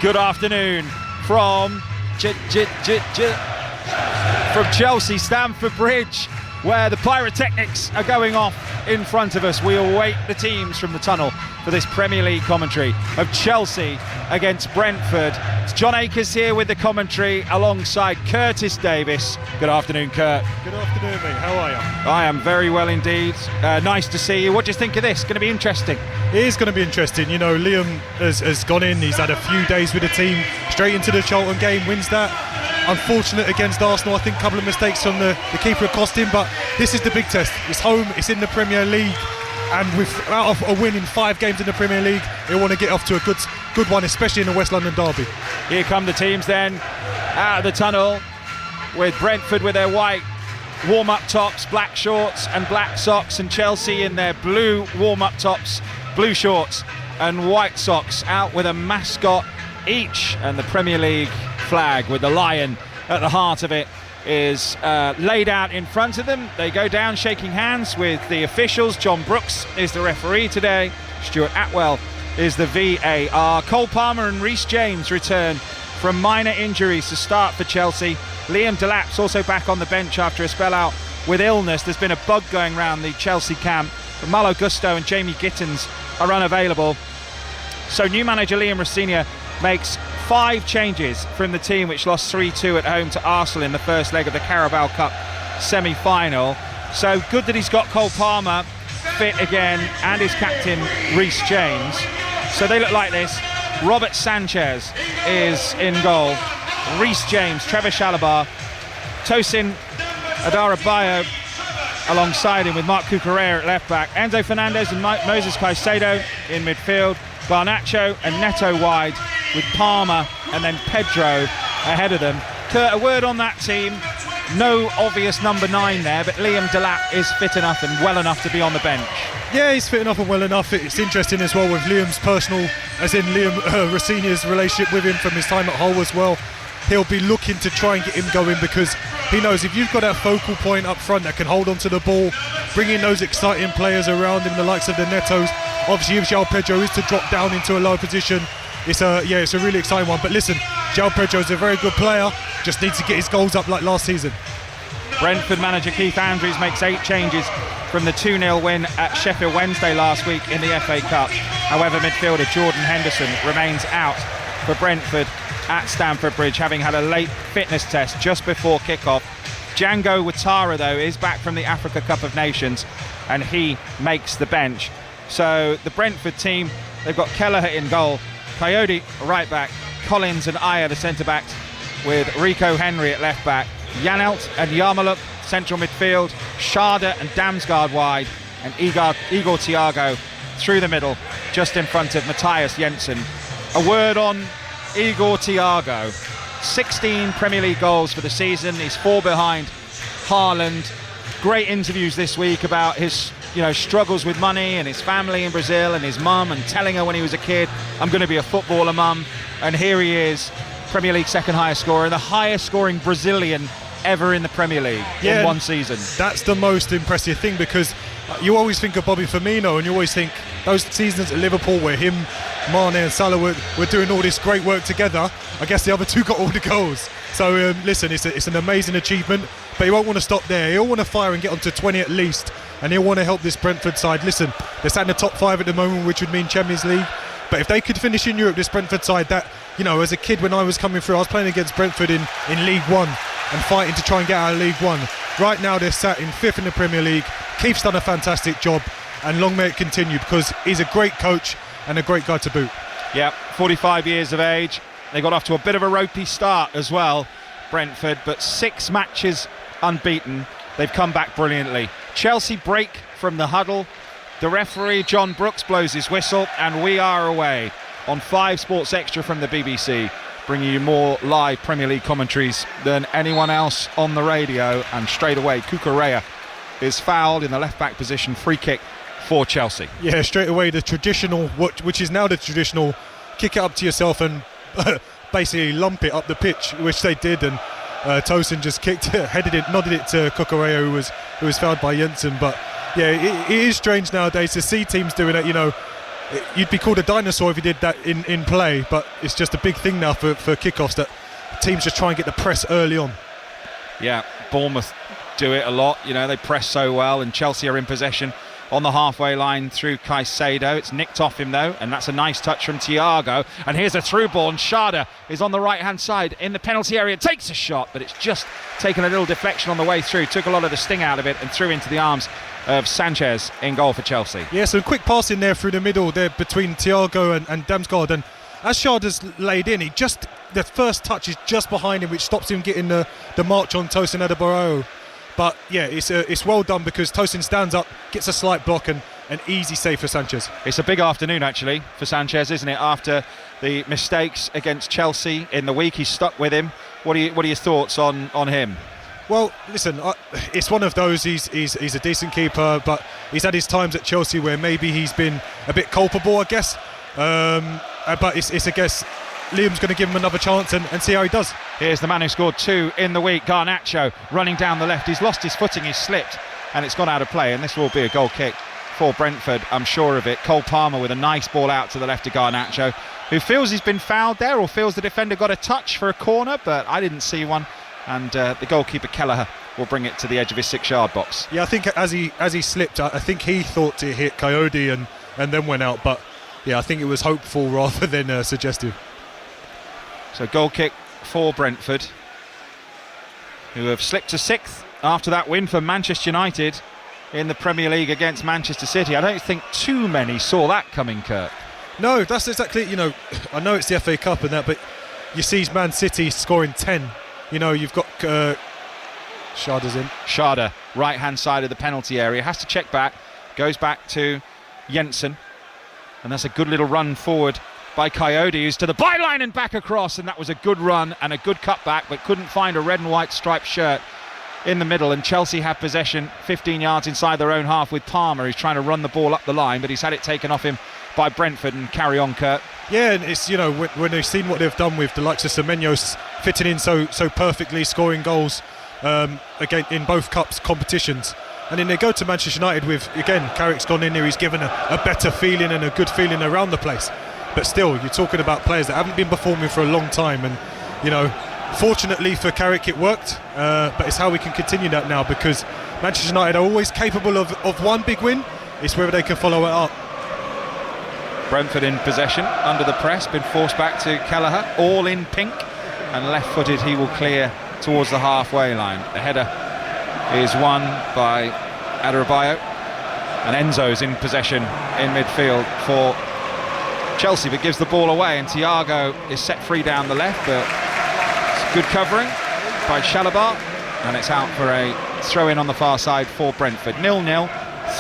Good afternoon from Chelsea, Stamford Bridge, where the pyrotechnics are going off in front of us. We await the teams from the tunnel for this Premier League commentary of Chelsea against Brentford. It's John Akers here with the commentary alongside Curtis Davis. Good afternoon, Kurt. Good afternoon, mate. How are you? I am very well indeed. Nice to see you. What do you think of this? Going to be interesting. It is going to be interesting. You know, Liam has gone in. He's had a few days with the team. Straight into the Charlton game, wins that. Unfortunate against Arsenal. I think a couple of mistakes from the keeper cost him, but this is the big test. It's home, it's in the Premier League, and without a win in 5 games in the Premier League, he'll want to get off to a good one, especially in the West London derby. Here come the teams then out of the tunnel, with Brentford with their white warm-up tops, black shorts and black socks, and Chelsea in their blue warm-up tops, blue shorts and white socks, out with a mascot each, and the Premier League flag with the lion at the heart of it is laid out in front of them. They go down shaking hands with the officials. John Brooks is the referee today. Stuart Atwell is the VAR. Cole Palmer and Reece James return from minor injuries to start for Chelsea. Liam Delap's also back on the bench after a spell out with illness. There's been a bug going around the Chelsea camp. Malo Gusto and Jamie Gittins are unavailable. So new manager Liam Rosenior makes 5 changes from the team which lost 3-2 at home to Arsenal in the first leg of the Carabao Cup semi-final. So good that he's got Cole Palmer fit again and his captain Reece James. So they look like this. Robert Sanchez is in goal. Reece James, Trevor Chalobah, Tosin Adarabayo alongside him with Marc Cucurella at left back. Enzo Fernandez and Moses Caicedo in midfield. Garnacho and Neto wide, with Palmer and then Pedro ahead of them. Kurt, a word on that team. No obvious number 9 there, but Liam Delap is fit enough and well enough to be on the bench. Yeah, he's fit enough and well enough. It's interesting as well with Liam's personal, as in Liam Rosenior's relationship with him from his time at Hull as well. He'll be looking to try and get him going, because he knows if you've got that focal point up front that can hold on to the ball, bring in those exciting players around him, the likes of the Netos. Obviously, if João Pedro is to drop down into a low position, it's a really exciting one. But listen, João Pedro is a very good player, just needs to get his goals up like last season. Brentford manager Keith Andrews makes 8 changes from the 2-0 win at Sheffield Wednesday last week in the FA Cup. However, midfielder Jordan Henderson remains out for Brentford at Stamford Bridge, having had a late fitness test just before kickoff. Django Ouattara, though, is back from the Africa Cup of Nations, and he makes the bench. So the Brentford team, they've got Kelleher in goal, Coyote right back, Collins and Ayer the centre backs, with Rico Henry at left back, Janelt and Yarmouk central midfield, Schade and Damsgaard wide, and Igor Thiago through the middle, just in front of Matthias Jensen. A word on Igor Thiago. 16 Premier League goals for the season. He's 4 behind Haaland. Great interviews this week about his struggles with money and his family in Brazil and his mum, and telling her when he was a kid, I'm going to be a footballer, mum. And here he is, Premier League second highest scorer and the highest scoring Brazilian ever in the Premier League in one season. That's the most impressive thing, because you always think of Bobby Firmino, and you always think those seasons at Liverpool where him, Mane and Salah were doing all this great work together. I guess the other 2 got all the goals. So listen, it's an amazing achievement, but he won't want to stop there. He'll want to fire and get on to 20 at least, and he'll want to help this Brentford side. Listen, they're sat in the top 5 at the moment, which would mean Champions League, but if they could finish in Europe, this Brentford side, that, as a kid when I was coming through, I was playing against Brentford in League One and fighting to try and get out of League One. Right now they're sat in 5th in the Premier League. Keith's done a fantastic job, and long may it continue, because he's a great coach and a great guy to boot. Yeah, 45 years of age. They got off to a bit of a ropey start as well, Brentford, but 6 matches unbeaten. They've come back brilliantly. Chelsea break from the huddle. The referee, John Brooks, blows his whistle, and we are away on 5 Sports Extra from the BBC, bringing you more live Premier League commentaries than anyone else on the radio. And straight away, Cucurella is fouled in the left-back position, free kick for Chelsea. Yeah, straight away the traditional, which is now the traditional, kick it up to yourself and basically lump it up the pitch, which they did, and Tosin just kicked it, headed it, nodded it to Cucurella, who was fouled by Jensen. But yeah, it is strange nowadays to see teams doing it. you'd be called a dinosaur if you did that in play, but it's just a big thing now for kickoffs that teams just try and get the press early on. Yeah, Bournemouth do it a lot. They press so well, and Chelsea are in possession on the halfway line through Caicedo. It's nicked off him though, and that's a nice touch from Thiago. And here's a through ball, and Schade is on the right hand side in the penalty area, takes a shot, but it's just taken a little deflection on the way through, took a lot of the sting out of it and threw into the arms of Sanchez in goal for Chelsea. Yeah, so quick pass in there through the middle there between Thiago and Damsgaard, and as Shade's laid in, the first touch is just behind him, which stops him getting the march on Tosin Adebayo. But yeah, it's well done because Tosin stands up, gets a slight block, and an easy save for Sanchez. It's a big afternoon actually for Sanchez, isn't it? After the mistakes against Chelsea in the week, he's stuck with him. What are your thoughts on him? Well, listen, it's one of those. He's a decent keeper, but he's had his times at Chelsea where maybe he's been a bit culpable, I guess. But it's I guess Liam's going to give him another chance and see how he does. Here's the man who scored 2 in the week, Garnacho, running down the left. He's lost his footing, he's slipped, and it's gone out of play, and this will be a goal kick for Brentford, I'm sure of it. Cole Palmer with a nice ball out to the left to Garnacho, who feels he's been fouled there, or feels the defender got a touch for a corner, but I didn't see one, and the goalkeeper Kelleher will bring it to the edge of his 6-yard box. Yeah, I think as he slipped, I think he thought it hit Coyote and then went out, but yeah, I think it was hopeful rather than suggestive. So goal kick for Brentford, who have slipped to 6th after that win for Manchester United in the Premier League against Manchester City. I don't think too many saw that coming, Kurt. No, that's exactly, I know it's the FA Cup and that, but you see Man City scoring 10. You've got Shade's in. Schade, right hand side of the penalty area, has to check back, goes back to Jensen, and that's a good little run forward by Coyote, who's to the byline and back across, and that was a good run and a good cutback, but couldn't find a red and white striped shirt in the middle. And Chelsea have possession 15 yards inside their own half with Palmer, who's trying to run the ball up the line, but he's had it taken off him by Brentford. And carry on, Kurt. Yeah, and it's when they've seen what they've done with the likes of Semenyo fitting in so perfectly, scoring goals again in both cups competitions, and then they go to Manchester United with, again, Carrick's gone in there, he's given a better feeling and a good feeling around the place. But still, you're talking about players that haven't been performing for a long time, and fortunately for Carrick it worked, but it's how we can continue that now, because Manchester United are always capable of one big win. It's whether they can follow it up. Brentford in possession under the press, been forced back to Kelleher, all in pink, and left-footed he will clear towards the halfway line. The header is won by Adebayo, and Enzo's in possession in midfield for Chelsea, but gives the ball away, and Thiago is set free down the left, but it's good covering by Chalobah, and it's out for a throw-in on the far side for Brentford. 0-0,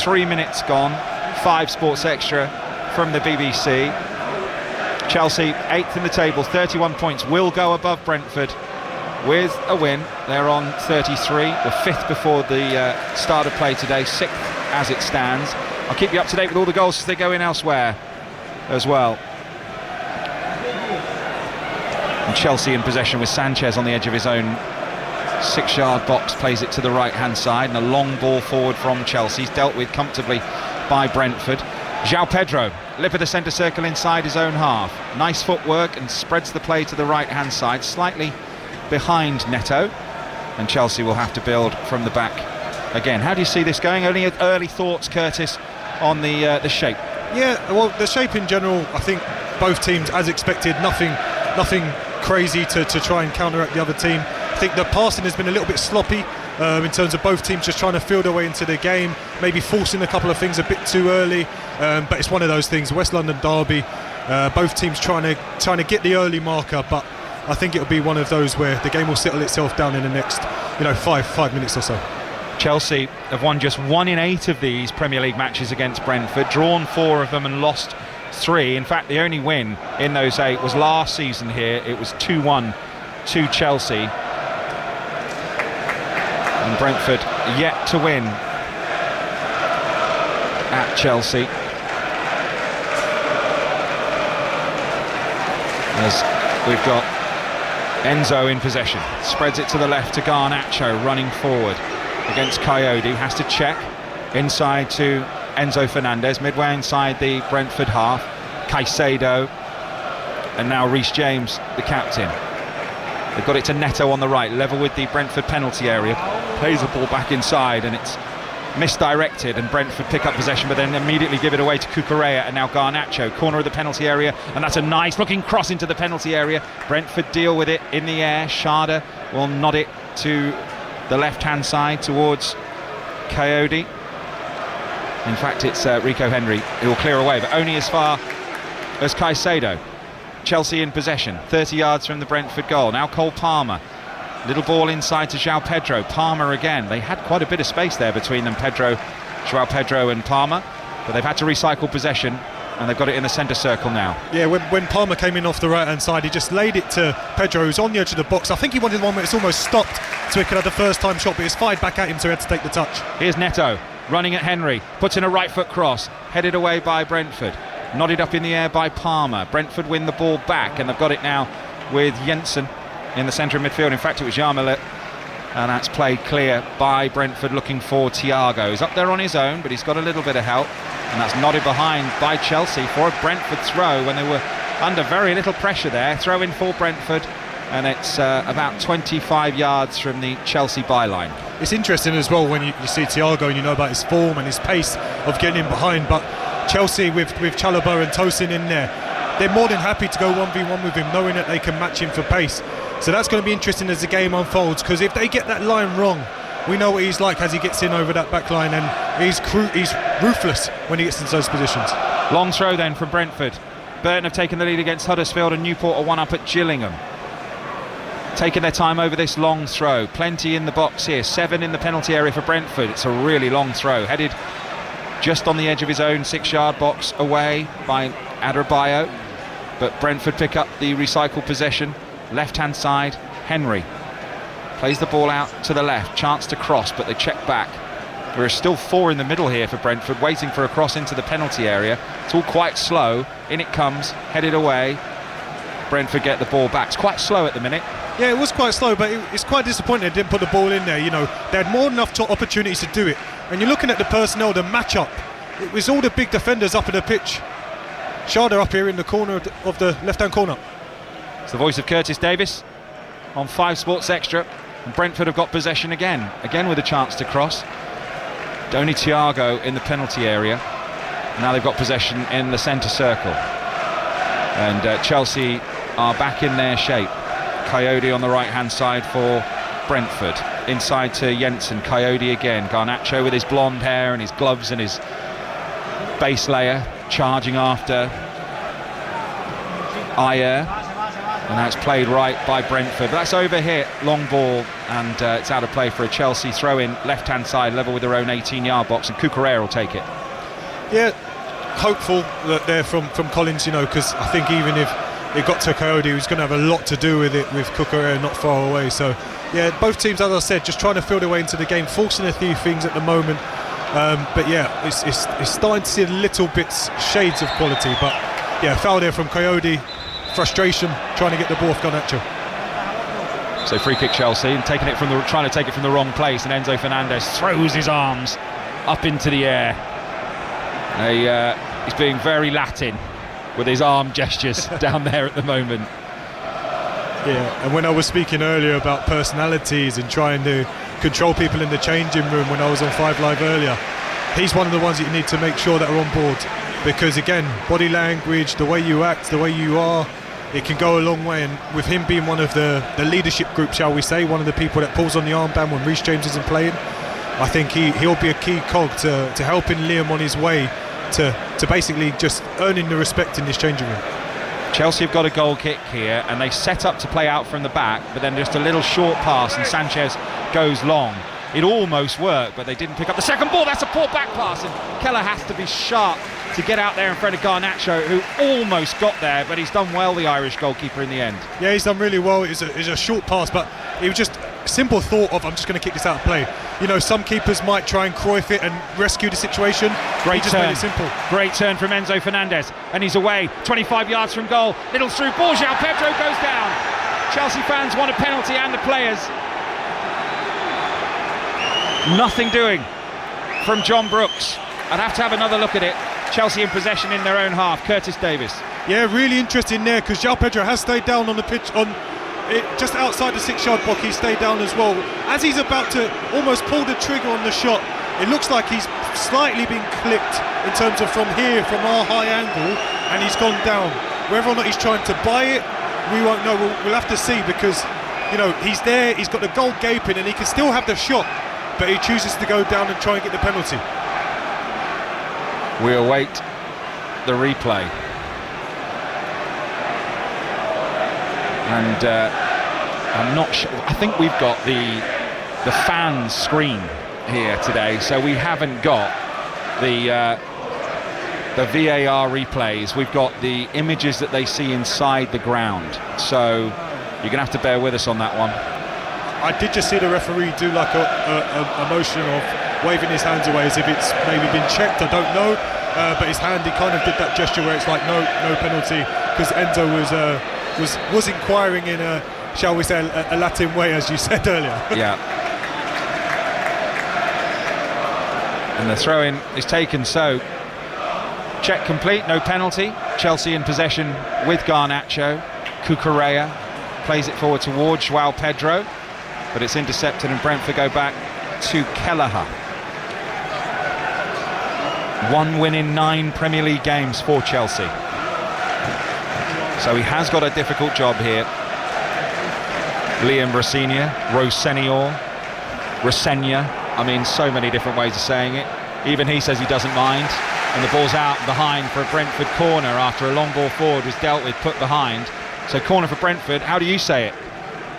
3 minutes gone, 5 Sports Extra from the BBC. Chelsea 8th in the table, 31 points, will go above Brentford with a win. They're on 33, were 5th before the start of play today, 6th as it stands. I'll keep you up to date with all the goals as they go in elsewhere as well. And Chelsea in possession with Sanchez on the edge of his own 6-yard box, plays it to the right hand side, and a long ball forward from Chelsea. He's dealt with comfortably by Brentford. João Pedro, lip of the centre circle inside his own half, nice footwork, and spreads the play to the right hand side, slightly behind Neto, and Chelsea will have to build from the back again. How do you see this going? Only early thoughts, Curtis, on the shape? Yeah, well, the shape in general, I think both teams, as expected, nothing crazy to try and counteract the other team. I think the passing has been a little bit sloppy in terms of both teams just trying to feel their way into the game, maybe forcing a couple of things a bit too early, but it's one of those things. West London derby, both teams trying to get the early marker, but I think it'll be one of those where the game will settle itself down in the next 5 minutes or so. Chelsea have won just 1 in 8 of these Premier League matches against Brentford, drawn 4 of them and lost 3. In fact, the only win in those 8 was last season here. It was 2-1 to Chelsea. And Brentford yet to win at Chelsea. As we've got Enzo in possession, spreads it to the left to Garnacho, running forward against Coyote, has to check inside to Enzo Fernandez, midway inside the Brentford half. Caicedo, and now Reece James, the captain. They've got it to Neto on the right, level with the Brentford penalty area. Plays the ball back inside, and it's misdirected, and Brentford pick up possession, but then immediately give it away to Cucurella, and now Garnacho, corner of the penalty area, and that's a nice looking cross into the penalty area. Brentford deal with it in the air. Schade will nod it to the left hand side towards Coyote. In fact, it's Rico Henry who will clear away, but only as far as Caicedo. Chelsea in possession, 30 yards from the Brentford goal. Now Cole Palmer, little ball inside to João Pedro. Palmer again. They had quite a bit of space there between them, João Pedro and Palmer, but they've had to recycle possession, and they've got it in the centre circle now. Yeah, when Palmer came in off the right hand side, he just laid it to Pedro, who's on the edge of the box. I think he wanted one where it's almost stopped so he could have the first time shot, but it's fired back at him, so he had to take the touch. Here's Neto running at Henry, puts in a right foot cross, headed away by Brentford, nodded up in the air by Palmer. Brentford win the ball back, and they've got it now with Jensen in the centre of midfield. In fact, it was Yarmolet, and that's played clear by Brentford, looking for Thiago. He's up there on his own, but he's got a little bit of help, and that's nodded behind by Chelsea for a Brentford throw when they were under very little pressure there. Throw in for Brentford, and it's about 25 yards from the Chelsea byline. It's interesting as well when you see Thiago and you know about his form and his pace of getting in behind, but Chelsea with Chalobah and Tosin in there, they're more than happy to go 1v1 with him, knowing that they can match him for pace. So that's going to be interesting as the game unfolds, because if they get that line wrong, we know what he's like as he gets in over that back line, and he's ruthless when he gets into those positions. Long throw then from Brentford. Burton have taken the lead against Huddersfield, and Newport are one up at Gillingham. Taking their time over this long throw. Plenty in the box here. 7 in the penalty area for Brentford. It's a really long throw. Headed just on the edge of his own 6-yard box away by Adebayo. But Brentford pick up the recycled possession. Left-hand side, Henry plays the ball out to the left. Chance to cross, but they check back. There are still 4 in the middle here for Brentford, waiting for a cross into the penalty area. It's all quite slow. In it comes, headed away. Brentford get the ball back. It's quite slow at the minute. Yeah, it was quite slow, but it's quite disappointing they didn't put the ball in there. You know, they had more than enough opportunities to do it. And you're looking at the personnel, the match-up. It was all the big defenders up in the pitch. Schade up here in the corner of the left-hand corner. It's the voice of Curtis Davis on 5 Sports Extra. And Brentford have got possession again with a chance to cross. Only Thiago in the penalty area. Now they've got possession in the centre circle. And Chelsea are back in their shape. Coyote on the right-hand side for Brentford. Inside to Jensen. Coyote again. Garnacho with his blonde hair and his gloves and his base layer, charging after Ayer. And that's played right by Brentford. But that's overhit, long ball, and it's out of play for a Chelsea throw-in, left-hand side, level with their own 18-yard box, and Cucurella will take it. Yeah, hopeful that they're from Collins, you know, because I think even if it got to Coyote, who's going to have a lot to do with it, with Cucurella not far away. So, yeah, both teams, as I said, just trying to fill their way into the game, forcing a few things at the moment. But yeah, it's starting to see a little bits, shades of quality. But yeah, foul there from Coyote. Frustration trying to get the ball off Garnacho. So free kick Chelsea, and trying to take it from the wrong place, and Enzo Fernandez throws his arms up into the air. He's being very Latin with his arm gestures down there at the moment. Yeah, and when I was speaking earlier about personalities and trying to control people in the changing room when I was on 5 Live earlier, he's one of the ones that you need to make sure that are on board, because again, body language, the way you act, the way you are, it can go a long way. And with him being one of the leadership group, shall we say, one of the people that pulls on the armband when Reece James isn't playing, I think he'll be a key cog to helping Liam on his way to basically just earning the respect in this changing room. Chelsea have got a goal kick here, and they set up to play out from the back, but then just a little short pass, and Sanchez goes long. It almost worked, but they didn't pick up the second ball. That's a poor back pass, and Keller has to be sharp to get out there in front of Garnacho, who almost got there, but he's done well, the Irish goalkeeper, in the end. Yeah, he's done really well. It's a short pass, but it was just a simple thought of, I'm just going to kick this out of play. You know, some keepers might try and Cruyff it and rescue the situation. Great he just turn. made it simple. Great turn from Enzo Fernandez, and he's away 25 yards from goal. Little through ball, João Pedro goes down. Chelsea fans want a penalty, and the players. Nothing doing from John Brooks, I'd have to have another look at it. Chelsea in possession in their own half. Curtis Davis. Yeah, really interesting there, because João Pedro has stayed down on the pitch, just outside the 6-yard box. He stayed down as well. As he's about to almost pull the trigger on the shot, it looks like he's slightly been clipped in terms of from here, from our high angle, and he's gone down. Whether or not he's trying to buy it, we won't know. We'll have to see, because he's there, he's got the goal gaping, and he can still have the shot, but he chooses to go down and try and get the penalty. We await the replay. And I'm not sure. I think we've got the fan screen here today, so we haven't got the VAR replays. We've got the images that they see inside the ground. So you're going to have to bear with us on that one. I did just see the referee do like a motion of waving his hands away as if it's maybe been checked. I don't know, but his hand, he kind of did that gesture where it's like no penalty, because Enzo was inquiring in a, shall we say, a Latin way, as you said earlier. Yeah. And the throw-in is taken, so check complete, no penalty. Chelsea in possession with Garnacho. Cucurella plays it forward towards João Pedro, but it's intercepted, and Brentford go back to Kelleher. 1 win in 9 Premier League games for Chelsea. So he has got a difficult job here. Liam Rosenior, I mean, so many different ways of saying it. Even he says he doesn't mind. And the ball's out behind for a Brentford corner after a long ball forward was dealt with, put behind. So corner for Brentford. How do you say it?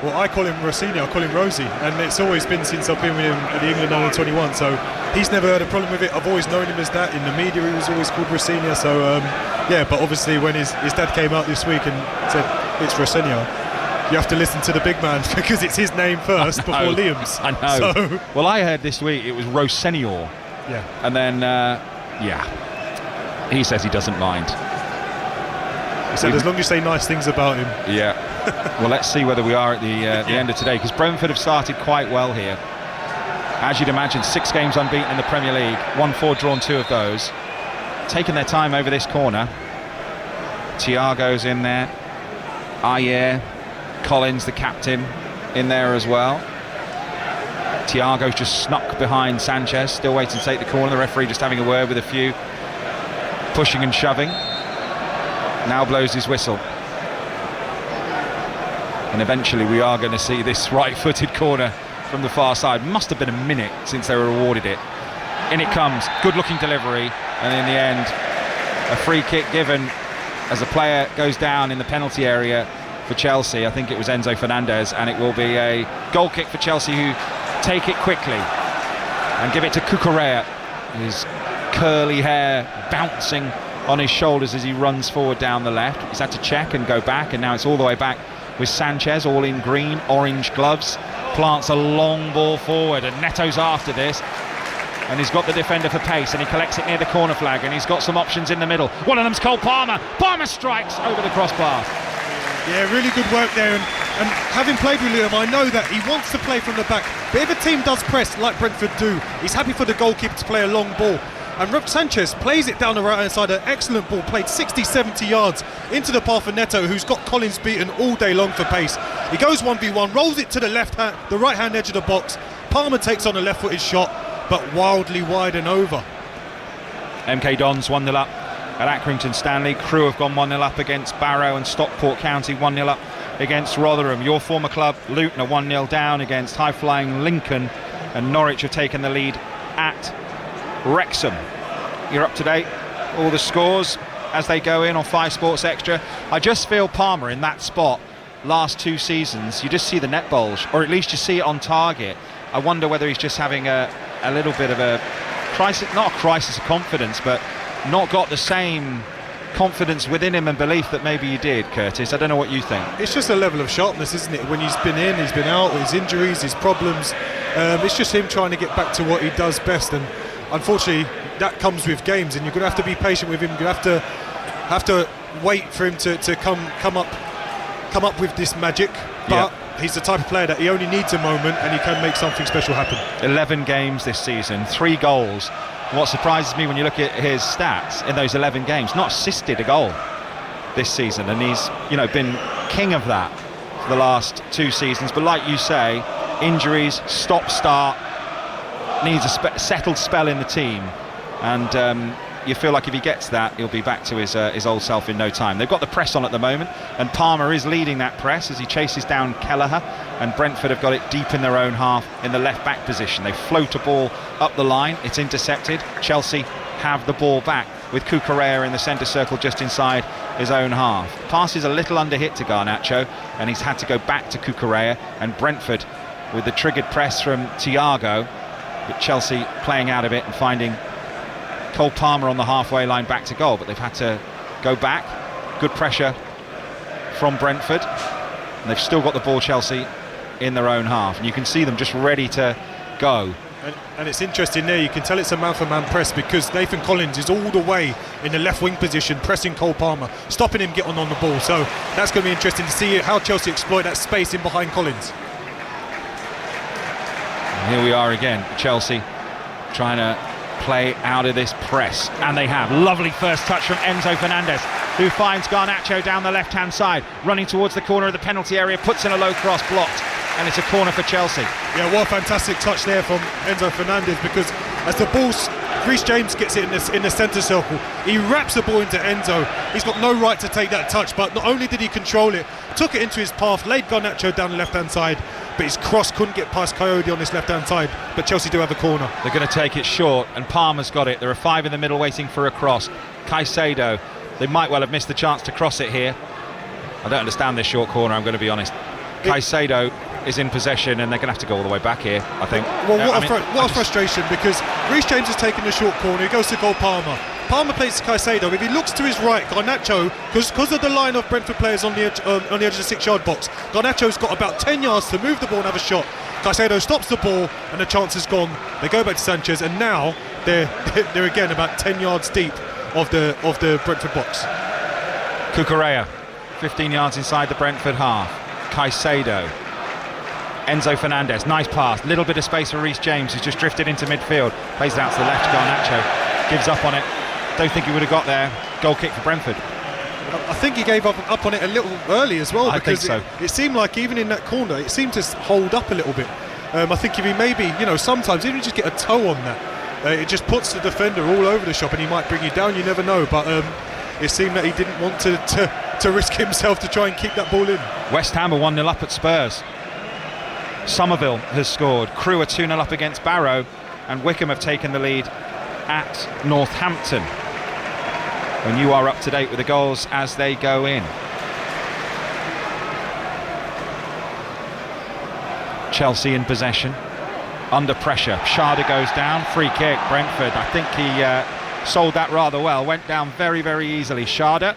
Well, I call him Rossini, I call him Rosie, and it's always been since I've been with him at the England Under-21, so he's never had a problem with it. I've always known him as that. In the media he was always called Rossini, so yeah, but obviously when his dad came out this week and said it's Rossini, you have to listen to the big man because it's his name first before Liam's. I know. So. Well, I heard this week it was Rosenior. Yeah. And then, he says he doesn't mind. He said as long as you say nice things about him. Yeah. Well, let's see whether we are at the end of today, because Brentford have started quite well here. As you'd imagine, 6 games unbeaten in the Premier League, 1-4 drawn 2 of those. Taking their time over this corner. Thiago's in there. Ayer, Collins, the captain, in there as well. Thiago's just snuck behind Sanchez, still waiting to take the corner. The referee just having a word with a few, pushing and shoving. Now blows his whistle. And eventually we are going to see this right-footed corner from the far side. Must have been a minute since they were awarded it. In it comes, good-looking delivery, and in the end, a free kick given as a player goes down in the penalty area for Chelsea. I think it was Enzo Fernandez, and it will be a goal kick for Chelsea, who take it quickly and give it to Cucurella. His curly hair bouncing on his shoulders as he runs forward down the left. He's had to check and go back, and now it's all the way back with Sanchez, all in green, orange gloves. Plants a long ball forward, and Neto's after this, and he's got the defender for pace, and he collects it near the corner flag, and he's got some options in the middle. One of them's Cole Palmer. Palmer strikes over the crossbar. Yeah, really good work there, and having played with Liam, I know that he wants to play from the back, but if a team does press like Brentford do, he's happy for the goalkeeper to play a long ball. And Rob Sanchez plays it down the right hand side, an excellent ball, played 60-70 yards into the path of Neto, who's got Collins beaten all day long for pace. He goes 1v1, rolls it to the the right hand edge of the box. Palmer takes on a left footed shot, but wildly wide and over. MK Dons 1-0 up at Accrington Stanley. Crewe have gone 1-0 up against Barrow, and Stockport County 1-0 up against Rotherham. Your former club Luton are 1-0 down against high-flying Lincoln, and Norwich have taken the lead at Wrexham. You're up to date, all the scores as they go in on 5 Sports Extra. I just feel Palmer in that spot last 2 seasons, you just see the net bulge, or at least you see it on target. I wonder whether he's just having a little bit of a crisis, not a crisis of confidence, but not got the same confidence within him and belief that maybe he did, Curtis. I don't know what you think. It's just a level of sharpness, isn't it? When he's been in, he's been out, his injuries, his problems. It's just him trying to get back to what he does best, and unfortunately that comes with games, and you're going to have to be patient with him. You're going to have to wait for him to come up with this magic, but he's the type of player that he only needs a moment and he can make something special happen. 11 games this season, 3 goals What surprises me when you look at his stats in those 11 games, not assisted a goal this season, and he's been king of that for the last 2 seasons. But like you say, injuries, stop-start, needs a settled spell in the team, and you feel like if he gets that, he'll be back to his old self in no time. They've got the press on at the moment, and Palmer is leading that press as he chases down Kelleher, and Brentford have got it deep in their own half in the left-back position. They float a ball up the line, it's intercepted. Chelsea have the ball back with Cucurella in the centre circle just inside his own half. Pass is a little under hit to Garnacho, and he's had to go back to Cucurella, and Brentford with the triggered press from Thiago, but Chelsea playing out of it and finding Cole Palmer on the halfway line back to goal, but they've had to go back. Good pressure from Brentford, and they've still got the ball, Chelsea, in their own half, and you can see them just ready to go. And it's interesting there, you can tell it's a man-for-man press because Nathan Collins is all the way in the left wing position pressing Cole Palmer, stopping him getting on the ball. So that's going to be interesting to see how Chelsea exploit that space in behind Collins. And here we are again, Chelsea trying to play out of this press, and they have. Lovely first touch from Enzo Fernandez, who finds Garnacho down the left-hand side, running towards the corner of the penalty area, puts in a low cross, blocked, and it's a corner for Chelsea. Yeah, what a fantastic touch there from Enzo Fernandez, because as the ball, Reece James gets it in the centre circle, he wraps the ball into Enzo. He's got no right to take that touch, but not only did he control it, took it into his path, laid Garnacho down the left-hand side, but his cross couldn't get past Coyote on this left-hand side. But Chelsea do have a corner. They're going to take it short, and Palmer's got it. There are 5 in the middle waiting for a cross. Caicedo, they might well have missed the chance to cross it here. I don't understand this short corner, I'm going to be honest. Caicedo is in possession, and they're going to have to go all the way back here, I think. Well, what a frustration, because Reece James has taken the short corner, he goes to Cole Palmer. Palmer plays to Caicedo. If he looks to his right, Garnacho, because of the line of Brentford players on the edge of the 6-yard box, Garnacho's got about 10 yards to move the ball and have a shot. Caicedo stops the ball, and the chance is gone. They go back to Sanchez, and now they're again about 10 yards deep of the Brentford box. Cucurella, 15 yards inside the Brentford half. Caicedo, Enzo Fernandez, nice pass, little bit of space for Reece James, who's just drifted into midfield, plays it out to the left. Garnacho gives up on it, don't think he would have got there. Goal kick for Brentford. I think he gave up on it a little early as well, because I think so. It seemed like even in that corner it seemed to hold up a little bit. I think if he maybe, sometimes even just get a toe on that, it just puts the defender all over the shop, and he might bring you down, you never know. But it seemed that he didn't want to risk himself to try and keep that ball in. West Ham are 1-0 up at Spurs. Somerville has scored. Crewe are 2-0 up against Barrow, and Wickham have taken the lead at Northampton. And you are up to date with the goals as they go in. Chelsea in possession, under pressure. Schade goes down, free kick, Brentford. I think he sold that rather well, went down very, very easily. Schade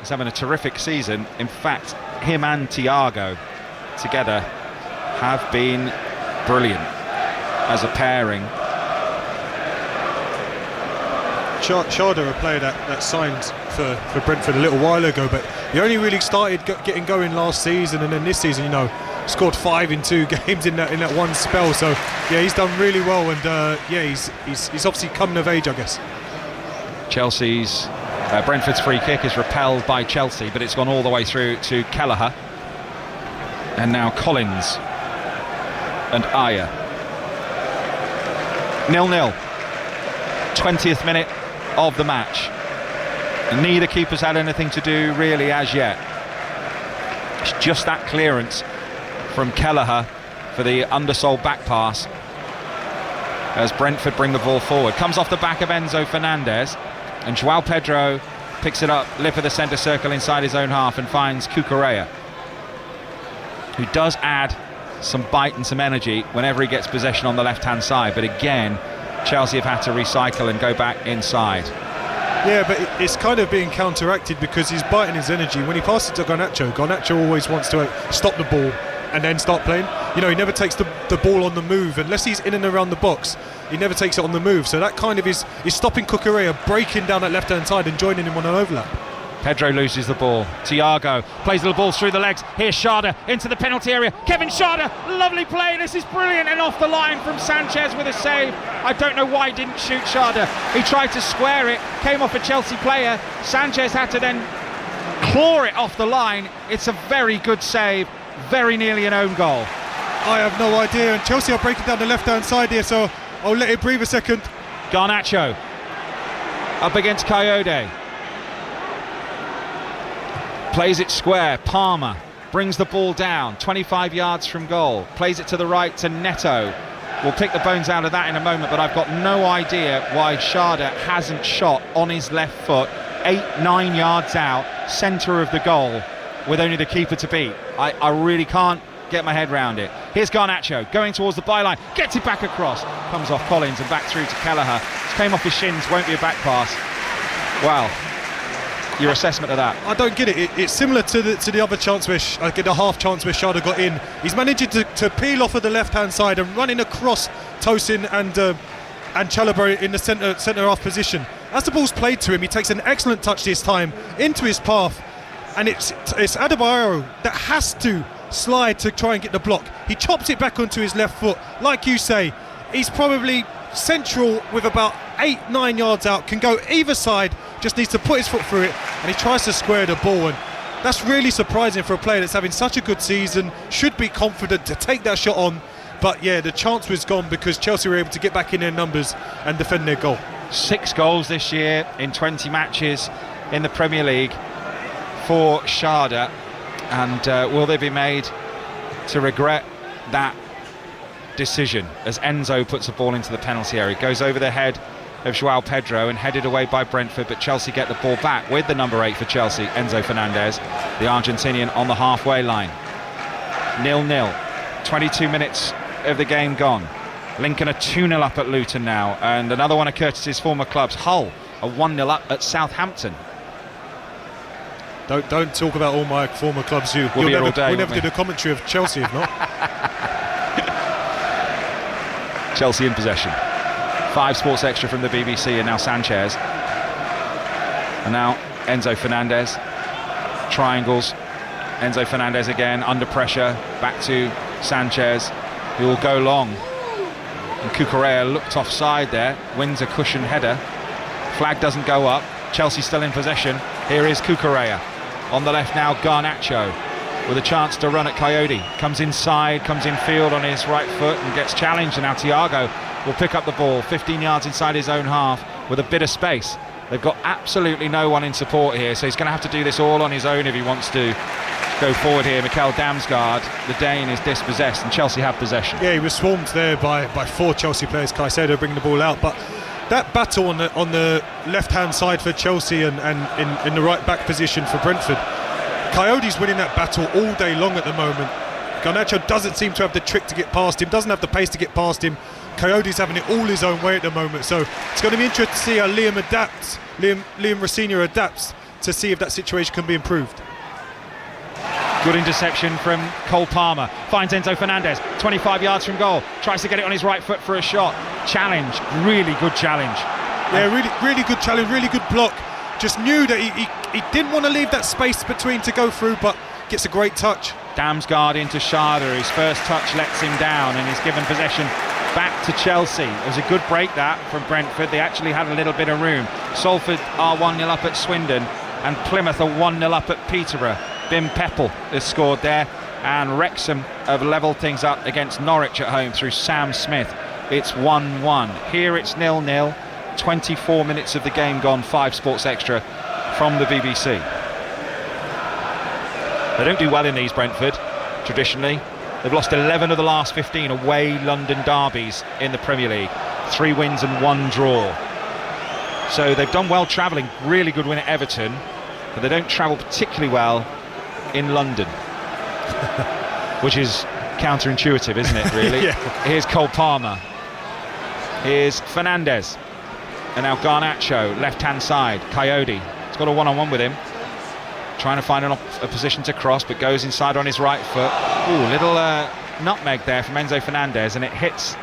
is having a terrific season. In fact, him and Thiago together have been brilliant as a pairing. Schade, a player that signed for Brentford a little while ago, but he only really started getting going last season, and then this season, scored 5 in 2 games in that one spell. So yeah, he's done really well, and he's obviously coming of age, I guess. Chelsea's Brentford's free kick is repelled by Chelsea, but it's gone all the way through to Kelleher, and now Collins and Ayer. 0-0, 20th minute of the match. Neither keeper's had anything to do really as yet. It's just that clearance from Kelleher for the undersold back pass as Brentford bring the ball forward. Comes off the back of Enzo Fernandez, and João Pedro picks it up, lip of the centre circle inside his own half, and finds Cucurella, who does add some bite and some energy whenever he gets possession on the left-hand side. But again, Chelsea have had to recycle and go back inside. Yeah, but it's kind of being counteracted because he's biting his energy. When he passes to Garnacho always wants to stop the ball and then start playing. He never takes the ball on the move unless he's in and around the box. He never takes it on the move. So that kind of is stopping Cucurella breaking down that left-hand side and joining him on an overlap. Pedro loses the ball. Thiago plays the little ball through the legs. Here's Schade into the penalty area. Kevin Schade, lovely play. This is brilliant, and off the line from Sanchez with a save. I don't know why he didn't shoot Schade. He tried to square it, came off a Chelsea player. Sanchez had to then claw it off the line. It's a very good save, very nearly an own goal. I have no idea, and Chelsea are breaking down the left-hand side here, so I'll let it breathe a second. Garnacho up against Coyote. Plays it square. Palmer brings the ball down 25 yards from goal. Plays it to the right to Neto. We'll pick the bones out of that in a moment, but I've got no idea why Schade hasn't shot on his left foot 8-9 yards out, centre of the goal, with only the keeper to beat. I really can't get my head round it. Here's Garnacho going towards the byline, gets it back across, comes off Collins and back through to Kelleher. Came off his shins, won't be a back pass. Wow. Your assessment of that? I don't get it. It's similar to the other chance where I get a half chance where Schade got in. He's managing to peel off of the left-hand side and running across Tosin and Chalobah in the centre half position. As the ball's played to him, he takes an excellent touch this time into his path, and it's Adebayo that has to slide to try and get the block. He chops it back onto his left foot. Like you say, he's probably central with about 8-9 yards out, can go either side, just needs to put his foot through it, and he tries to square the ball, and that's really surprising for a player that's having such a good season, should be confident to take that shot on. But yeah, the chance was gone because Chelsea were able to get back in their numbers and defend their goal. 6 goals this year in 20 matches in the Premier League for Schade, and will they be made to regret that decision as Enzo puts the ball into the penalty area? It goes over the head of João Pedro and headed away by Brentford, but Chelsea get the ball back with the number 8 for Chelsea, Enzo Fernandez, the Argentinian, on the halfway line. 0-0, 22 minutes of the game gone. Lincoln are 2-0 up at Luton now, and another one of Curtis's former clubs, Hull, are 1-0 up at Southampton. Don't talk about all my former clubs. We'll never do the commentary of Chelsea if not. Chelsea in possession. 5 Sports Extra from the BBC, and now Sanchez. And now Enzo Fernandez. Triangles. Enzo Fernandez again under pressure. Back to Sanchez, who will go long. And Cucurella looked offside there. Wins a cushion header. Flag doesn't go up. Chelsea still in possession. Here is Cucurella. On the left now, Garnacho with a chance to run at Coyote. Comes inside, comes in field on his right foot and gets challenged, and now Thiago will pick up the ball 15 yards inside his own half with a bit of space. They've got absolutely no one in support here, so he's going to have to do this all on his own if he wants to go forward here. Mikkel Damsgaard, the Dane, is dispossessed, and Chelsea have possession. Yeah, he was swarmed there by 4 Chelsea players. Caicedo bringing the ball out, but that battle on the left-hand side for Chelsea and in the right back position for Brentford, Coyote's winning that battle all day long at the moment. Garnacho doesn't seem to have the trick to get past him, doesn't have the pace to get past him. Coyote's having it all his own way at the moment, so it's going to be interesting to see how Liam Rosenior adapts to see if that situation can be improved. Good interception from Cole Palmer, finds Enzo Fernandez 25 yards from goal, tries to get it on his right foot for a shot. Challenge, really good challenge. Yeah, really good challenge, really good block. Just knew that he didn't want to leave that space between to go through, but gets a great touch. Damsgaard into Schade, whose first touch lets him down, and he's given possession back to Chelsea. It was a good break that from Brentford. They actually had a little bit of room. Salford are 1-0 up at Swindon, and Plymouth are 1-0 up at Peterborough. Bim Peppel has scored there, and Wrexham have levelled things up against Norwich at home through Sam Smith. It's 1-1. Here it's 0-0. 24 minutes of the game gone. 5 Sports Extra from the BBC. They don't do well in these, Brentford, traditionally. They've lost 11 of the last 15 away London derbies in the Premier League. 3 wins and 1 draw. So they've done well travelling. Really good win at Everton, but they don't travel particularly well in London. Which is counterintuitive, isn't it, really? Yeah. Here's Cole Palmer. Here's Fernandez. And now Garnacho, left-hand side. Coyote. He's got a one-on-one with him. Trying to find a position to cross, but goes inside on his right foot. Ooh, little nutmeg there from Enzo Fernandez, and it hits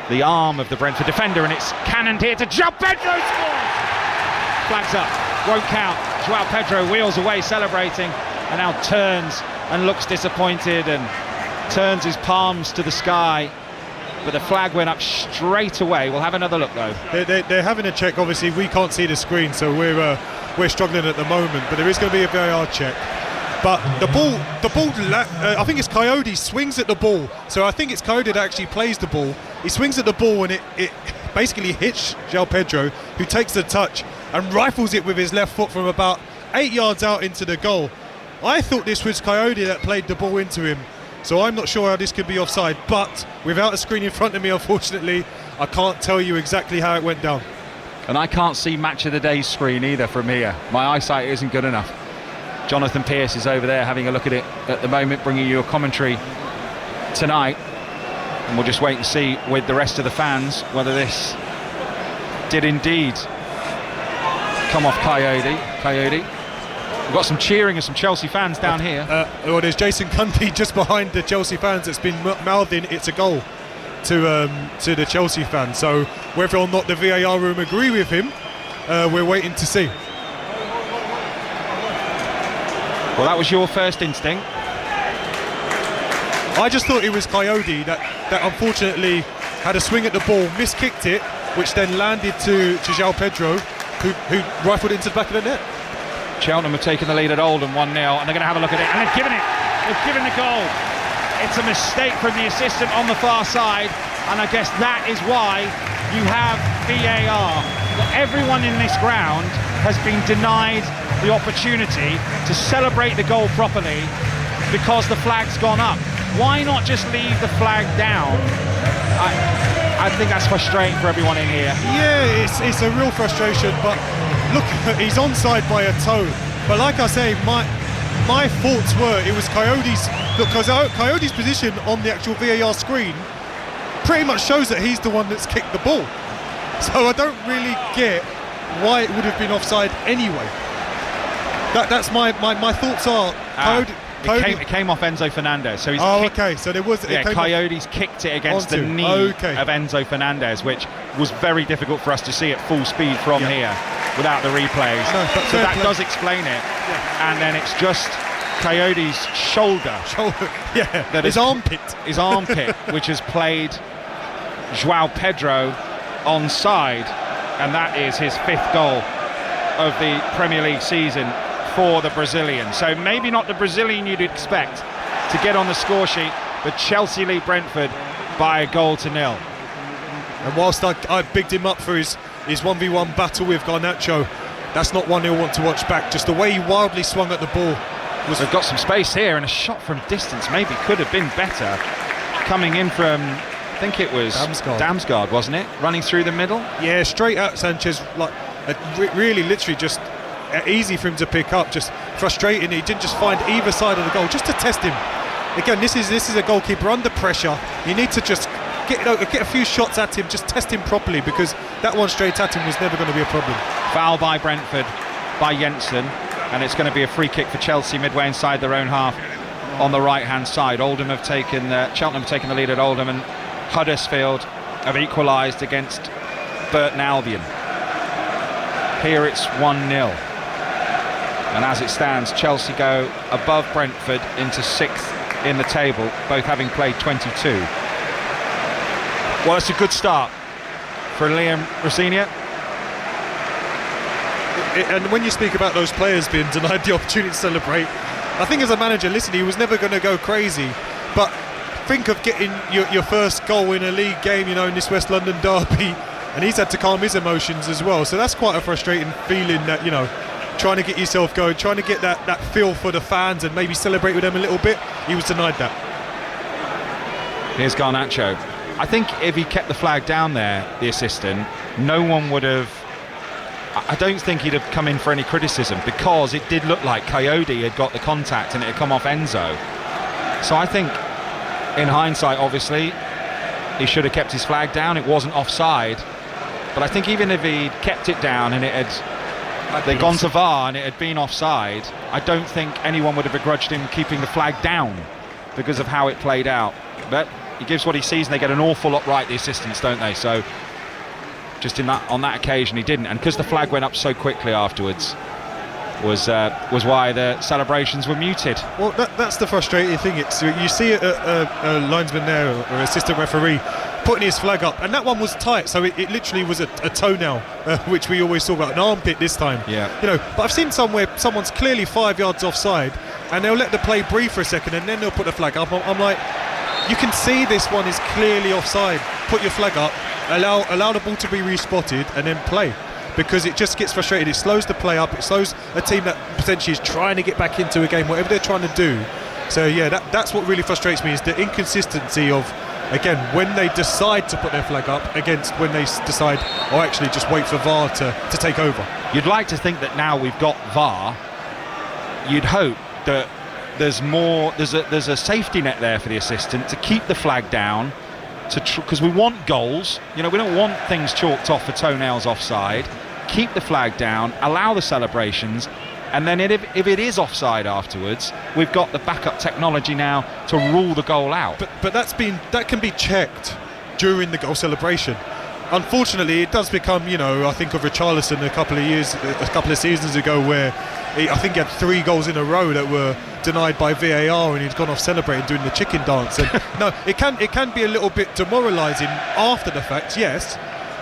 the arm of the Brentford defender, and it's cannoned here to João Pedro. Scores! Flags up. Won't count. Joao Pedro wheels away celebrating and now turns and looks disappointed and turns his palms to the sky. But the flag went up straight away. We'll have another look though. They're having a check. Obviously we can't see the screen, so we're struggling at the moment, but there is going to be a VAR check. But the ball, I think it's Coyote swings at the ball. So I think it's Coyote that actually plays the ball. He swings at the ball and it basically hits Joao Pedro, who takes the touch and rifles it with his left foot from about 8 yards out into the goal. I thought this was Coyote that played the ball into him. So I'm not sure how this could be offside, but without a screen in front of me, unfortunately, I can't tell you exactly how it went down. And I can't see Match of the Day screen either from here. My eyesight isn't good enough. Jonathan Pearce is over there having a look at it at the moment, bringing you a commentary tonight. And we'll just wait and see with the rest of the fans whether this did indeed come off Coyote. We've got some cheering of some Chelsea fans down here. Well, there's Jason Cundy just behind the Chelsea fans that's been mouthing it's a goal to the Chelsea fans. So whether or not the VAR room agree with him, we're waiting to see. Well, that was your first instinct. I just thought it was Coyote that unfortunately had a swing at the ball, miskicked it, which then landed to Joao Pedro, who rifled it into the back of the net. Cheltenham have taken the lead at Oldham 1-0, and they're going to have a look at it, and they've given it. They've given the goal. It's a mistake from the assistant on the far side, and I guess that is why you have VAR. Everyone in this ground has been denied the opportunity to celebrate the goal properly because the flag's gone up. Why not just leave the flag down? I think that's frustrating for everyone in here. Yeah, it's a real frustration, but look, he's onside by a toe. But like I say, my thoughts were it was Coyote's, because Coyote's position on the actual VAR screen pretty much shows that he's the one that's kicked the ball. So I don't really get why it would have been offside anyway. That's my thoughts are. It came off Enzo Fernandez. So he's okay. So there was. Coyotes kicked it against the knee of Enzo Fernandez, which was very difficult for us to see at full speed from here without the replays. So that does explain it. Yeah. And then it's just Coyote's shoulder. Yeah. That his armpit, which has played Joao Pedro onside, and that is his 5th goal of the Premier League season for the Brazilian. So maybe not the Brazilian you'd expect to get on the score sheet, but Chelsea lead Brentford by 1-0. And whilst I bigged him up for his 1v1 battle with Garnacho, that's not one he'll want to watch back. Just the way he wildly swung at the ball. They've got some space here, and a shot from distance maybe could have been better. Coming in from, I think it was Damsgaard, wasn't it? Running through the middle? Yeah, straight at Sanchez, like really literally just easy for him to pick up, just frustrating. He didn't just find either side of the goal just to test him. Again, this is a goalkeeper under pressure. You need to just get a few shots at him, just test him properly, because that one straight at him was never going to be a problem. Foul by Brentford by Jensen, and it's going to be a free kick for Chelsea midway inside their own half on the right hand side. Cheltenham have taken the lead at Oldham, and Huddersfield have equalised against Burton Albion. Here it's 1-0. And as it stands, Chelsea go above Brentford into 6th in the table, both having played 22. Well, it's a good start for Liam Rosenior. And when you speak about those players being denied the opportunity to celebrate, I think as a manager, listen, he was never going to go crazy, but think of getting your first goal in a league game, in this West London derby, and he's had to calm his emotions as well. So that's quite a frustrating feeling, that trying to get yourself going, trying to get that feel for the fans and maybe celebrate with them a little bit. He was denied that. Here's Garnacho. I think if he kept the flag down there, the assistant, no one would have, I don't think he'd have come in for any criticism, because it did look like Coyote had got the contact and it had come off Enzo. So I think, in hindsight, obviously, he should have kept his flag down. It wasn't offside. But I think even if he'd kept it down and they'd gone to VAR and it had been offside, I don't think anyone would have begrudged him keeping the flag down because of how it played out. But he gives what he sees, and they get an awful lot right, the assistants, don't they? So just on that occasion he didn't, and because the flag went up so quickly afterwards, was why the celebrations were muted. Well, that's the frustrating thing. It's you see a linesman there or assistant referee putting his flag up, and that one was tight, so it literally was a toenail, which we always talk about, an armpit this time. Yeah. But I've seen somewhere someone's clearly 5 yards offside, and they'll let the play breathe for a second, and then they'll put the flag up. I'm like, you can see this one is clearly offside. Put your flag up, allow the ball to be respotted, and then play. Because it just gets frustrated. It slows the play up. It slows a team that potentially is trying to get back into a game, whatever they're trying to do. So yeah, that's what really frustrates me, is the inconsistency of, again, when they decide to put their flag up against when they decide, oh, actually just wait for VAR to take over. You'd like to think that now we've got VAR, you'd hope that there's a safety net there for the assistant to keep the flag down, because we want goals. We don't want things chalked off for toenails offside. Keep the flag down, allow the celebrations, and then if it is offside afterwards, we've got the backup technology now to rule the goal out. But that can be checked during the goal celebration. Unfortunately, it does become, I think of Richarlison a couple of seasons ago, where I think he had 3 goals in a row that were denied by VAR, and he'd gone off celebrating, doing the chicken dance. And no, it can be a little bit demoralising after the fact, yes,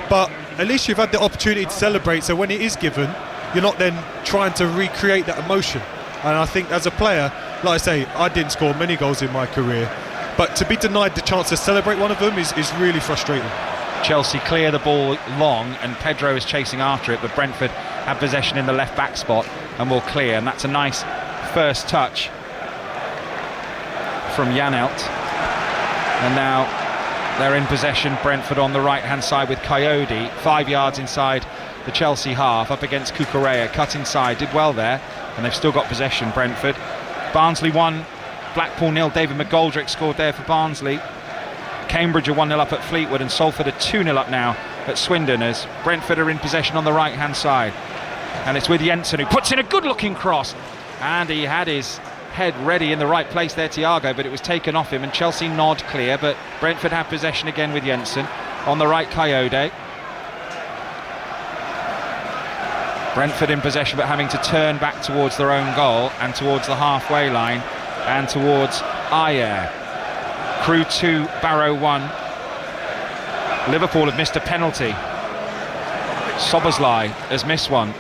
but at least you've had the opportunity to celebrate, so when it is given, you're not then trying to recreate that emotion. And I think as a player, like I say, I didn't score many goals in my career, but to be denied the chance to celebrate one of them is really frustrating. Chelsea clear the ball long, and Pedro is chasing after it, but Brentford have possession in the left back spot and will clear, and that's a nice first touch from Janelt. And now they're in possession, Brentford on the right hand side with Coyote 5 yards inside the Chelsea half, up against Cucurella, cut inside, did well there, and they've still got possession, Brentford. Barnsley 1, Blackpool 0. David McGoldrick scored there for Barnsley. Cambridge are 1-0 up at Fleetwood, and Salford are 2-0 up now at Swindon, as Brentford are in possession on the right hand side. And it's with Jensen, who puts in a good looking cross, and he had his head ready in the right place there, Thiago, but it was taken off him, and Chelsea nod clear, but Brentford have possession again with Jensen. On the right, Coyote. Brentford in possession, but having to turn back towards their own goal and towards the halfway line and towards Ayer. Crew 2, Barrow 1. Liverpool have missed a penalty. Soboslai has missed one,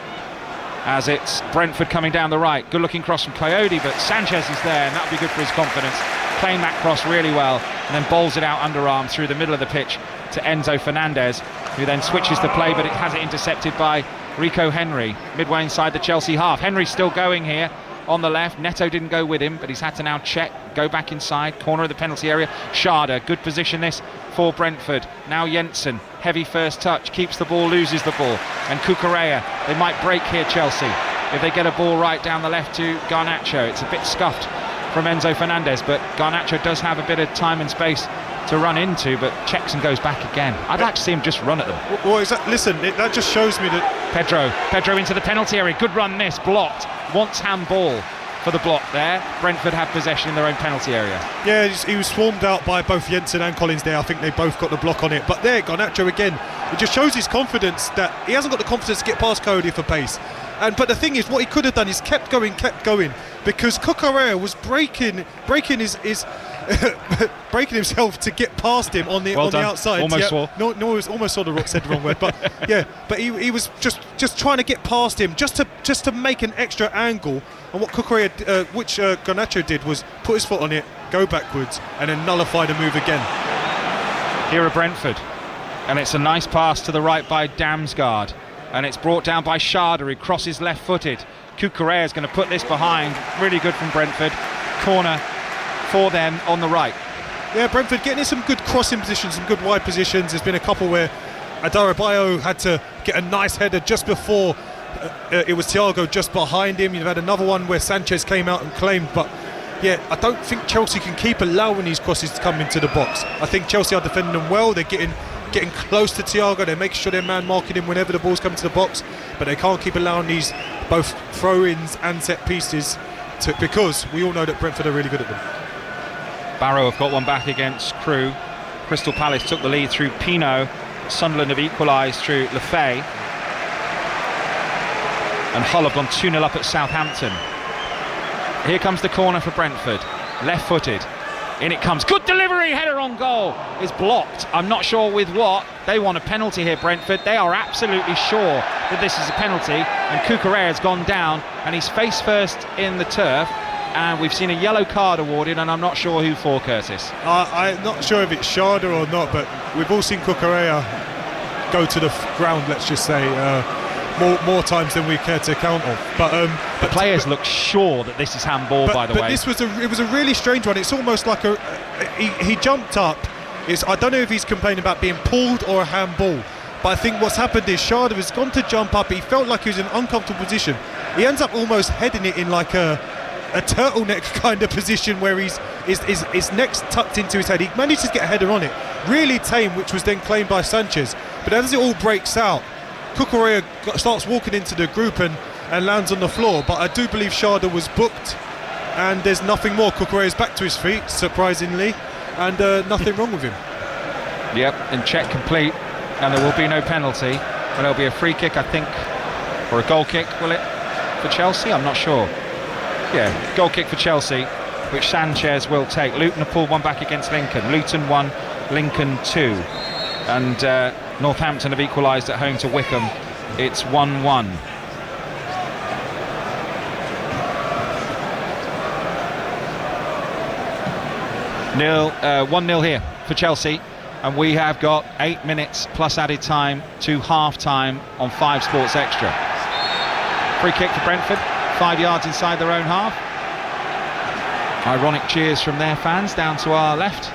as it's Brentford coming down the right. Good looking cross from Coyote, but Sanchez is there, and that'll be good for his confidence. Playing that cross really well, and then bowls it out underarm through the middle of the pitch to Enzo Fernandez, who then switches the play, but it has it intercepted by Rico Henry, midway inside the Chelsea half. Henry's still going here on the left. Neto didn't go with him, but he's had to now check, go back inside, corner of the penalty area. Schade, good position this for Brentford. Now Jensen, heavy first touch, keeps the ball, loses the ball. And Cucurella, they might break here, Chelsea, if they get a ball right down the left to Garnacho. It's a bit scuffed from Enzo Fernandez, but Garnacho does have a bit of time and space to run into, but checks and goes back again. I'd like to see him just run at them. Well, listen, that just shows me that Pedro into the penalty area. Good run this, blocked. Wants handball for the block there. Brentford have possession in their own penalty area. Yeah, he was swarmed out by both Jensen and Collins there. I think they both got the block on it. But there, Garnacho again, it just shows his confidence, that he hasn't got the confidence to get past Cody for pace. But the thing is, what he could have done is kept going, because Cucurella was breaking himself to get past him on the outside. Almost saw. No, it was almost said the wrong word, but yeah. But he was just trying to get past him, just to make an extra angle. And what Cucurella, which Garnacho did, was put his foot on it, go backwards, and then nullify the move again. Here are Brentford, and it's a nice pass to the right by Damsgaard, and it's brought down by Schade, who crosses left-footed. Cucurella is going to put this behind. Really good from Brentford. Corner for them on the right. Yeah, Brentford getting in some good crossing positions, some good wide positions. There's been a couple where Adarabayo had to get a nice header just before it was Thiago just behind him. You've had another one where Sanchez came out and claimed, but yeah, I don't think Chelsea can keep allowing these crosses to come into the box. I think Chelsea are defending them well. They're getting close to Thiago. They're making sure they're man marking him whenever the ball's coming to the box, but they can't keep allowing these both throw-ins and set pieces because we all know that Brentford are really good at them. Barrow have got one back against Crewe. Crystal Palace took the lead through Pino. Sunderland have equalised through Lefay. and Hull have gone 2-0 up at Southampton. Here comes the corner for Brentford, left-footed. In it comes, good delivery, header on goal, is blocked. I'm not sure with what. They want a penalty here, Brentford. They are absolutely sure that this is a penalty, and Cucurella has gone down and he's face first in the turf, and we've seen a yellow card awarded, and I'm not sure who for, Curtis. I'm not sure if it's Sharda or not, but we've all seen Cucurella go to the ground, let's just say, more times than we care to count on. But the players look sure that this is handball, by the way. But it was a really strange one. It's almost like he jumped up. I don't know if he's complaining about being pulled or a handball, but I think what's happened is Sharda has gone to jump up. He felt like he was in an uncomfortable position. He ends up almost heading it in like a turtleneck kind of position where his neck's tucked into his head. He managed to get a header on it, really tame, which was then claimed by Sanchez. But as it all breaks out, Cucurella starts walking into the group and lands on the floor. But I do believe Sharda was booked, and there's nothing more. Cucurella's back to his feet, surprisingly, and nothing wrong with him. Yep, and check complete, and there will be no penalty, but there'll be a free kick, I think, or a goal kick, will it, for Chelsea? I'm not sure. Yeah, goal kick for Chelsea, which Sanchez will take. Luton have pulled one back against Lincoln. Luton 1, Lincoln 2. And Northampton have equalised at home to Wickham. It's 1-1. Nil, 1-0 here for Chelsea. And we have got 8 minutes plus added time to half-time on 5 Sports Extra. Free kick for Brentford. 5 yards inside their own half. Ironic cheers from their fans down to our left,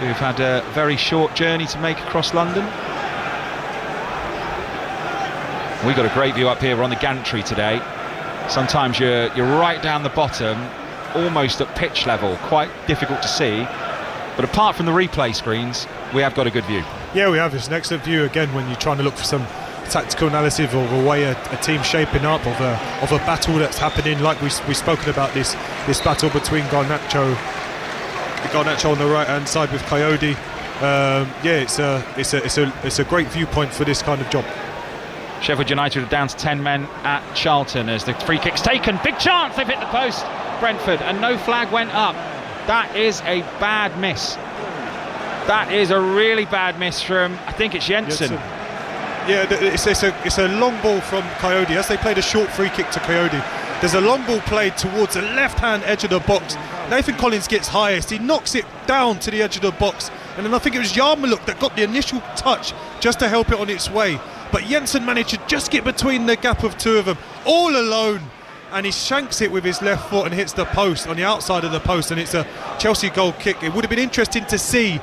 who've had a very short journey to make across London. We've got a great view up here. We're on the gantry today. Sometimes you're right down the bottom, almost at pitch level, quite difficult to see. But apart from the replay screens, we have got a good view. Yeah, we have. It's an excellent view again when you're trying to look for some tactical analysis of a way a team shaping up, of a battle that's happening, like we've spoken about this battle between Garnacho on the right hand side with Coyote. It's a great viewpoint for this kind of job. Sheffield United are down to 10 men at Charlton as the free kick's taken. Big chance, they've hit the post, Brentford, and no flag went up. That is a bad miss. That is a really bad miss from, I think it's Jensen. Yeah, it's a long ball from Coyote. As they played a short free kick to Coyote, there's a long ball played towards the left-hand edge of the box. Nathan Collins gets highest. He knocks it down to the edge of the box. And then I think it was Yarmouk that got the initial touch just to help it on its way. But Jensen managed to just get between the gap of two of them, all alone. And he shanks it with his left foot and hits the post, on the outside of the post. And it's a Chelsea goal kick. It would have been interesting to see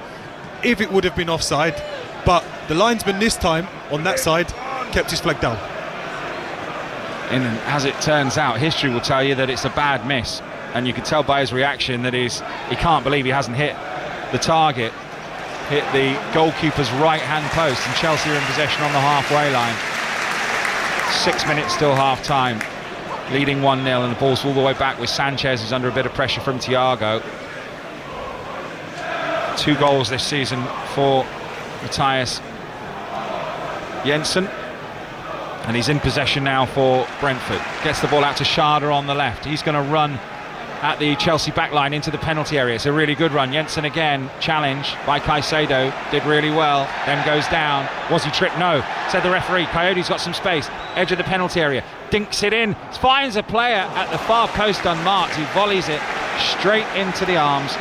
if it would have been offside. But the linesman this time, on that side, kept his flag down. And as it turns out, history will tell you that it's a bad miss. And you can tell by his reaction that he can't believe he hasn't hit the target. Hit the goalkeeper's right-hand post, and Chelsea are in possession on the halfway line. 6 minutes till half-time, leading 1-0, and the ball's all the way back with Sanchez, who's under a bit of pressure from Thiago. 2 goals this season for Matthias Jensen, and he's in possession now for Brentford. Gets the ball out to Sharda on the left. He's going to run at the Chelsea backline into the penalty area. It's a really good run. Jensen again, challenged by Caicedo, did really well, then goes down. Was he tripped? No, said the referee. Coyote's got some space, edge of the penalty area, dinks it in, finds a player at the far post unmarked, who volleys it straight into the arms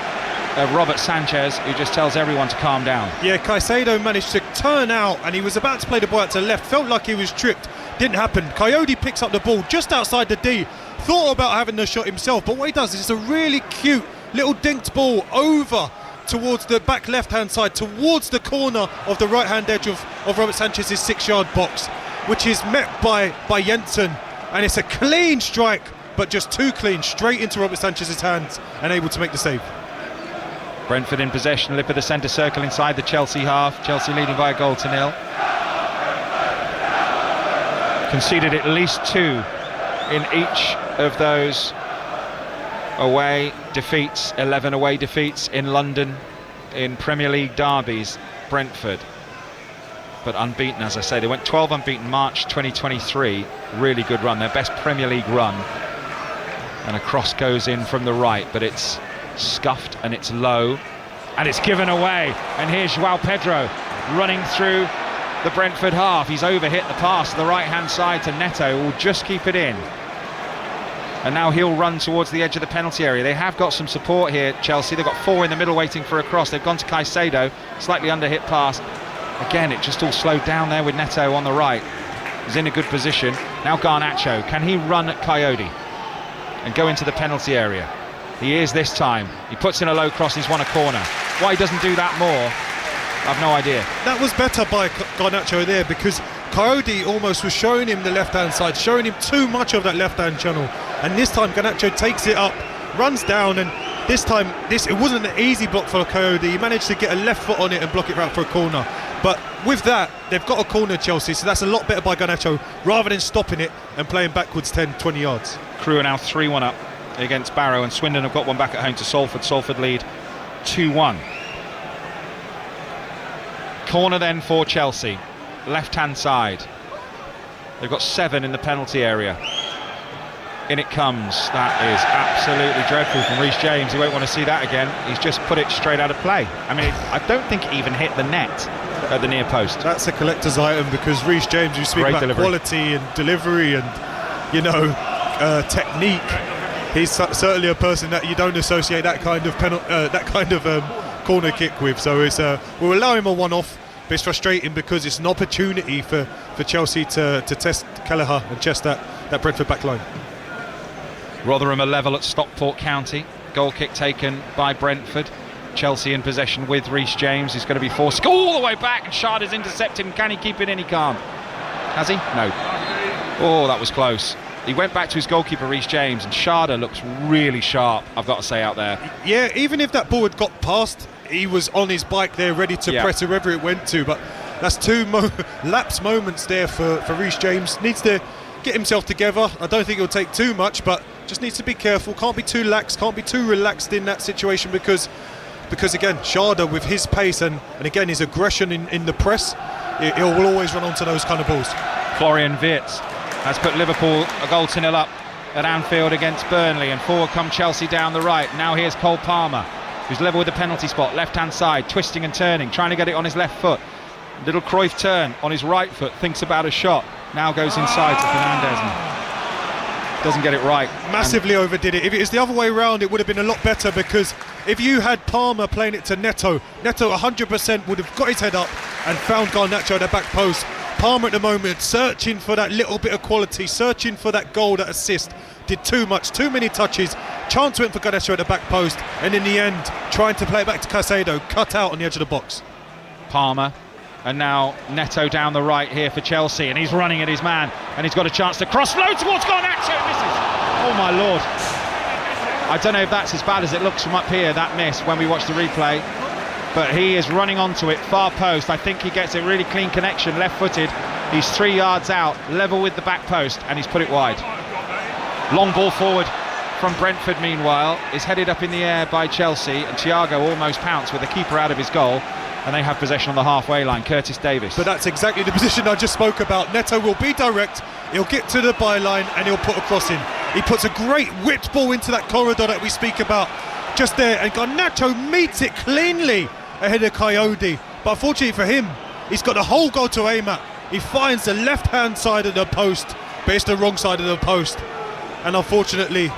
of Robert Sanchez, who just tells everyone to calm down. Yeah, Caicedo managed to turn out, and he was about to play the ball out to the left, felt like he was tripped, didn't happen. Coyote picks up the ball just outside the D, thought about having the shot himself, but what he does is it's a really cute little dinked ball over towards the back left-hand side, towards the corner of the right-hand edge of Robert Sanchez's 6-yard box, which is met by Jensen, and it's a clean strike, but just too clean, straight into Robert Sanchez's hands, and able to make the save. Brentford in possession, lip of the centre circle inside the Chelsea half. Chelsea leading by a goal to 0. Conceded at least 2 in each of those away defeats, 11 away defeats in London in Premier League derbies. Brentford but unbeaten, as I say. They went 12 unbeaten March 2023. Really good run, their best Premier League run. And a cross goes in from the right, but it's scuffed and it's low. And it's given away. And here's João Pedro running through the Brentford half. He's overhit the pass to the right-hand side to Neto, who will just keep it in. And now he'll run towards the edge of the penalty area. They have got some support here, Chelsea. They've got 4 in the middle waiting for a cross. They've gone to Caicedo, slightly under-hit pass. Again, it just all slowed down there with Neto on the right. He's in a good position. Now Garnacho, can he run at Coyote and go into the penalty area? He is this time. He puts in a low cross, he's won a corner. Why he doesn't do that more, I've no idea. That was better by Garnacho there, because Coyote almost was showing him the left-hand side, showing him too much of that left-hand channel. And this time Garnacho takes it up, runs down, and this time it wasn't an easy block for Coyote. He managed to get a left foot on it and block it right for a corner. But with that, they've got a corner, Chelsea, so that's a lot better by Garnacho, rather than stopping it and playing backwards 10-20 yards. Crewe are now 3-1 up against Barrow, and Swindon have got one back at home to Salford. Salford lead 2-1. Corner then for Chelsea, left-hand side. They've got 7 in the penalty area. In it comes. That is absolutely dreadful from Reece James. He won't want to see that again. He's just put it straight out of play. I mean, I don't think it even hit the net at the near post. That's a collector's item, because Reece James, you speak Great about delivery. quality and delivery and, you know, technique. He's certainly a person that you don't associate that kind of corner kick with. So it's we'll allow him a one-off, but it's frustrating because it's an opportunity for Chelsea to test Kelleher and chest that Brentford back line. Rotherham are level at Stockport County. Goal kick taken by Brentford. Chelsea in possession with Reece James. He's going to be forced all the way back, and Sharda's intercepted him. Can he keep it in? He can't. Has he? No. Oh, that was close. He went back to his goalkeeper, Reece James, and Sharda looks really sharp, I've got to say, out there. Yeah, even if that ball had got past, he was on his bike there ready to press whoever it went to. But that's 2 lapse moments there for Reece James. Needs to get himself together. I don't think it'll take too much, but just needs to be careful. Can't be too lax, can't be too relaxed in that situation, because again, Sharda with his pace and again his aggression in the press, he will always run onto those kind of balls. Florian Wirtz has put Liverpool a goal to 0 up at Anfield against Burnley, and forward come Chelsea down the right. Now here's Cole Palmer, who's level with the penalty spot, left-hand side, twisting and turning, trying to get it on his left foot. Little Cruyff turn on his right foot, thinks about a shot, now goes inside to Fernandes and doesn't get it right. Massively overdid it. If it was the other way around, it would have been a lot better, because if you had Palmer playing it to Neto 100% would have got his head up and found Garnacho at the back post. Palmer at the moment searching for that little bit of quality, searching for that goal, that assist. Did too much, too many touches. Chance went for Garnacho at the back post, and in the end, trying to play it back to Caicedo, cut out on the edge of the box. Palmer, and now Neto down the right here for Chelsea, and he's running at his man, and he's got a chance to cross low towards Garnacho. Misses. Oh my lord. I don't know if that's as bad as it looks from up here, that miss, when we watch the replay. But he is running onto it, far post. I think he gets a really clean connection, left-footed. He's 3 yards out, level with the back post, and he's put it wide. Long ball forward from Brentford, meanwhile, is headed up in the air by Chelsea, and Thiago almost pounced with the keeper out of his goal, and they have possession on the halfway line. Curtis Davis. But that's exactly the position I just spoke about. Neto will be direct, he'll get to the byline, and he'll put a cross in. He puts a great whipped ball into that corridor that we speak about just there, and Garnacho meets it cleanly ahead of Coyote. But unfortunately for him, he's got the whole goal to aim at. He finds the left-hand side of the post, but it's the wrong side of the post. And unfortunately,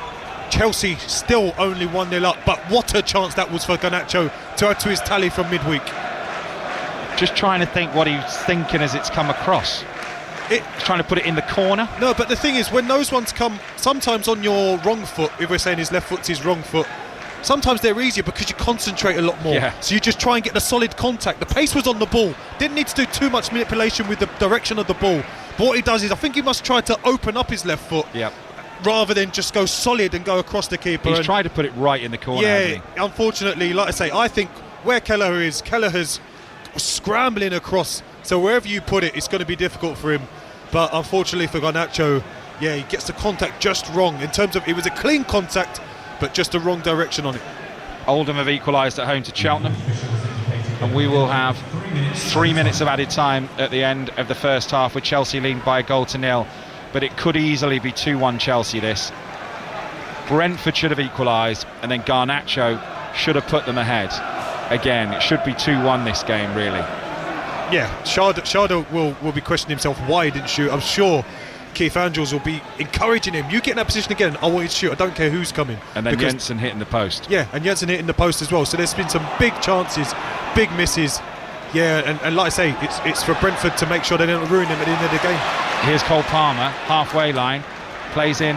Chelsea still only 1-0 up. But what a chance that was for Garnacho to add to his tally from midweek. Just trying to think what he's thinking as it's come across. He's trying to put it in the corner. No, but the thing is, when those ones come sometimes on your wrong foot, if we're saying his left foot's his wrong foot, sometimes they're easier because you concentrate a lot more. Yeah. So you just try and get the solid contact. The pace was on the ball. Didn't need to do too much manipulation with the direction of the ball. But what he does is, I think he must try to open up his left foot. Yep. Rather than just go solid and go across the keeper. He's tried to put it right in the corner. Yeah, unfortunately, like I say, I think where Kelleher's scrambling across. So wherever you put it, it's going to be difficult for him. But unfortunately for Garnacho, yeah, he gets the contact just wrong. In terms of, it was a clean contact, but just the wrong direction on it. Oldham have equalised at home to Cheltenham. and we will have 3 minutes of added time at the end of the first half, with Chelsea leading by a goal to nil. But it could easily be 2-1 Chelsea this. Brentford should have equalised, and then Garnacho should have put them ahead. Again, it should be 2-1 this game, really. Yeah, Sharda will be questioning himself why he didn't shoot. I'm sure Keith Andrews will be encouraging him. You get in that position again, I want you to shoot. I don't care who's coming. And then Jensen hitting the post. Yeah, and Jensen hitting the post as well. So there's been some big chances, big misses. Yeah, and like I say, it's for Brentford to make sure they don't ruin him at the end of the game. Here's Cole Palmer, halfway line, plays in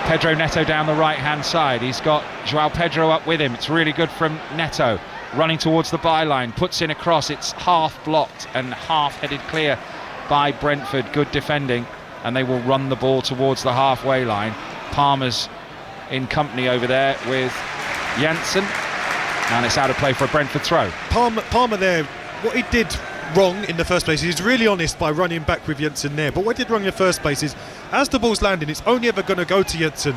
Pedro Neto down the right-hand side. He's got Joao Pedro up with him. It's really good from Neto, running towards the byline, puts in a cross. It's half blocked and half headed clear by Brentford. Good defending, and they will run the ball towards the halfway line. Palmer's in company over there with Janssen, and it's out of play for a Brentford throw. Palmer there, what he did wrong in the first place, he's really honest by running back with Janssen there, but what he did wrong in the first place is, as the ball's landing, it's only ever going to go to Janssen,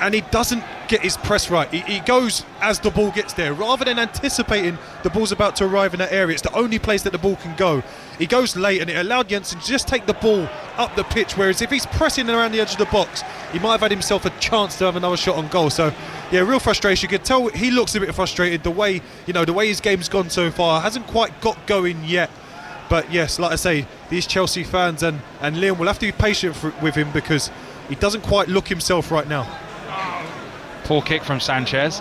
and he doesn't get his press right. He goes as the ball gets there, rather than anticipating the ball's about to arrive in that area. It's the only place that the ball can go. He goes late, and it allowed Janssen to just take the ball up the pitch, whereas if he's pressing around the edge of the box, he might have had himself a chance to have another shot on goal. So yeah, real frustration. You could tell he looks a bit frustrated, the way his game's gone so far. Hasn't quite got going yet. But yes, like I say, these Chelsea fans and Liam will have to be patient with him, because he doesn't quite look himself right now. Poor kick from Sanchez,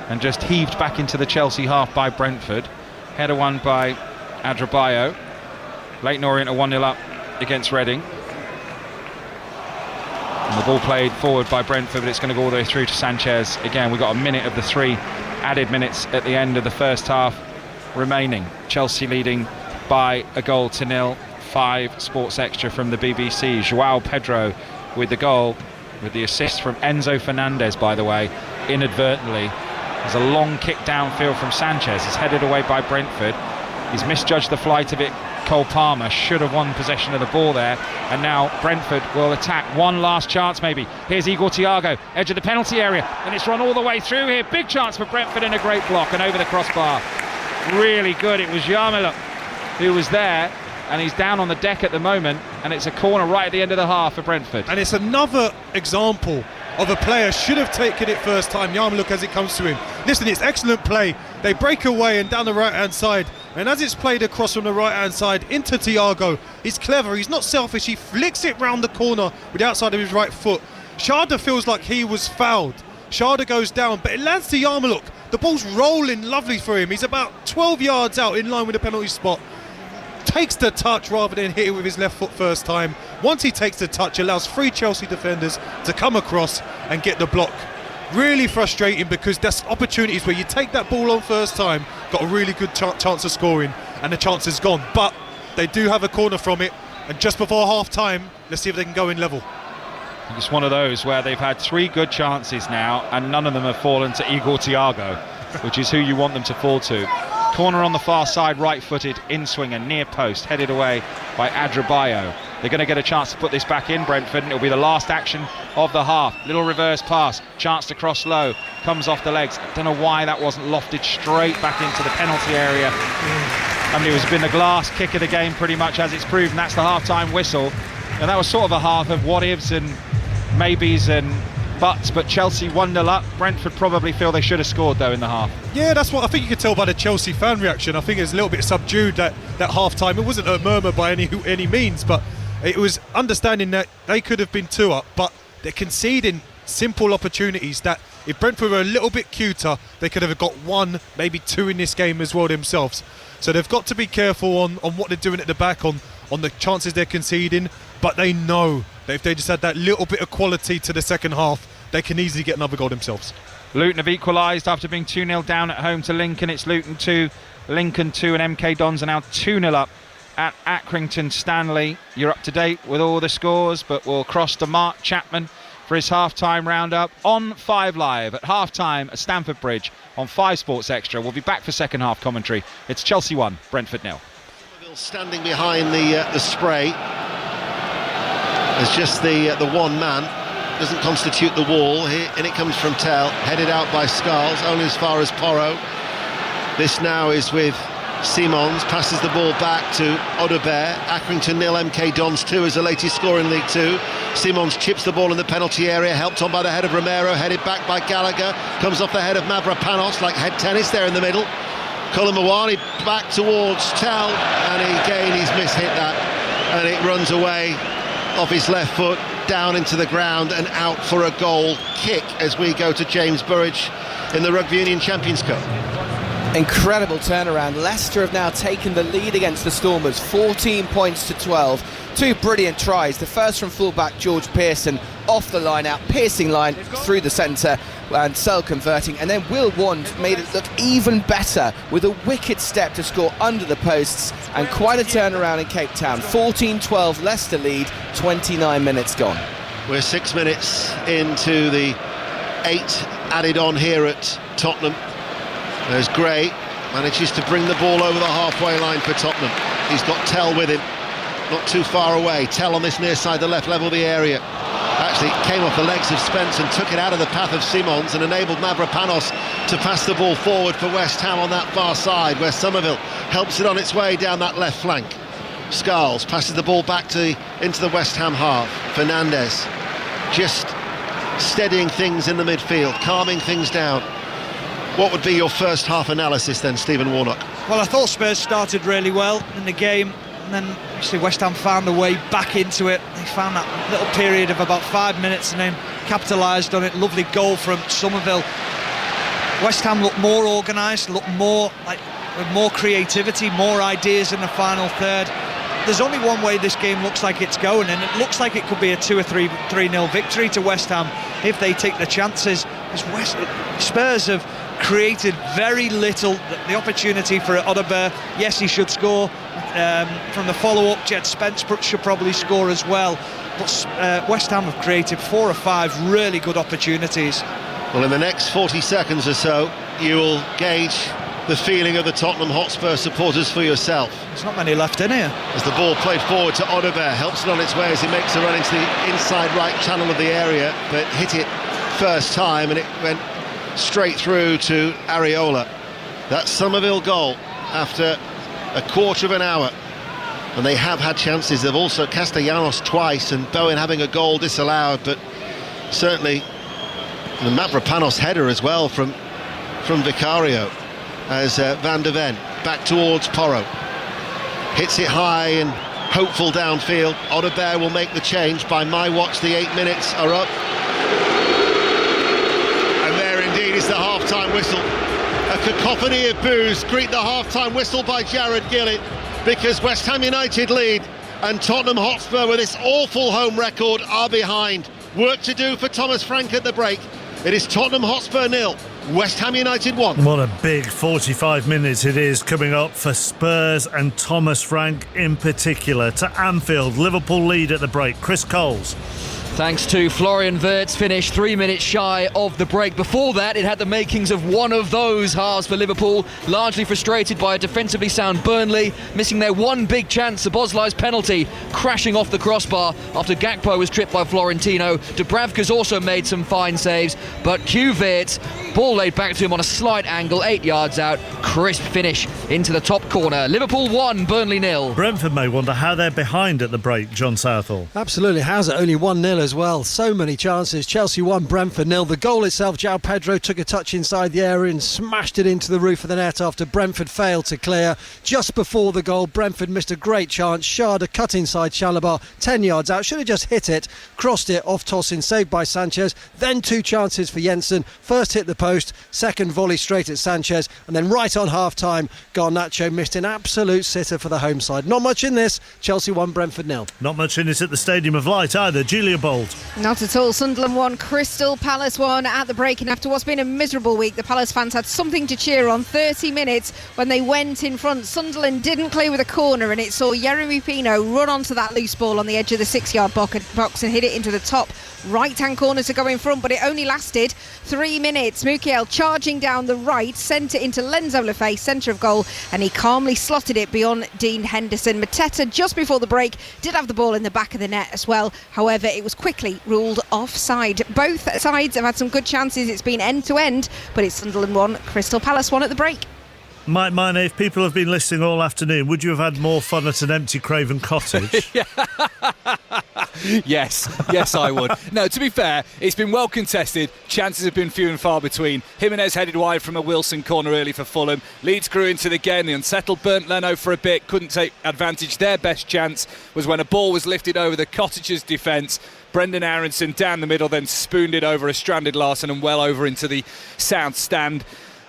and just heaved back into the Chelsea half by Brentford. Header won by Adebayo. Leyton Orient are 1-0 up against Reading. And the ball played forward by Brentford, but it's going to go all the way through to Sanchez. Again, we've got a minute of the 3 added minutes at the end of the first half remaining. Chelsea leading by a goal to nil. 5 Sports Extra from the BBC. Joao Pedro with the goal, with the assist from Enzo Fernandez, by the way, inadvertently. There's a long kick downfield from Sanchez. It's headed away by Brentford. He's misjudged the flight of it. Cole Palmer should have won possession of the ball there, and now Brentford will attack. One last chance maybe. Here's Igor Thiago, edge of the penalty area, and it's run all the way through here. Big chance for Brentford, and a great block, and over the crossbar. Really good. It was Yarmila who was there, and he's down on the deck at the moment, and it's a corner right at the end of the half for Brentford. And it's another example of a player should have taken it first time. Yarmalook as it comes to him. Listen, it's excellent play. They break away and down the right-hand side, and as it's played across from the right-hand side into Thiago, he's clever, he's not selfish, he flicks it round the corner with the outside of his right foot. Sharda feels like he was fouled. Sharda goes down, but it lands to Yarmalook. The ball's rolling lovely for him. He's about 12 yards out in line with the penalty spot. Takes the touch rather than hit it with his left foot first time. Once he takes the touch, allows 3 Chelsea defenders to come across and get the block. Really frustrating, because there's opportunities where you take that ball on first time, got a really good chance of scoring, and the chance is gone. But they do have a corner from it, and just before half time, let's see if they can go in level. It's one of those where they've had 3 good chances now, and none of them have fallen to Igor Thiago, which is who you want them to fall to. Corner on the far side, right-footed in-swinger, near post, headed away by Adebayo. They're going to get a chance to put this back in, Brentford, and it'll be the last action of the half. Little reverse pass, chance to cross low, comes off the legs. Don't know why that wasn't lofted straight back into the penalty area. I mean, it was been the glass kick of the game pretty much, as it's proven. That's the half-time whistle, and that was sort of a half of what-ifs and maybes and buts, but Chelsea 1-0 up. Brentford probably feel they should have scored though in the half. Yeah, that's what I think you could tell by the Chelsea fan reaction. I think it's a little bit subdued that half time. It wasn't a murmur by any means, but it was understanding that they could have been 2 up, but they're conceding simple opportunities that if Brentford were a little bit cuter, they could have got 1, maybe 2 in this game as well themselves. So they've got to be careful on what they're doing at the back, on the chances they're conceding, but they know that if they just had that little bit of quality to the second half, they can easily get another goal themselves. Luton have equalised after being 2-0 down at home to Lincoln. It's Luton 2, Lincoln 2, and MK Dons are now 2-0 up at Accrington Stanley. You're up to date with all the scores, but we'll cross to Mark Chapman for his half-time roundup on 5 Live at half-time at Stamford Bridge on 5 Sports Extra. We'll be back for second half commentary. It's Chelsea 1, Brentford 0. Standing behind the spray as just the one man, doesn't constitute the wall here, and it comes from Tell, headed out by Scarles, only as far as Porro. This now is with Simons, passes the ball back to Odobert. Accrington 0, MK Dons 2 as the latest score in League 2. Simons chips the ball in the penalty area, helped on by the head of Romero, headed back by Gallagher, comes off the head of Mavropanos like head tennis there in the middle. Colin Mawani back towards Tell, and again he's mishit that, and it runs away off his left foot, down into the ground and out for a goal kick as we go to James Burridge in the Rugby Union Champions Cup. Incredible turnaround. Leicester have now taken the lead against the Stormers, 14 points to 12. Two brilliant tries. The first from fullback George Pearson, off the line out, piercing line through the centre, and Searle converting. And then Will Wand made it look even better with a wicked step to score under the posts, and quite a turnaround in Cape Town. 14-12 Leicester lead, 29 minutes gone. We're 6 minutes into the 8 added on here at Tottenham. There's Gray, manages to bring the ball over the halfway line for Tottenham. He's got Tell with him, not too far away. Tell on this near side, the left level of the area. Actually came off the legs of Spence and took it out of the path of Simons and enabled Mavropanos to pass the ball forward for West Ham on that far side, where Somerville helps it on its way down that left flank. Scarles passes the ball back into the West Ham half. Fernandez just steadying things in the midfield, calming things down. What would be your first half analysis then, Stephen Warnock? Well, I thought Spurs started really well in the game, and then obviously West Ham found a way back into it. They found that little period of about 5 minutes and then capitalised on it. Lovely goal from Somerville. West Ham looked more organised, looked more like with more creativity, more ideas in the final third. There's only one way this game looks like it's going, and it looks like it could be a 2 or 3-0 victory to West Ham if they take the chances. Because Spurs have created very little. The opportunity for Odobert, yes, he should score. From the follow-up, Jed Spence should probably score as well. But West Ham have created 4 or 5 really good opportunities. Well, in the next 40 seconds or so, you will gauge the feeling of the Tottenham Hotspur supporters for yourself. There's not many left in here. As the ball played forward to Odobert, helps it on its way as he makes a run into the inside right channel of the area, but hit it first time and it went straight through to Areola. That Somerville goal after a quarter of an hour, and they have had chances. They've also Castellanos twice and Bowen having a goal disallowed, but certainly the Mavropanos header as well from Vicario, as Van der Ven back towards Porro, hits it high and hopeful downfield. Odobert will make the change. By my watch, the 8 minutes are up, and there indeed is the half-time whistle. A cacophony of boos greet the half-time whistle by Jared Gillett, because West Ham United lead and Tottenham Hotspur, with this awful home record, are behind. Work to do for Thomas Frank at the break. It is Tottenham Hotspur 0, West Ham United 1. What a big 45 minutes it is coming up for Spurs and Thomas Frank in particular. To Anfield, Liverpool lead at the break. Chris Coles. Thanks to Florian Wirtz, finished 3 minutes shy of the break. Before that, it had the makings of one of those halves for Liverpool, largely frustrated by a defensively sound Burnley, missing their one big chance, the Boslai's penalty, crashing off the crossbar after Gakpo was tripped by Florentino. Dubravka's also made some fine saves, but Hugh Wirtz, ball laid back to him on a slight angle, 8 yards out, crisp finish into the top corner. Liverpool 1, Burnley 0. Brentford may wonder how they're behind at the break, John Southall. Absolutely, how's it only 1-0 as well? So many chances. Chelsea 1, Brentford 0. The goal itself, João Pedro took a touch inside the area and smashed it into the roof of the net after Brentford failed to clear. Just before the goal, Brentford missed a great chance. Schade cut inside Chalobah, 10 yards out, should have just hit it, crossed it off tossing, saved by Sanchez. Then 2 chances for Jensen. First hit the post, second volley straight at Sanchez, and then right on half-time, Garnacho missed an absolute sitter for the home side. Not much in this. Chelsea 1, Brentford 0. Not much in it at the Stadium of Light either. Julia Bolt. Not at all. Sunderland 1, Crystal Palace 1 at the break, and after what's been a miserable week, the Palace fans had something to cheer on. 30 minutes when they went in front. Sunderland didn't clear with a corner, and it saw Yeremy Pino run onto that loose ball on the edge of the 6-yard box and hit it into the top right-hand corner to go in front, but it only lasted 3 minutes. Mukiel charging down the right, sent it into Lenzo Lefebvre, centre of goal, and he calmly slotted it beyond Dean Henderson. Mateta, just before the break, did have the ball in the back of the net as well. However, it was quickly ruled offside. Both sides have had some good chances. It's been end to end, but it's Sunderland 1, Crystal Palace 1 at the break. Mike Miney, if people have been listening all afternoon, would you have had more fun at an empty Craven Cottage? Yes, I would. No, to be fair, it's been well contested. Chances have been few and far between. Jimenez headed wide from a Wilson corner early for Fulham. Leeds grew into the game. The unsettled burnt Leno for a bit, couldn't take advantage. Their best chance was when a ball was lifted over the Cottagers' defence. Brendan Aronson down the middle, then spooned it over a stranded Larson and well over into the south stand.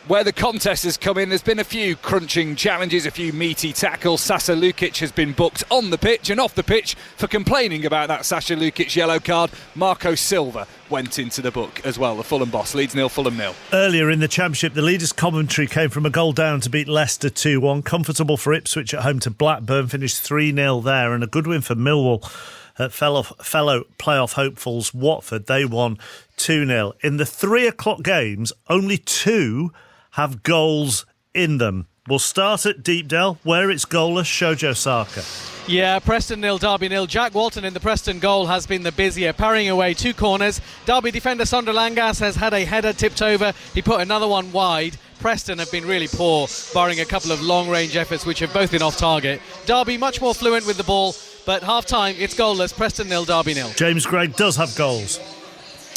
Where the contest has come in, there's been a few crunching challenges, a few meaty tackles. Sasa Lukic has been booked on the pitch and off the pitch for complaining about that Sasa Lukic yellow card. Marco Silva went into the book as well, the Fulham boss. Leeds 0, Fulham 0. Earlier in the Championship, the leaders' commentary came from a goal down to beat Leicester 2-1. Comfortable for Ipswich at home to Blackburn, finished 3-0 there, and a good win for Millwall. Fellow playoff hopefuls Watford, they won 2-0. In the 3 o'clock games, only 2 have goals in them. We'll start at Deepdale, where it's goalless. Shojo Saka. Yeah, Preston 0, Derby 0. Jack Walton in the Preston goal has been the busier, parrying away 2 corners. Derby defender Sondre Langas has had a header tipped over. He put another one wide. Preston have been really poor, barring a couple of long-range efforts which have both been off target. Derby much more fluent with the ball, but half-time it's goalless. Preston 0, Derby 0. James Gregg does have goals.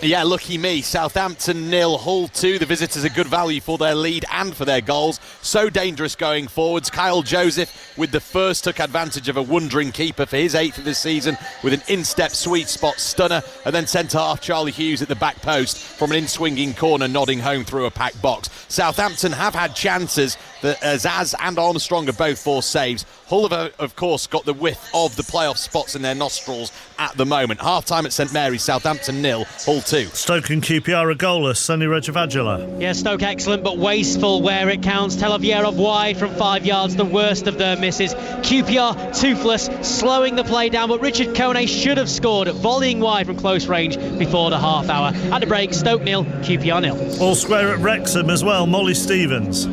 Yeah, lucky me. Southampton 0, Hull 2. The visitors are good value for their lead and for their goals. So dangerous going forwards. Kyle Joseph with the first took advantage of a wondering keeper for his 8th of the season with an in-step sweet spot stunner, and then centre-half Charlie Hughes at the back post from an in-swinging corner nodding home through a packed box. Southampton have had chances. Zaz and Armstrong have both forced saves. Hull have, of course, got the whiff of the playoff spots in their nostrils at the moment. Half-time at St Mary's, Southampton 0, Hull 2. Stoke and QPR are goalless. Sonny Rejavagula. Yeah, Stoke excellent but wasteful where it counts. Telavierov wide from 5 yards, the worst of their misses. QPR toothless, slowing the play down, but Richard Kone should have scored, volleying wide from close range before the half hour. At the break, Stoke 0, QPR 0. All square at Wrexham as well. Molly Stevens.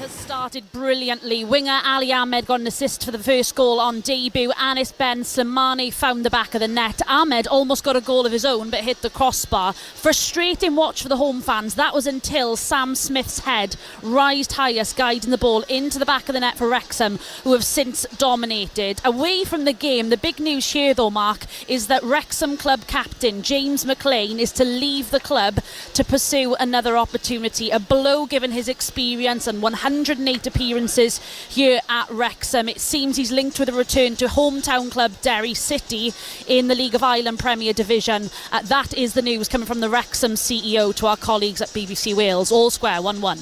Started brilliantly. Winger Ali Ahmed got an assist for the first goal on debut. Anis Ben Slimani found the back of the net. Ahmed almost got a goal of his own but hit the crossbar. Frustrating watch for the home fans. That was until Sam Smith's head rised highest, guiding the ball into the back of the net for Wrexham, who have since dominated. Away from the game, the big news here though, Mark, is that Wrexham club captain James McLean is to leave the club to pursue another opportunity. A blow given his experience and 108 appearances here at Wrexham. It seems he's linked with a return to hometown club Derry City in the League of Ireland Premier Division. That is the news coming from the Wrexham CEO to our colleagues at BBC Wales. All square 1-1.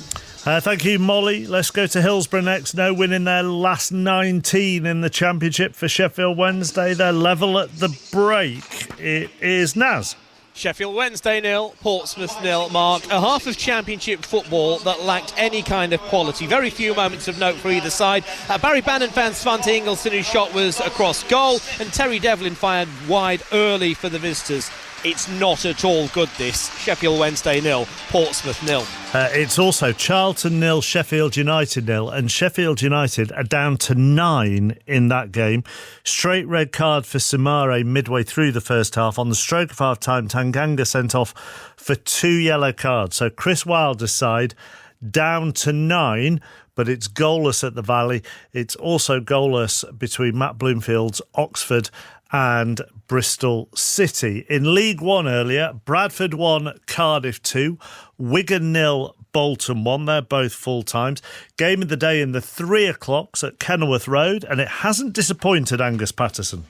Thank you, Molly. Let's go to Hillsborough next. No win in their last 19 in the Championship for Sheffield Wednesday. They're level at the break. It is Naz. Sheffield Wednesday 0, Portsmouth 0, Mark. A half of Championship football that lacked any kind of quality. Very few moments of note for either side. Barry Bannon found Svante Ingelsson, whose shot was across goal, and Terry Devlin fired wide early for the visitors. It's not at all good, this. Sheffield Wednesday 0, Portsmouth 0. It's also Charlton 0, Sheffield United 0, and Sheffield United are down to 9 in that game. Straight red card for Simare midway through the first half. On the stroke of half-time, Tanganga sent off for 2 yellow cards. So Chris Wilder's side down to 9, but it's goalless at the Valley. It's also goalless between Matt Bloomfield's Oxford and Bristol City. In League One earlier, Bradford 1, Cardiff 2, Wigan 0, Bolton 1. They're both full times. Game of the day in the 3 o'clocks at Kenilworth Road, and it hasn't disappointed Angus Patterson.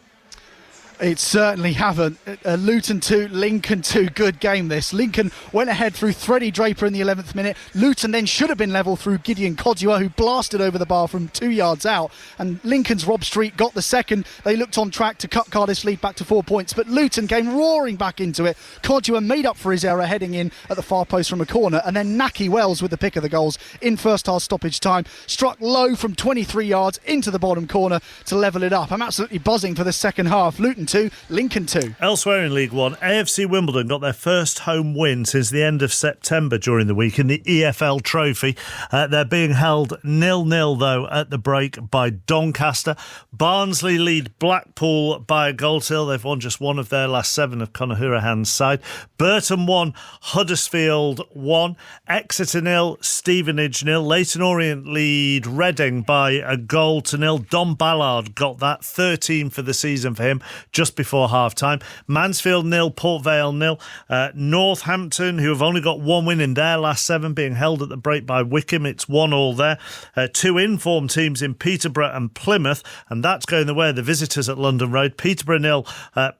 It certainly haven't. Luton 2, Lincoln 2, good game this. Lincoln went ahead through Freddie Draper in the 11th minute. Luton then should have been level through Gideon Kodua, who blasted over the bar from 2 yards out. And Lincoln's Rob Street got the second. They looked on track to cut Cardiff's lead back to 4 points, but Luton came roaring back into it. Kodua made up for his error heading in at the far post from a corner, and then Naki Wells with the pick of the goals in first half stoppage time. Struck low from 23 yards into the bottom corner to level it up. I'm absolutely buzzing for the second half. Luton 2, Lincoln 2. Elsewhere in League One, AFC Wimbledon got their first home win since the end of September during the week in the EFL Trophy. They're being held 0-0 though at the break by Doncaster. Barnsley lead Blackpool by a goal to nil. They've won just one of their last 7 of Conor Hourihan's side. Burton 1, Huddersfield 1, Exeter 0, Stevenage 0. Leyton Orient lead Reading by a goal to nil. Don Ballard got that, 13 for the season for him, just before half-time. Mansfield 0, Port Vale 0. Northampton, who have only got 1 win in their last 7, being held at the break by Wickham. It's 1-1 there. 2 informed teams in Peterborough and Plymouth, and that's going the way of the visitors at London Road. Peterborough 0,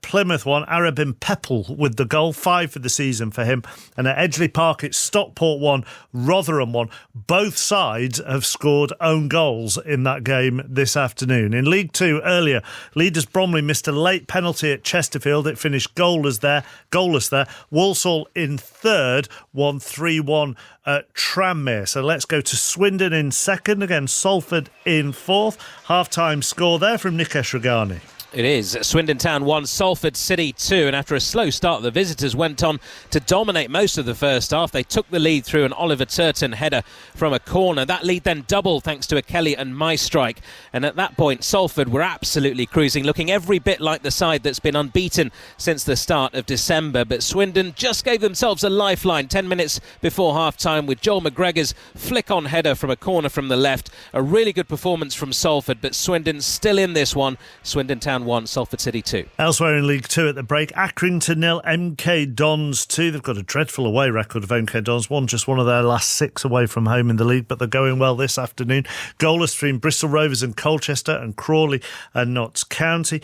Plymouth 1. Arabin Peppel with the goal, 5 for the season for him. And at Edgeley Park, it's Stockport 1, Rotherham 1. Both sides have scored own goals in that game this afternoon. In League 2 earlier, leaders Bromley missed a late penalty at Chesterfield. It finished goalless there. Walsall in third, won 3-1 at Tranmere. So let's go to Swindon in second against Salford in fourth. Half-time score there from Nikesh Ragani. It is. Swindon Town 1, Salford City 2, and after a slow start, the visitors went on to dominate most of the first half. They took the lead through an Oliver Turton header from a corner. That lead then doubled thanks to a Kelly and my strike, and at that point Salford were absolutely cruising, looking every bit like the side that's been unbeaten since the start of December. But Swindon just gave themselves a lifeline 10 minutes before half-time with Joel McGregor's flick-on header from a corner from the left. A really good performance from Salford, but Swindon still in this one. Swindon Town 1, Salford City 2. Elsewhere in League 2 at the break, Accrington 0, MK Dons 2. They've got a dreadful away record of MK Dons. Won just one of their last 6 away from home in the league, but they're going well this afternoon. Goalless between Bristol Rovers and Colchester, and Crawley and Notts County.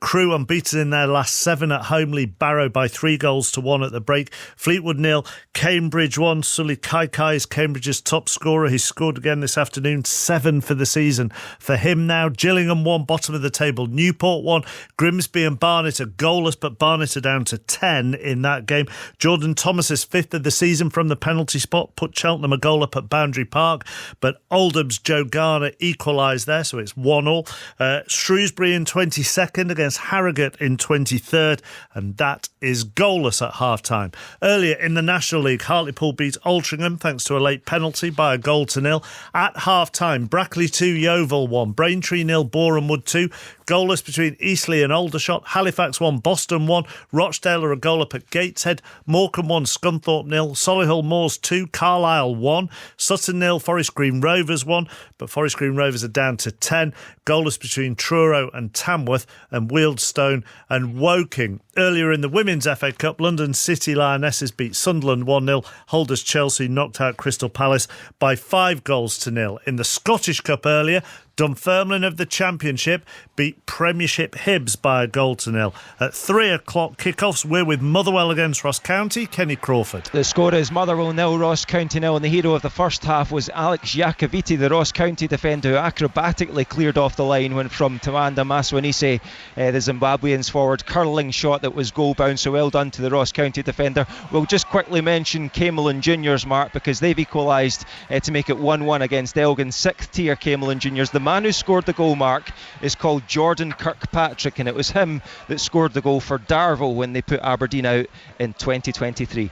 Crewe unbeaten in their last 7 at home, lead Barrow by 3-1 at the break. Fleetwood 0, Cambridge 1. Sully Kaikai is Cambridge's top scorer. He scored again this afternoon, 7 for the season for him now. Gillingham 1, bottom of the table. Newport 1, Grimsby and Barnet are goalless, but Barnet are down to 10 in that game. Jordan Thomas's 5th of the season from the penalty spot put Cheltenham a goal up at Boundary Park, but Oldham's Joe Garner equalised there, so it's 1-1. Shrewsbury in 22nd against Harrogate in 23rd, and that is goalless at half-time. Earlier in the National League, Hartlepool beat Altrincham thanks to a late penalty by a goal to nil. At half-time, Brackley 2, Yeovil 1, Braintree 0, Boreham Wood 2. Goalless between Eastleigh and Aldershot. Halifax 1, Boston 1. Rochdale are a goal up at Gateshead. Morecambe 1, Scunthorpe 0. Solihull Moors 2, Carlisle 1. Sutton 0, Forest Green Rovers 1. But Forest Green Rovers are down to 10. Goalless between Truro and Tamworth, and Wealdstone and Woking. Earlier in the Women's FA Cup, London City Lionesses beat Sunderland 1-0. Holders Chelsea knocked out Crystal Palace by 5-0. In the Scottish Cup earlier, Dunfermline of the Championship beat Premiership Hibs by a goal to nil. At 3 o'clock kickoffs, we're with Motherwell against Ross County. Kenny Crawford. The score is Motherwell 0, Ross County 0, and the hero of the first half was Alex Iacoviti, the Ross County defender, who acrobatically cleared off the line when from Tawanda Maswanise, the Zimbabwean's forward, curling shot that was goal bound, so well done to the Ross County defender. We'll just quickly mention Camelon Juniors, Mark, because they've equalised to make it 1-1 against Elgin, 6th tier Camelon Juniors. The man who scored the goal, Mark, is called Jordan Kirkpatrick, and it was him that scored the goal for Darvel when they put Aberdeen out in 2023.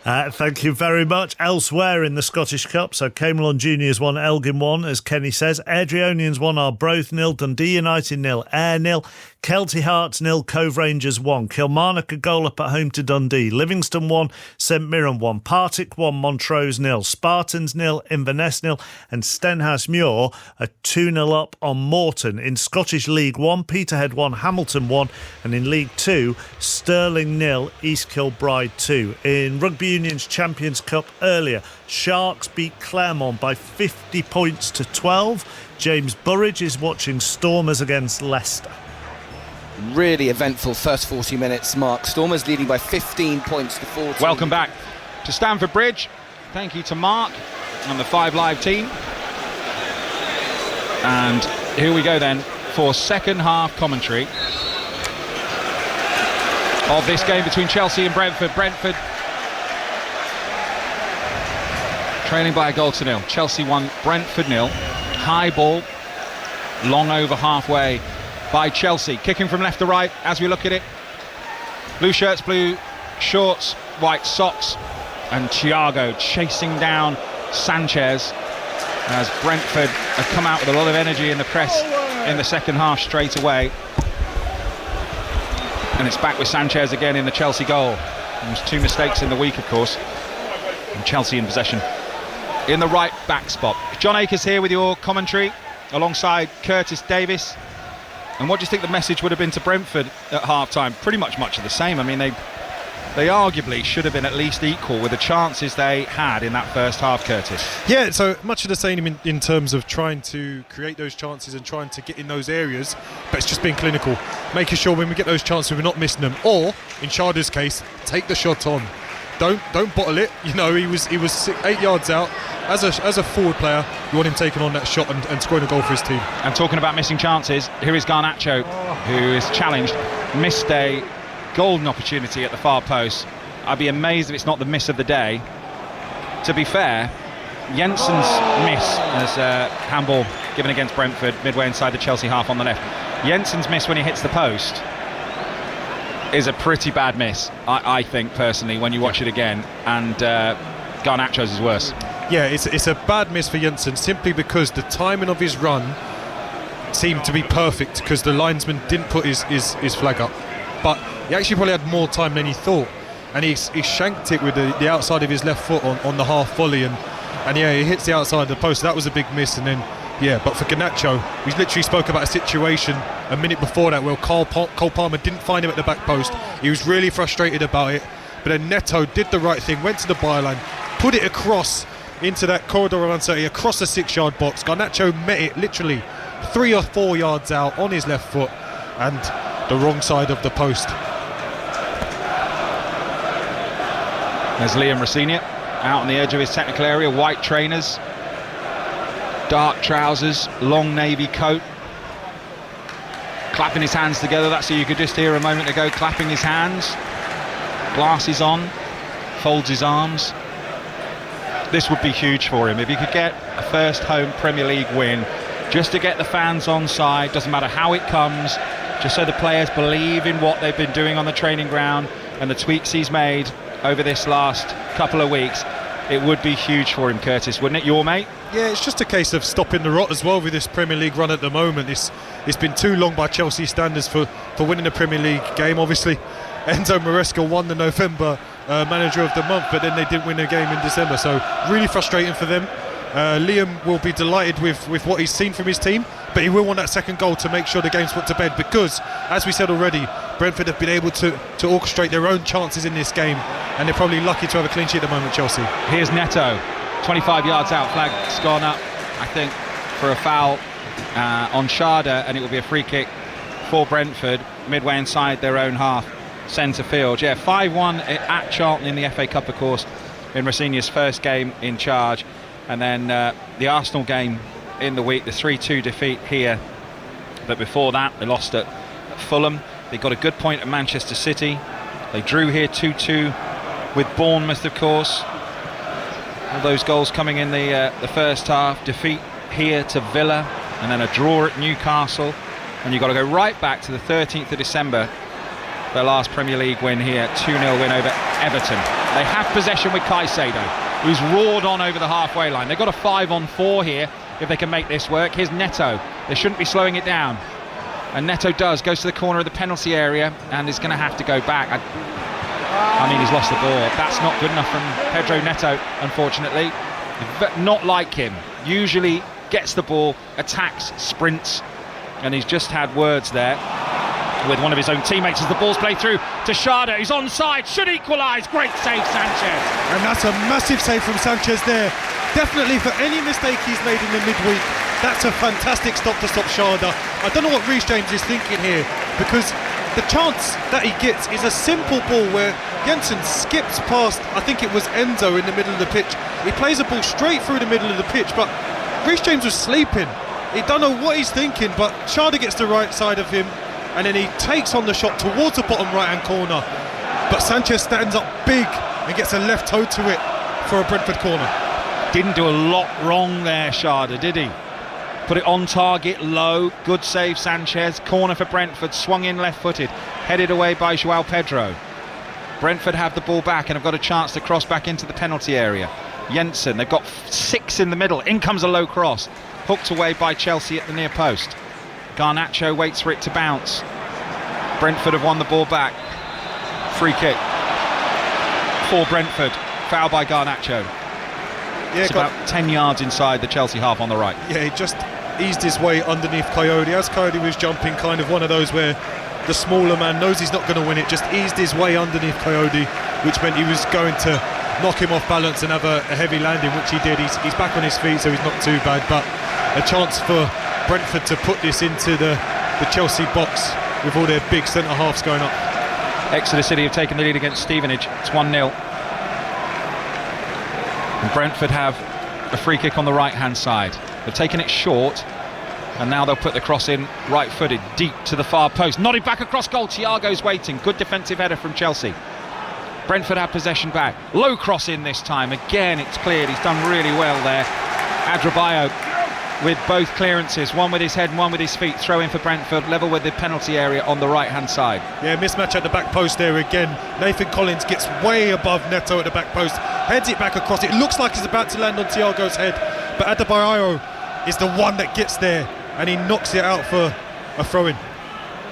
Thank you very much. Elsewhere in the Scottish Cup, so Camelon Juniors 1, Elgin 1, as Kenny says. Airdrieonians 1, Arbroath 0, Dundee United 0, Ayr 0, Kelty Hearts 0, Cove Rangers 1, Kilmarnock a goal up at home to Dundee, Livingston 1, St Mirren 1, Partick 1, Montrose 0, Spartans 0, Inverness 0, and Stenhousemuir a 2-0 up on Morton. In Scottish League 1, Peterhead 1, Hamilton 1, and in League 2, Stirling 0, East Kilbride 2. In Rugby Union's Champions Cup earlier, Sharks beat Claremont by 50 points to 12. James Burridge is watching Stormers against Leicester. Really eventful first 40 minutes, Mark. Stormers leading by 15 points to 14. Welcome back to Stamford Bridge. Thank you to Mark and the 5 Live team. And here we go then for second half commentary of this game between Chelsea and Brentford. Brentford trailing by a goal to nil. Chelsea 1, Brentford 0. High ball, long over halfway by Chelsea. Kicking from left to right as we look at it. Blue shirts, blue shorts, white socks, and Thiago chasing down Sanchez as Brentford have come out with a lot of energy in the press in the second half straight away. And it's back with Sanchez again in the Chelsea goal. There's 2 mistakes in the week, of course, and Chelsea in possession in the right back spot. John Akers here with your commentary alongside Curtis Davis. And what do you think the message would have been to Brentford at half-time? Pretty much of the same. I mean, they arguably should have been at least equal with the chances they had in that first half, Curtis. Yeah, so much of the same in terms of trying to create those chances and trying to get in those areas, but it's just being clinical, making sure when we get those chances we're not missing them, or in Sharda's case, take the shot on. Don't bottle it. You know, he was 8 yards out. As a forward player, you want him taking on that shot and scoring a goal for his team. And talking about missing chances, here is Garnacho, who is challenged, missed a golden opportunity at the far post. I'd be amazed if it's not the miss of the day. To be fair, Jensen's miss as handball given against Brentford midway inside the Chelsea half on the left. Jensen's miss when he hits the post is a pretty bad miss, I think personally, when you watch it again, and Garnacho's is worse. Yeah, it's a bad miss for Jensen simply because the timing of his run seemed to be perfect because the linesman didn't put his flag up, but he actually probably had more time than he thought, and he shanked it with the outside of his left foot on the half volley, and yeah, he hits the outside of the post. That was a big miss. And then but for Garnacho, we literally spoke about a situation a minute before that where Cole Palmer didn't find him at the back post. He was really frustrated about it, but then Neto did the right thing, went to the byline, put it across into that corridor of uncertainty, across the 6-yard box. Garnacho met it literally 3 or 4 yards out on his left foot and the wrong side of the post. There's Liam Rosenior out on the edge of his technical area, white trainers, dark trousers, long navy coat, clapping his hands together. That's who you could just hear a moment ago, clapping his hands, glasses on, folds his arms. This would be huge for him if he could get a first home Premier League win, just to get the fans on side. Doesn't matter how it comes, just so the players believe in what they've been doing on the training ground and the tweaks he's made over this last couple of weeks. It would be huge for him, Curtis, wouldn't it, your mate? Yeah, it's just a case of stopping the rot as well with this Premier League run at the moment. It's been too long by Chelsea standards for winning a Premier League game. Obviously, Enzo Maresca won the November Manager of the Month, but then they didn't win a game in December, so really frustrating for them. Liam will be delighted with what he's seen from his team, but he will want that second goal to make sure the game's put to bed, because, as we said already, Brentford have been able to orchestrate their own chances in this game, and they're probably lucky to have a clean sheet at the moment, Chelsea. Here's Neto, 25 yards out, flag's gone up, I think, for a foul on Sharda, and it will be a free kick for Brentford, midway inside their own half, centre field. 5-1 at Charlton in the FA Cup, of course, in Rosenior's first game in charge. And then the Arsenal game in the week, the 3-2 defeat here. But before that, they lost at Fulham. They got a good point at Manchester City. They drew here 2-2 with Bournemouth, of course. All those goals coming in the first half. Defeat here to Villa, and then a draw at Newcastle. And you've got to go right back to the 13th of December. Their last Premier League win here, 2-0 win over Everton. They have possession with Caicedo, who's roared on over the halfway line. They've got a 5-on-4 here if they can make this work. Here's Neto. They shouldn't be slowing it down. And Neto goes to the corner of the penalty area and is going to have to go back. I mean, he's lost the ball. That's not good enough from Pedro Neto, unfortunately. But not like him. Usually gets the ball, attacks, sprints, and he's just had words there with one of his own teammates as the ball's played through to Sharda, who's onside, should equalise. Great save, Sanchez. And that's a massive save from Sanchez there. Definitely, for any mistake he's made in the midweek, that's a fantastic stop to stop Sharda. I don't know what Reece James is thinking here, because the chance that he gets is a simple ball where Jensen skips past, I think it was Enzo in the middle of the pitch. He plays a ball straight through the middle of the pitch, but Reece James was sleeping. He don't know what he's thinking, but Sharda gets the right side of him, and then he takes on the shot towards the bottom right-hand corner. But Sanchez stands up big and gets a left toe to it for a Brentford corner. Didn't do a lot wrong there, Sharda, did he? Put it on target, low, good save Sanchez, corner for Brentford, swung in left-footed, headed away by Joao Pedro. Brentford have the ball back and have got a chance to cross back into the penalty area. Jensen, they've got 6 in the middle, in comes a low cross, hooked away by Chelsea at the near post. Garnacho waits for it to bounce. Brentford have won the ball back. Free kick for Brentford, foul by Garnacho. Yeah, it's about 10 yards inside the Chelsea half on the right. Yeah, he just eased his way underneath Coyote. As Coyote was jumping, kind of one of those where the smaller man knows he's not going to win it, just eased his way underneath Coyote, which meant he was going to knock him off balance and have a heavy landing, which he did. He's back on his feet, so he's not too bad, but a chance for Brentford to put this into the Chelsea box with all their big centre-halves going up. Exeter City have taken the lead against Stevenage. It's 1-0. And Brentford have a free kick on the right-hand side. They've taken it short, and now they'll put the cross in right-footed, deep to the far post. Nodded back across goal. Thiago's waiting. Good defensive header from Chelsea. Brentford have possession back. Low cross in this time. Again, it's cleared. He's done really well there. Adrabayo with both clearances, one with his head and one with his feet. Throw in for Brentford, level with the penalty area on the right-hand side. Yeah, mismatch at the back post there again. Nathan Collins gets way above Neto at the back post, heads it back across. It looks like it's about to land on Thiago's head, but Adebayo is the one that gets there, and he knocks it out for a throw-in.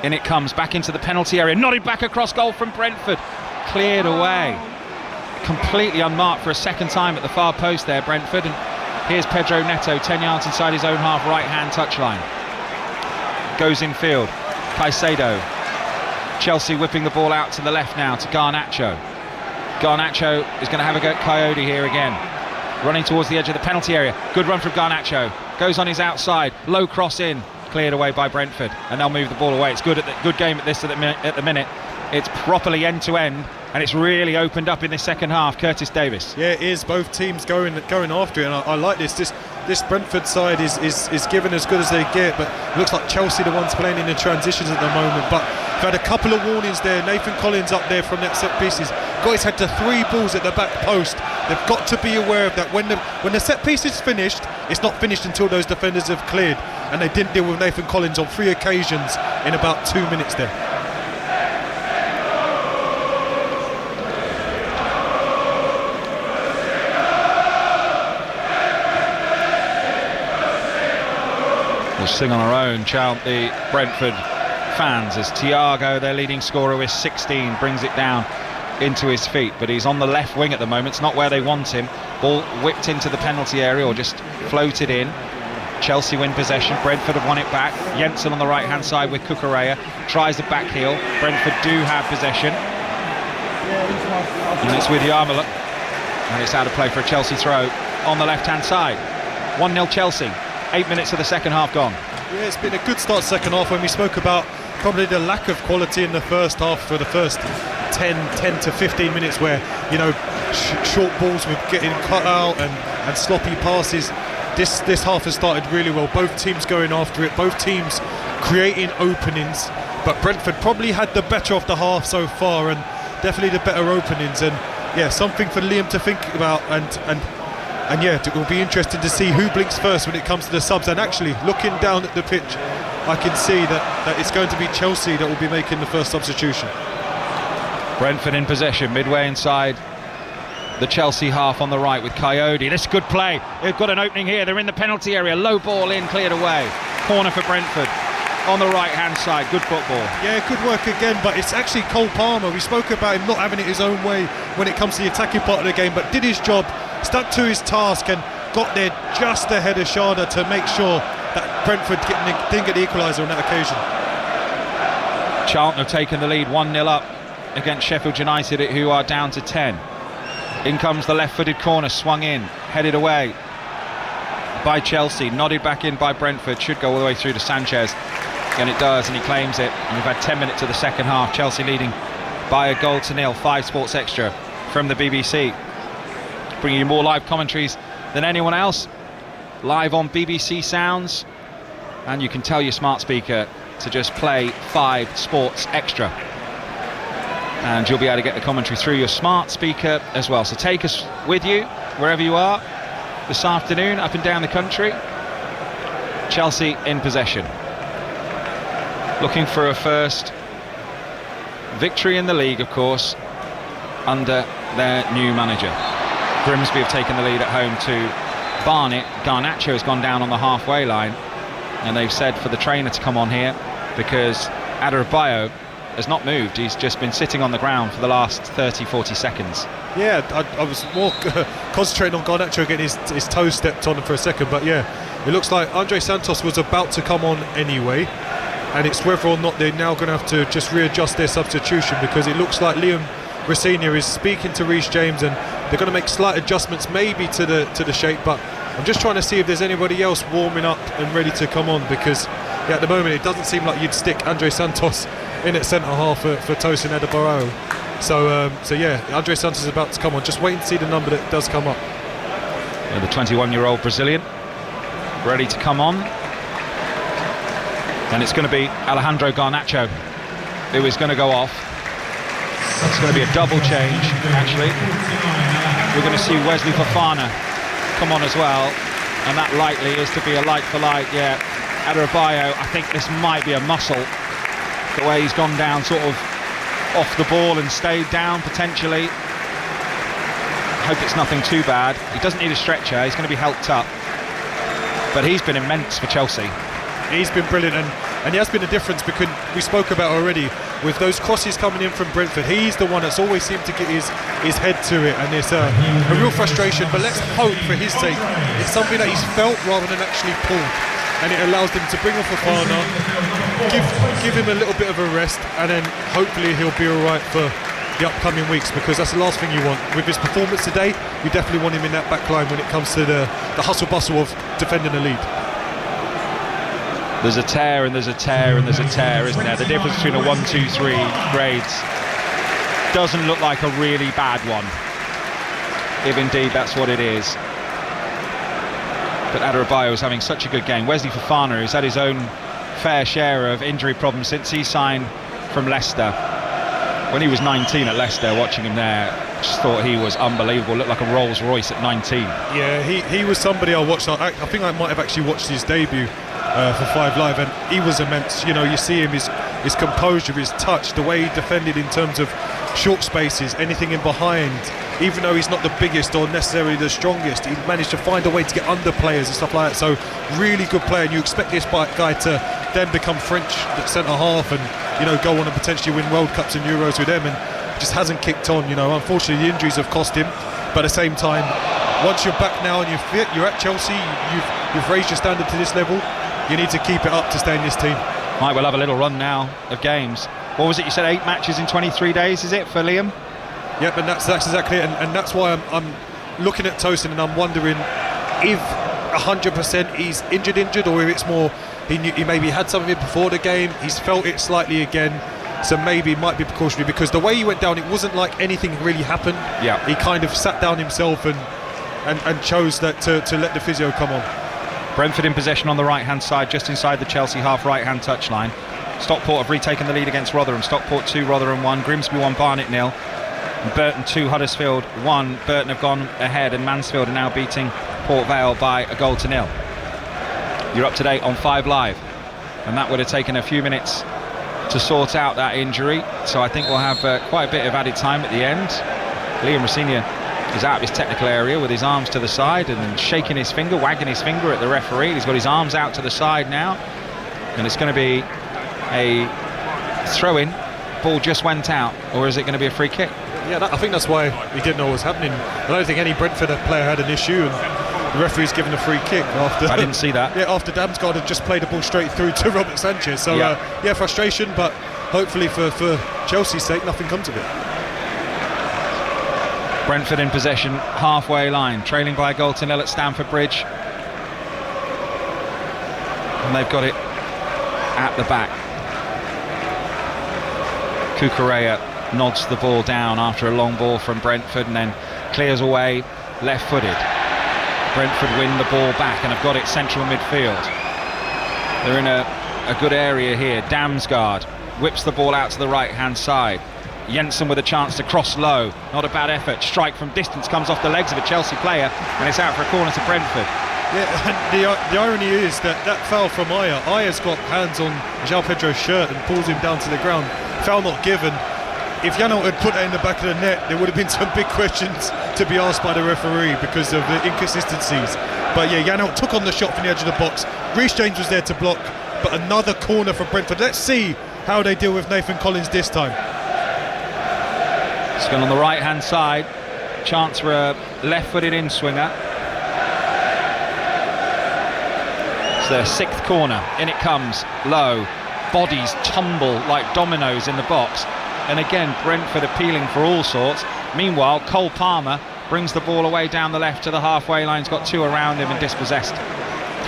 In it comes, back into the penalty area, nodded back across goal from Brentford. Cleared away. Completely unmarked for a second time at the far post there, Brentford. And here's Pedro Neto, 10 yards inside his own half, right-hand touchline. Goes in field. Caicedo. Chelsea whipping the ball out to the left now to Garnacho. Garnacho is going to have a go at Coyote here again. Running towards the edge of the penalty area. Good run from Garnacho. Goes on his outside. Low cross in. Cleared away by Brentford. And they'll move the ball away. It's good game at the minute. It's properly end-to-end, and it's really opened up in this second half. Curtis Davis. Yeah, it is. Both teams going after it, and I like this. This Brentford side is given as good as they get, but it looks like Chelsea the ones playing in the transitions at the moment. But we've had a couple of warnings there. Nathan Collins up there from that set pieces got his head to 3 balls at the back post. They've got to be aware of that. When the set piece is finished, it's not finished until those defenders have cleared, and they didn't deal with Nathan Collins on 3 occasions in about 2 minutes there. We'll sing on our own, chant the Brentford fans as Thiago, their leading scorer with 16, brings it down into his feet, but he's on the left wing at the moment. It's not where they want him. Ball whipped into the penalty area or just floated in. Chelsea win possession. Brentford have won it back. Jensen on the right hand side with Cucurella, tries the back heel. Brentford do have possession, and it's with Yarmola, and it's out of play for a Chelsea throw on the left hand side. 1-0 Chelsea. 8 minutes of the second half gone. Yeah, it's been a good start second half. When we spoke about probably the lack of quality in the first half for the first 10 to 15 minutes, where short balls were getting cut out and sloppy passes. This half has started really well. Both teams going after it, both teams creating openings, but Brentford probably had the better of the half so far, and definitely the better openings. And yeah, something for Liam to think about, and yeah, it will be interesting to see who blinks first when it comes to the subs. And actually, looking down at the pitch, I can see that it's going to be Chelsea that will be making the first substitution. Brentford in possession, midway inside the Chelsea half on the right with Coyote. This is good play. They've got an opening here. They're in the penalty area. Low ball in, cleared away. Corner for Brentford on the right-hand side. Good football. Yeah, good work again, but it's actually Cole Palmer. We spoke about him not having it his own way when it comes to the attacking part of the game, but did his job, stuck to his task, and got there just ahead of Sharda to make sure that Brentford didn't get the equaliser on that occasion. Charlton have taken the lead 1-0 up against Sheffield United, who are down to 10. In comes the left-footed corner, swung in, headed away by Chelsea, nodded back in by Brentford, should go all the way through to Sanchez, and it does, and he claims it. And we've had 10 minutes of the second half, Chelsea leading by 1-0. 5 Sports Extra from the BBC, bringing you more live commentaries than anyone else, live on BBC Sounds, and you can tell your smart speaker to just play 5 Sports Extra, and you'll be able to get the commentary through your smart speaker as well. So take us with you wherever you are this afternoon, up and down the country. Chelsea in possession, looking for a first victory in the league, of course, under their new manager. Grimsby have taken the lead at home to Barnet. Garnacho has gone down on the halfway line, and they've said for the trainer to come on here because Adebayo has not moved. He's just been sitting on the ground for the last 30-40 seconds. Yeah, I was more concentrating on Garnacho getting his toes stepped on for a second, but yeah, it looks like Andre Santos was about to come on anyway, and it's whether or not they're now going to have to just readjust their substitution, because it looks like Liam Rosenior is speaking to Reece James and they're going to make slight adjustments maybe to the shape, but I'm just trying to see if there's anybody else warming up and ready to come on, because at the moment it doesn't seem like you'd stick Andre Santos in at centre half for Tosin Adebayo. So yeah, Andre Santos is about to come on. Just wait and see the number that does come up. Yeah, the 21-year-old Brazilian ready to come on, and it's going to be Alejandro Garnacho who is going to go off. It's going to be a double change, actually. We're going to see Wesley Fofana come on as well, and that likely is to be a like for like. Yeah, Adebayo, I think this might be a muscle, the way he's gone down sort of off the ball and stayed down potentially. I hope it's nothing too bad. He doesn't need a stretcher, he's going to be helped up, but he's been immense for Chelsea. He's been brilliant, and he has been a difference, because we spoke about already with those crosses coming in from Brentford. He's the one that's always seemed to get his head to it, and it's a real frustration, but let's hope for his sake it's something that he's felt rather than actually pulled, and it allows them to bring off Fofana, give him a little bit of a rest, and then hopefully he'll be alright for the upcoming weeks, because that's the last thing you want. With his performance today, you definitely want him in that back line when it comes to the hustle bustle of defending the lead. There's a tear and there's a tear and there's a tear, isn't there? The difference between a 1, 2, 3 grades doesn't look like a really bad one, if indeed that's what it is. But Adebayo is having such a good game. Wesley Fofana has had his own fair share of injury problems since he signed from Leicester. When he was 19 at Leicester, watching him there, just thought he was unbelievable. Looked like a Rolls Royce at 19. Yeah, he was somebody I watched. I think I might have actually watched his debut for 5 Live, and he was immense. You know, you see him, his composure, his touch, the way he defended in terms of short spaces, anything in behind. Even though he's not the biggest or necessarily the strongest, he managed to find a way to get under players and stuff like that. So really good player, and you expect this guy to then become French centre half and, you know, go on and potentially win World Cups and Euros with them, and just hasn't kicked on. You know, unfortunately the injuries have cost him, but at the same time, once you're back now and you're fit, you're at Chelsea, you've raised your standard to this level, you need to keep it up to stay in this team. Right, we'll have a little run now of games. What was it you said, 8 matches in 23 days, is it, for Liam? Yep, and that's exactly it, and that's why I'm looking at Tosin and I'm wondering if 100% he's injured, or if it's more he maybe had some of it before the game, he's felt it slightly again, so maybe it might be precautionary, because the way he went down, it wasn't like anything really happened. Yeah, he kind of sat down himself and chose that to let the physio come on. Brentford in possession on the right hand side, just inside the Chelsea half right hand touchline. Stockport have retaken the lead against Rotherham. Stockport 2, Rotherham 1, Grimsby 1, Barnet 0, Burton 2, Huddersfield 1. Burton have gone ahead, and Mansfield are now beating Port Vale by a goal to 0. You're up to date on 5 Live, and that would have taken a few minutes to sort out that injury, so I think we'll have quite a bit of added time at the end. Liam Rosenior is out of his technical area with his arms to the side and shaking his finger, wagging his finger at the referee. He's got his arms out to the side now, and it's going to be a throw-in. Ball just went out, or is it going to be a free kick? Yeah, I think that's why he didn't know what was happening. I don't think any Brentford player had an issue, and the referee's given a free kick after. I didn't see that. Yeah, after Damsgaard had just played the ball straight through to Robert Sanchez. So yeah, frustration, but hopefully for Chelsea's sake, nothing comes of it. Brentford in possession, halfway line, trailing by a goal to 0 at Stamford Bridge, and they've got it at the back. Cucurella nods the ball down after a long ball from Brentford, and then clears away left-footed. Brentford win the ball back and have got it central midfield. They're in a good area here. Damsgaard whips the ball out to the right-hand side. Jensen with a chance to cross low, not a bad effort. Strike from distance comes off the legs of a Chelsea player, and it's out for a corner to Brentford. Yeah, and the irony is that foul from Aya's got hands on João Pedro's shirt and pulls him down to the ground. Foul not given. If Janelt had put that in the back of the net, there would have been some big questions to be asked by the referee because of the inconsistencies. But yeah, Janelt took on the shot from the edge of the box. Reece James was there to block, but another corner for Brentford. Let's see how they deal with Nathan Collins this time. It's gone on the right hand side. Chance for a left-footed in-swinger. It's their 6th corner. In it comes, low. Bodies tumble like dominoes in the box. And again, Brentford appealing for all sorts. Meanwhile, Cole Palmer brings the ball away down the left to the halfway line. He's got 2 around him and dispossessed.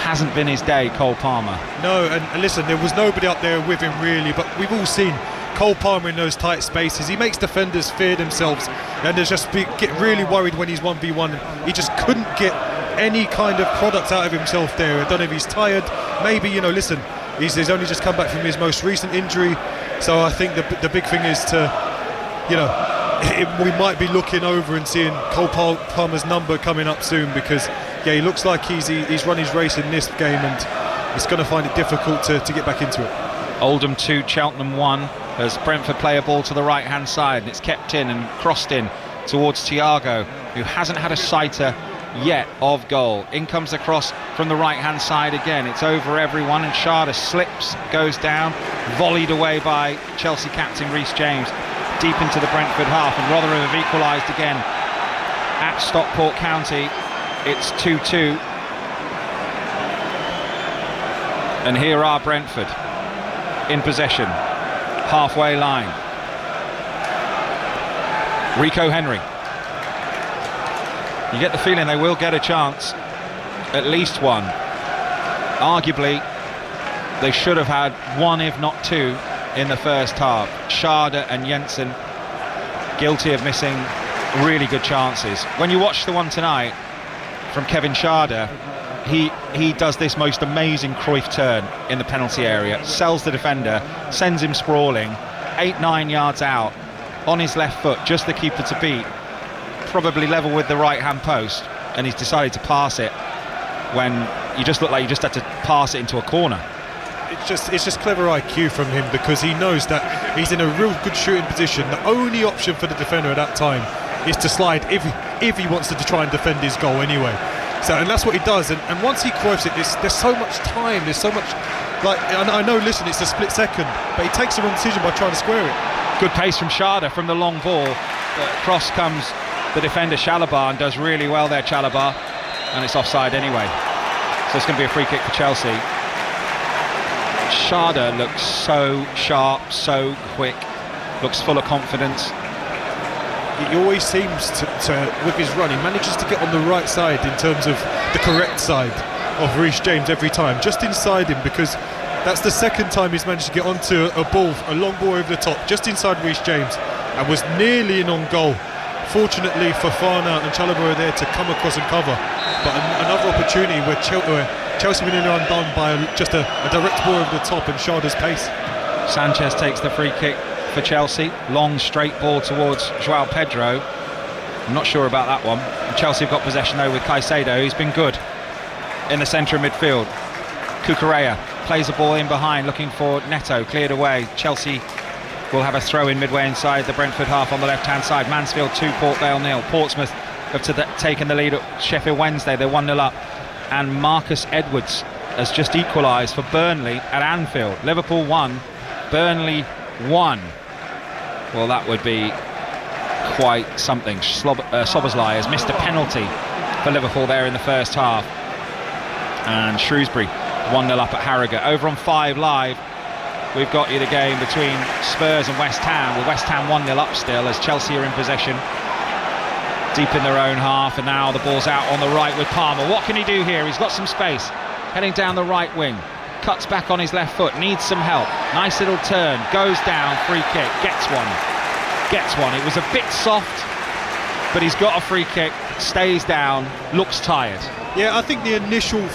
Hasn't been his day, Cole Palmer. No, and listen, there was nobody up there with him really, but we've all seen Cole Palmer in those tight spaces. He makes defenders fear themselves, and get really worried when he's 1v1. He just couldn't get any kind of product out of himself there. I don't know if he's tired. Maybe, listen, he's only just come back from his most recent injury. So I think the big thing is to, we might be looking over and seeing Cole Palmer's number coming up soon, because he looks like he's run his race in this game, and he's going to find it difficult to get back into it. Oldham 2, Cheltenham 1, as Brentford play a ball to the right hand side, and it's kept in and crossed in towards Thiago, who hasn't had a sighter yet of goal. In comes the cross from the right hand side again. It's over everyone, and Sharda slips, goes down, volleyed away by Chelsea captain Reece James deep into the Brentford half, and Rotherham have equalised again at Stockport County. It's 2-2, and here are Brentford in possession, halfway line. Rico Henry. You get the feeling they will get a chance, at least one. Arguably, they should have had 1 if not 2 in the first half. Sharda and Jensen guilty of missing really good chances. When you watch the one tonight from Kevin Sharda, he does this most amazing Cruyff turn in the penalty area, sells the defender, sends him sprawling 8-9 yards out on his left foot, just the keeper to beat, probably level with the right hand post, and he's decided to pass it when you just look like you just had to pass it into a corner. It's just clever IQ from him, because he knows that he's in a real good shooting position. The only option for the defender at that time is to slide if he wants to try and defend his goal anyway. So, and that's what he does, and once he Cruyffs it, there's so much time, there's so much, I know, listen, it's a split second, but he takes the wrong decision by trying to square it. Good pace from Sharda from the long ball. Cross comes the defender Chalobah, and does really well there, Chalobah, and it's offside anyway. So it's going to be a free kick for Chelsea. Sharda looks so sharp, so quick, looks full of confidence. He always seems to with his run, he manages to get on the right side in terms of the correct side of Reece James every time, just inside him, because that's the second time he's managed to get onto a long ball over the top, just inside Reece James, and was nearly in on goal. Fortunately for Fana and Chalobah are there to come across and cover, but another opportunity where Chelsea were nearly undone by just a direct ball over the top and Sharda's pace. Sanchez takes the free kick for Chelsea, long straight ball towards João Pedro. I'm not sure about that one. And Chelsea have got possession though with Caicedo, who's been good in the centre of midfield. Cucurella plays the ball in behind, looking for Neto, cleared away. Chelsea will have a throw in midway inside the Brentford half on the left hand side. Mansfield 2, Port Vale 0. Portsmouth have taken the lead at Sheffield Wednesday, they're 1-0 up, and Marcus Edwards has just equalised for Burnley at Anfield. Liverpool 1, Burnley 1. Well, that would be quite something. Szoboszlai has missed a penalty for Liverpool there in the first half, and Shrewsbury 1-0 up at Harrogate. Over on 5 Live, we've got you the game between Spurs and West Ham, with West Ham 1-0 up still as Chelsea are in possession deep in their own half, and now the ball's out on the right with Palmer. What can he do here? He's got some space, heading down the right wing, cuts back on his left foot, needs some help, nice little turn, goes down, free kick, gets one. It was a bit soft, but he's got a free kick, stays down, looks tired. Yeah, I think the initial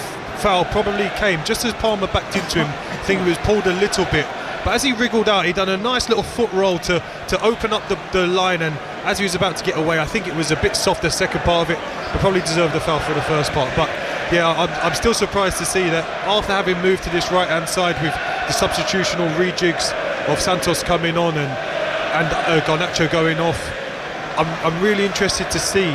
foul probably came just as Palmer backed into him. I think he was pulled a little bit, but as he wriggled out, he done a nice little foot roll to open up the line, and as he was about to get away, I think it was a bit soft the second part of it, but probably deserved the foul for the first part. But Yeah, I'm still surprised to see that after having moved to this right-hand side with the substitutional rejigs of Santos coming on and Garnacho going off, I'm really interested to see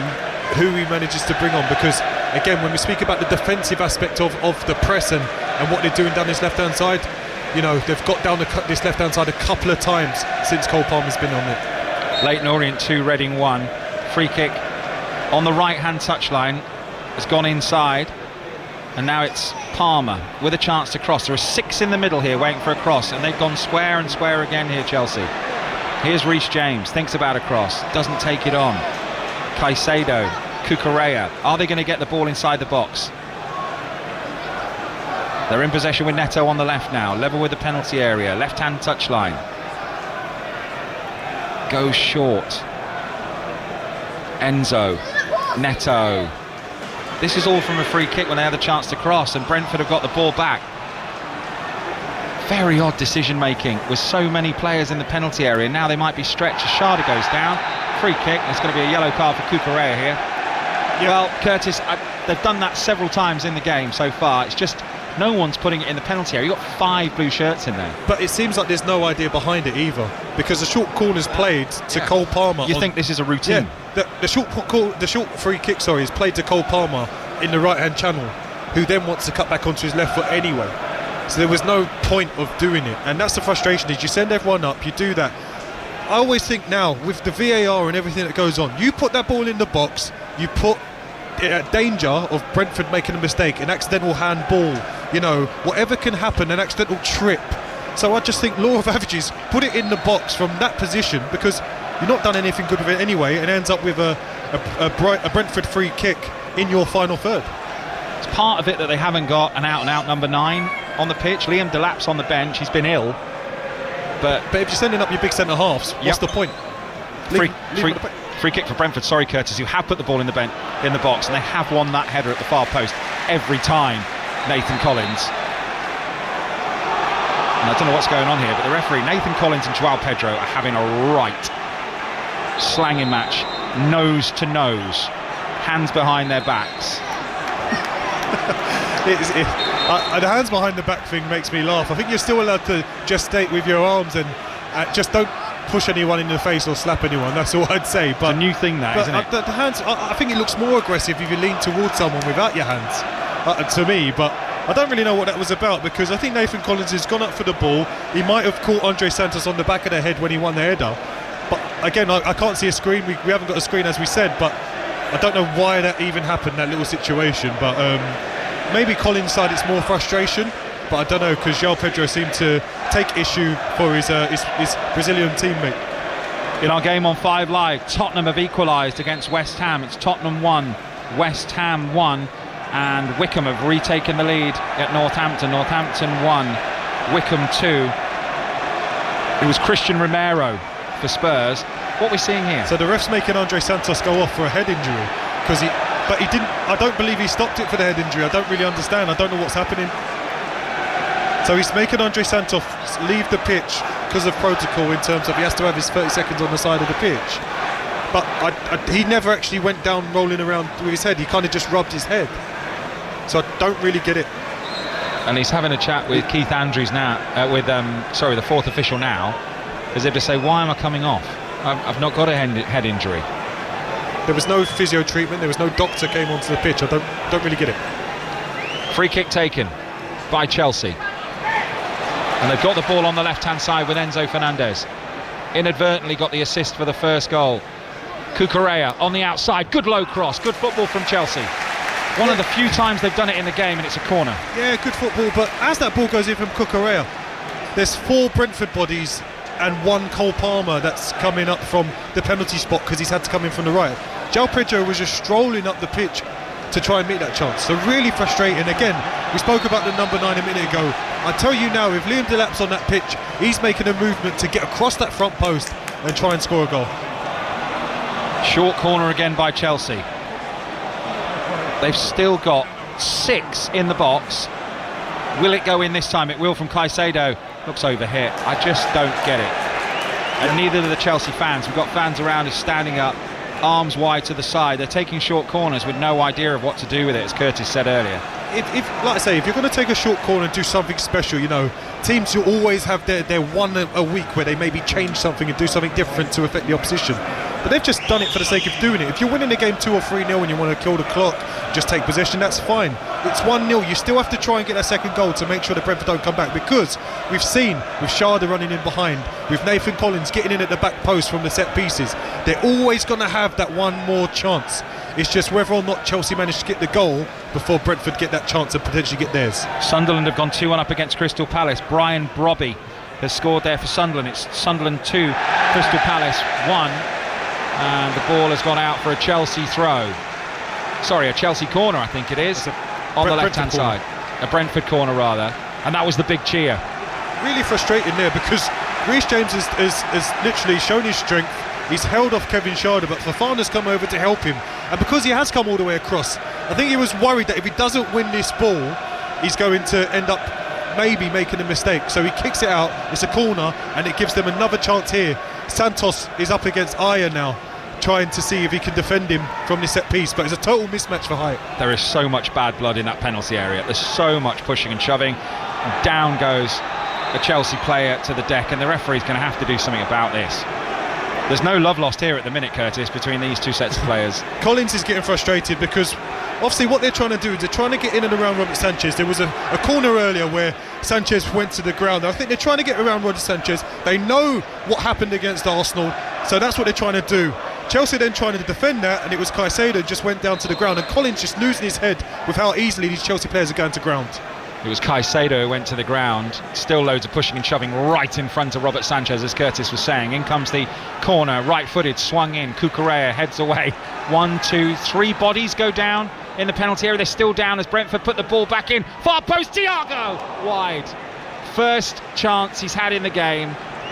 who he manages to bring on, because again, when we speak about the defensive aspect of the press and what they're doing down this left-hand side, you know, they've got down this left-hand side a couple of times since Cole Palmer's been on it. Leighton Orient 2, Reading 1. Free kick on the right-hand touchline has gone inside, and now it's Palmer with a chance to cross. There are 6 in the middle here waiting for a cross, and they've gone square and square again here, Chelsea. Here's Reece James, thinks about a cross, doesn't take it on. Caicedo, Cucurella, are they going to get the ball inside the box? They're in possession with Neto on the left now, level with the penalty area, left-hand touchline. Goes short. Enzo, Neto. This is all from a free kick when they had a chance to cross, and Brentford have got the ball back. Very odd decision making with so many players in the penalty area. Now they might be stretched as Sharda goes down. Free kick, there's going to be a yellow card for Cucurella here. Yeah. Well, Curtis, they've done that several times in the game so far. It's just no one's putting it in the penalty area. You've got 5 blue shirts in there. But it seems like there's no idea behind it either, because the short corner's played to Cole Palmer. You think this is a routine? Yeah, the short free kick, is played to Cole Palmer in the right-hand channel, who then wants to cut back onto his left foot anyway. So there was no point of doing it, and that's the frustration. Is you send everyone up, you do that. I always think now, with the VAR and everything that goes on, you put that ball in the box, you put it at danger of Brentford making a mistake, an accidental handball, you know, whatever can happen, an accidental trip. So I just think law of averages, put it in the box from that position, because you've not done anything good with it anyway, and ends up with a Brentford free kick in your final third. It's part of it that they haven't got an out-and-out number 9 on the pitch. Liam Delap's on the bench, he's been ill. But if you're sending up your big centre-halves, what's the point? Free kick for Brentford, sorry Curtis, who have put the ball in the box, and they have won that header at the far post every time, Nathan Collins. And I don't know what's going on here, but the referee, Nathan Collins and Joao Pedro, are having a right slanging match, nose to nose, hands behind their backs. The hands behind the back thing makes me laugh. I think you're still allowed to gestate with your arms and just don't push anyone in the face or slap anyone. That's all I'd say. But it's a new thing, that, isn't it? The hands, I think it looks more aggressive if you lean towards someone without your hands, to me. But I don't really know what that was about, because I think Nathan Collins has gone up for the ball. He might have caught Andre Santos on the back of the head when he won the header. But again, I can't see a screen. We haven't got a screen, as we said. But I don't know why that even happened, that little situation. But maybe Collins' side it's more frustration, but I don't know, because João Pedro seemed to take issue for his Brazilian teammate. In our game on 5 Live, Tottenham have equalised against West Ham. It's Tottenham 1, West Ham 1, and Wickham have retaken the lead at Northampton. Northampton 1, Wickham 2. It was Christian Romero for Spurs. What are we seeing here? So the ref's making Andre Santos go off for a head injury, but he didn't. I don't believe he stopped it for the head injury. I don't really understand. I don't know what's happening. So he's making Andre Santos leave the pitch because of protocol, in terms of he has to have his 30 seconds on the side of the pitch. But he never actually went down rolling around with his head. He kind of just rubbed his head. So I don't really get it. And he's having a chat with Keith Andrews now, the fourth official now, as if to say, why am I coming off? I've not got a head injury. There was no physio treatment. There was no doctor came onto the pitch. I don't really get it. Free kick taken by Chelsea, and they've got the ball on the left-hand side with Enzo Fernandez. Inadvertently got the assist for the first goal. Cucurella on the outside. Good low cross. Good football from Chelsea. One of the few times they've done it in the game, and it's a corner. Yeah, good football. But as that ball goes in from Cucurella, there's 4 Brentford bodies and 1 Cole Palmer that's coming up from the penalty spot, because he's had to come in from the right. João Pedro was just strolling up the pitch to try and meet that chance. So really frustrating. Again, we spoke about the number 9 a minute ago. I tell you now, if Liam Delap's on that pitch, he's making a movement to get across that front post and try and score a goal. Short corner again by Chelsea. They've still got 6 in the box. Will it go in this time? It will from Caicedo. Looks overhit. I just don't get it. And neither do the Chelsea fans. We've got fans around us standing up, arms wide to the side. They're taking short corners with no idea of what to do with it, as Curtis said earlier. If like I say, if you're going to take a short corner and do something special, teams will always have their one a week where they maybe change something and do something different to affect the opposition. But they've just done it for the sake of doing it. If you're winning the game 2 or 3-0 and you want to kill the clock, just take possession, that's fine. It's 1-0. You still have to try and get that second goal to make sure that Brentford don't come back, because we've seen with Sharda running in behind, with Nathan Collins getting in at the back post from the set pieces, they're always going to have that one more chance. It's just whether or not Chelsea manage to get the goal before Brentford get that chance and potentially get theirs. Sunderland have gone 2-1 up against Crystal Palace. Brian Brobby has scored there for Sunderland. It's Sunderland 2, Crystal Palace 1. And the ball has gone out for a Chelsea throw. Sorry, a Chelsea corner, I think it is, on the left-hand side. A Brentford corner, rather. And that was the big cheer. Really frustrating there, because Reece James has literally shown his strength. He's held off Kevin Sharda, but Fofana's come over to help him. And because he has come all the way across, I think he was worried that if he doesn't win this ball, he's going to end up maybe making a mistake. So he kicks it out, it's a corner, and it gives them another chance here. Santos is up against Aya now, trying to see if he can defend him from this set piece, but it's a total mismatch for height. There is so much bad blood in that penalty area. There's so much pushing and shoving. And down goes a Chelsea player to the deck, and the referee's going to have to do something about this. There's no love lost here at the minute, Curtis, between these two sets of players. Collins is getting frustrated because obviously what they're trying to do is they're trying to get in and around Robert Sanchez. There was a corner earlier where Sanchez went to the ground. I think they're trying to get around Roger Sanchez. They know what happened against Arsenal, so that's what they're trying to do. Chelsea then trying to defend that, and it was Caicedo just went down to the ground, and Collins just losing his head with how easily these Chelsea players are going to ground. It was Caicedo who went to the ground. Still loads of pushing and shoving right in front of Robert Sanchez, as Curtis was saying. In comes the corner, right-footed, swung in. Cucurella heads away. 1, 2, 3 bodies go down in the penalty area. They're still down as Brentford put the ball back in. Far post, Thiago! Wide. First chance he's had in the game,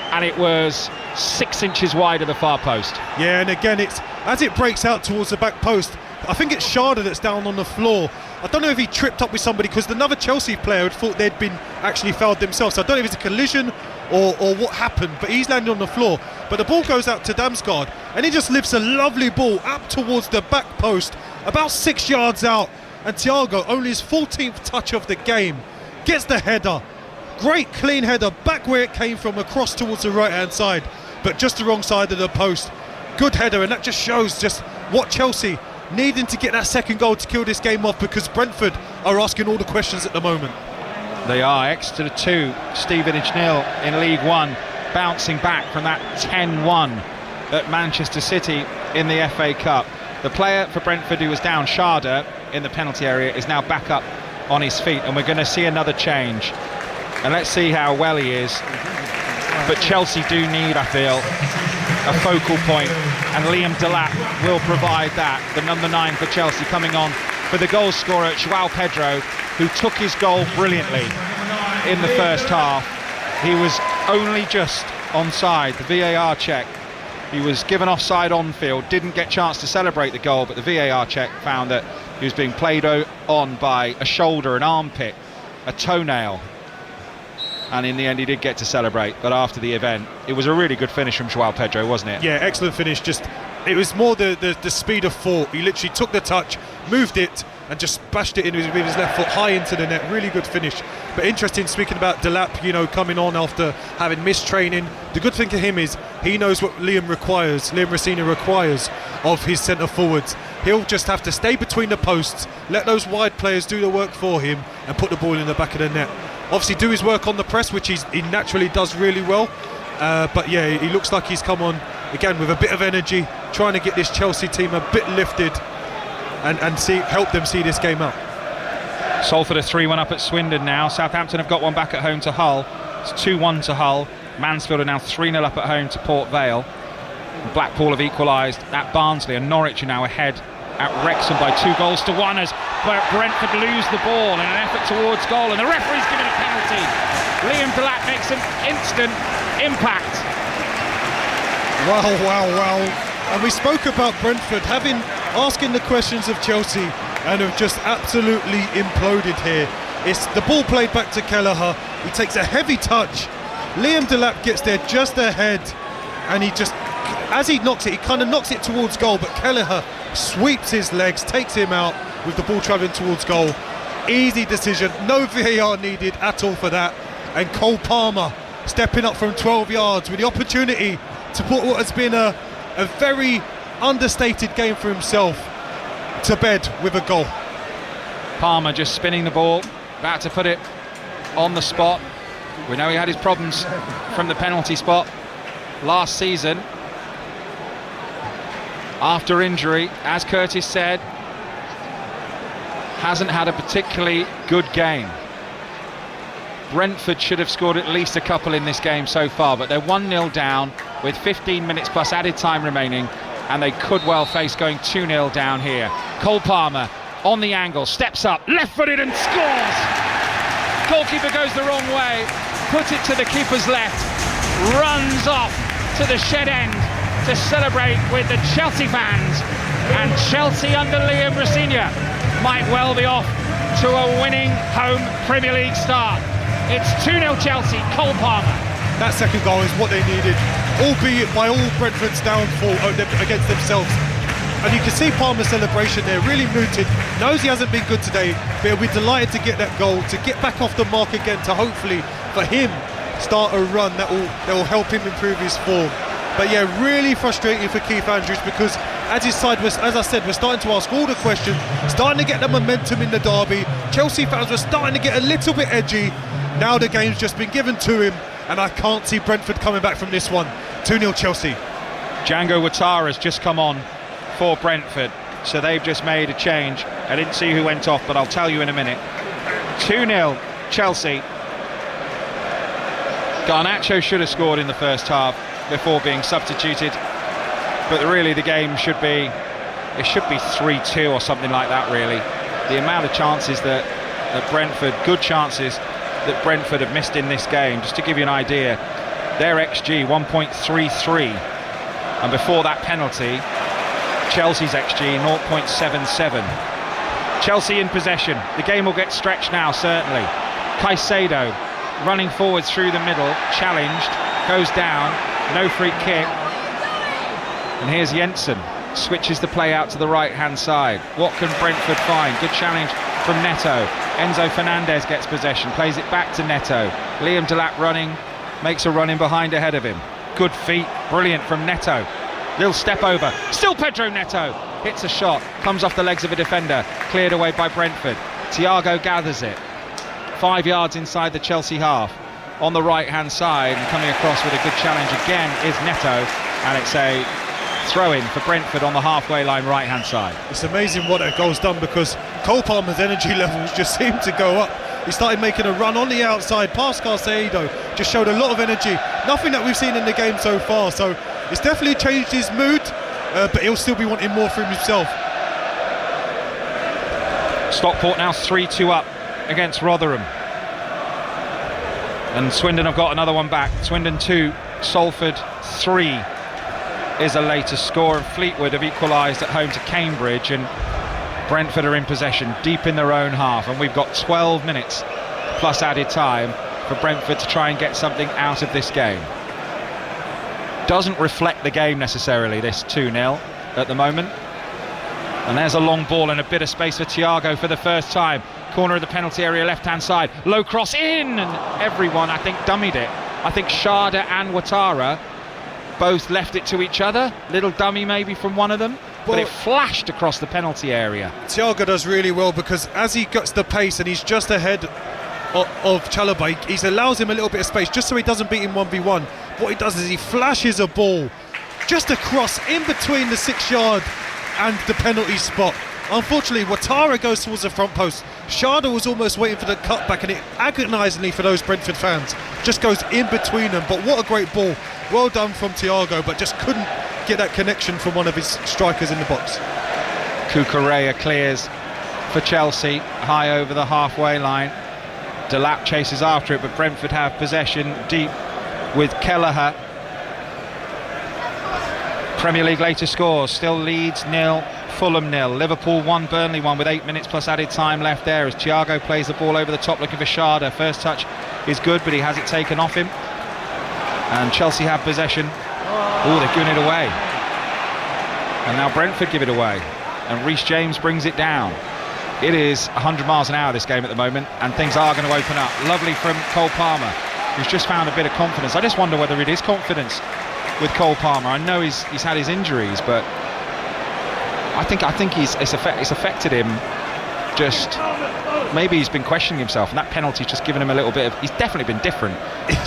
and it was 6 inches wide of the far post. Yeah, and again, it's as it breaks out towards the back post, I think it's Sharda that's down on the floor. I don't know if he tripped up with somebody, because another Chelsea player had thought they'd been actually fouled themselves. So I don't know if it's a collision or what happened, but he's landed on the floor. But the ball goes out to Damsgaard, and he just lifts a lovely ball up towards the back post, about 6 yards out. And Thiago, only his 14th touch of the game, gets the header. Great clean header, back where it came from, across towards the right-hand side, but just the wrong side of the post. Good header, and that just shows just what Chelsea needing to get that second goal to kill this game off, because Brentford are asking all the questions at the moment. They are. Exeter 2, Stevenage 0 in League One, bouncing back from that 10-1 at Manchester City in the FA Cup. The player for Brentford who was down, Sharda, in the penalty area, is now back up on his feet, and we're going to see another change. And let's see how well he is. But Chelsea do need, I feel, a focal point, and Liam Delap will provide that. The number 9 for Chelsea coming on for the goal scorer, João Pedro, who took his goal brilliantly in the first half. He was only just onside. The VAR check, he was given offside on field, didn't get a chance to celebrate the goal, but the VAR check found that he was being played on by a shoulder, an armpit, a toenail. And in the end he did get to celebrate, but after the event it was a really good finish from João Pedro, wasn't it? Yeah, excellent finish. Just it was more the speed of thought. He literally took the touch, moved it, and just bashed it in with his left foot high into the net. Really good finish. But interesting, speaking about Delap, coming on after having missed training, the good thing to him is he knows what Liam Racina requires of his centre forwards. He'll just have to stay between the posts, let those wide players do the work for him, and put the ball in the back of the net. Obviously do his work on the press, which he naturally does really well. But yeah, he looks like he's come on again with a bit of energy, trying to get this Chelsea team a bit lifted and help them see this game out. Salford are 3-1 up at Swindon now. Southampton have got one back at home to Hull. It's 2-1 to Hull. Mansfield are now 3-0 up at home to Port Vale. Blackpool have equalised at Barnsley, and Norwich are now ahead at Wrexham by 2-1 as Brentford lose the ball in an effort towards goal, and the referee's given a penalty. Liam Delap makes an instant impact. Wow. And we spoke about Brentford asking the questions of Chelsea, and have just absolutely imploded here. It's the ball played back to Kelleher. He takes a heavy touch. Liam Delap gets there just ahead, and he just as he knocks it, he kind of knocks it towards goal, but Kelleher sweeps his legs, takes him out with the ball travelling towards goal. Easy decision, no VAR needed at all for that. And Cole Palmer stepping up from 12 yards with the opportunity to put what has been a very understated game for himself to bed with a goal. Palmer just spinning the ball, about to put it on the spot. We know he had his problems from the penalty spot last season after injury. As Curtis said, hasn't had a particularly good game. Brentford should have scored at least a couple in this game so far, but they're 1-0 down with 15 minutes plus added time remaining, and they could well face going 2-0 down here. Cole Palmer on the angle, steps up, left-footed and scores! Goalkeeper goes the wrong way, puts it to the keeper's left, runs off to the shed end to celebrate with the Chelsea fans, and Chelsea under Liam Rossigna might well be off to a winning home Premier League start. It's 2-0 Chelsea, Cole Palmer. That second goal is what they needed, albeit by all Brentford's downfall against themselves. And you can see Palmer's celebration there, really mooted, knows he hasn't been good today, but he'll be delighted to get that goal, to get back off the mark again, to hopefully, for him, start a run that will help him improve his form. But yeah, really frustrating for Keith Andrews, because as his side was, as I said, we're starting to ask all the questions, starting to get the momentum in the derby. Chelsea fans were starting to get a little bit edgy. Now the game's just been given to him, and I can't see Brentford coming back from this one. 2-0 Chelsea. Django Ouattara's just come on for Brentford, so they've just made a change. I didn't see who went off, but I'll tell you in a minute. 2-0 Chelsea. Garnacho should have scored in the first half before being substituted, but really the game should be 3-2 or something like that, really. The amount of chances that Brentford, good chances that Brentford have missed in this game, just to give you an idea, their XG 1.33, and before that penalty Chelsea's XG 0.77. Chelsea in possession, the game will get stretched now certainly. Caicedo running forwards through the middle, challenged, goes down, no free kick, and here's Jensen, switches the play out to the right hand side. What can Brentford find? Good challenge from Neto. Enzo Fernandez gets possession, plays it back to Neto. Liam Delap running, makes a run in behind ahead of him. Good feet, brilliant from Neto. Little step over, still Pedro Neto hits a shot, comes off the legs of a defender, cleared away by Brentford. Thiago gathers it 5 yards inside the Chelsea half on the right hand side, and coming across with a good challenge again is Neto, and it's a throw-in for Brentford on the halfway line right hand side. It's amazing what that goal's done, because Cole Palmer's energy levels just seem to go up. He started making a run on the outside past Caicedo, just showed a lot of energy, nothing that we've seen in the game so far, so it's definitely changed his mood, but he'll still be wanting more from himself. Stockport now 3-2 up against Rotherham, and Swindon have got another one back. Swindon 2, Salford 3 is a later score, and Fleetwood have equalised at home to Cambridge, and Brentford are in possession deep in their own half, and we've got 12 minutes plus added time for Brentford to try and get something out of this game. Doesn't reflect the game necessarily, this 2-0 at the moment. And there's a long ball and a bit of space for Thiago for the first time. Corner of the penalty area, left hand side, low cross in, and everyone I think dummied it. I think Sharda and Ouattara both left it to each other, little dummy maybe from one of them, but it flashed across the penalty area. Thiago does really well, because as he gets the pace and he's just ahead of Chalobah, he allows him a little bit of space just so he doesn't beat him 1v1. What he does is he flashes a ball just across in between the 6 yard and the penalty spot. Unfortunately, Ouattara goes towards the front post. Sharda was almost waiting for the cutback, and it agonisingly for those Brentford fans just goes in between them. But what a great ball, well done from Thiago, but just couldn't get that connection from one of his strikers in the box. Cucurella clears for Chelsea, high over the halfway line. Delap chases after it, but Brentford have possession deep with Kelleher. Premier League later scores, still Leeds 0, Fulham 0, Liverpool 1, Burnley 1 with 8 minutes plus added time left there as Thiago plays the ball over the top looking for Sharda. First touch is good, but he has it taken off him, and Chelsea have possession Oh, they've given it away. And now Brentford give it away. And Reece James brings it down. It is 100 miles an hour this game at the moment, and things are going to open up. Lovely from Cole Palmer, who's just found a bit of confidence. I just wonder whether it is confidence with Cole Palmer. I know he's had his injuries, but I think it's affected him. Just maybe he's been questioning himself, and that penalty's just given him a little bit of. He's definitely been different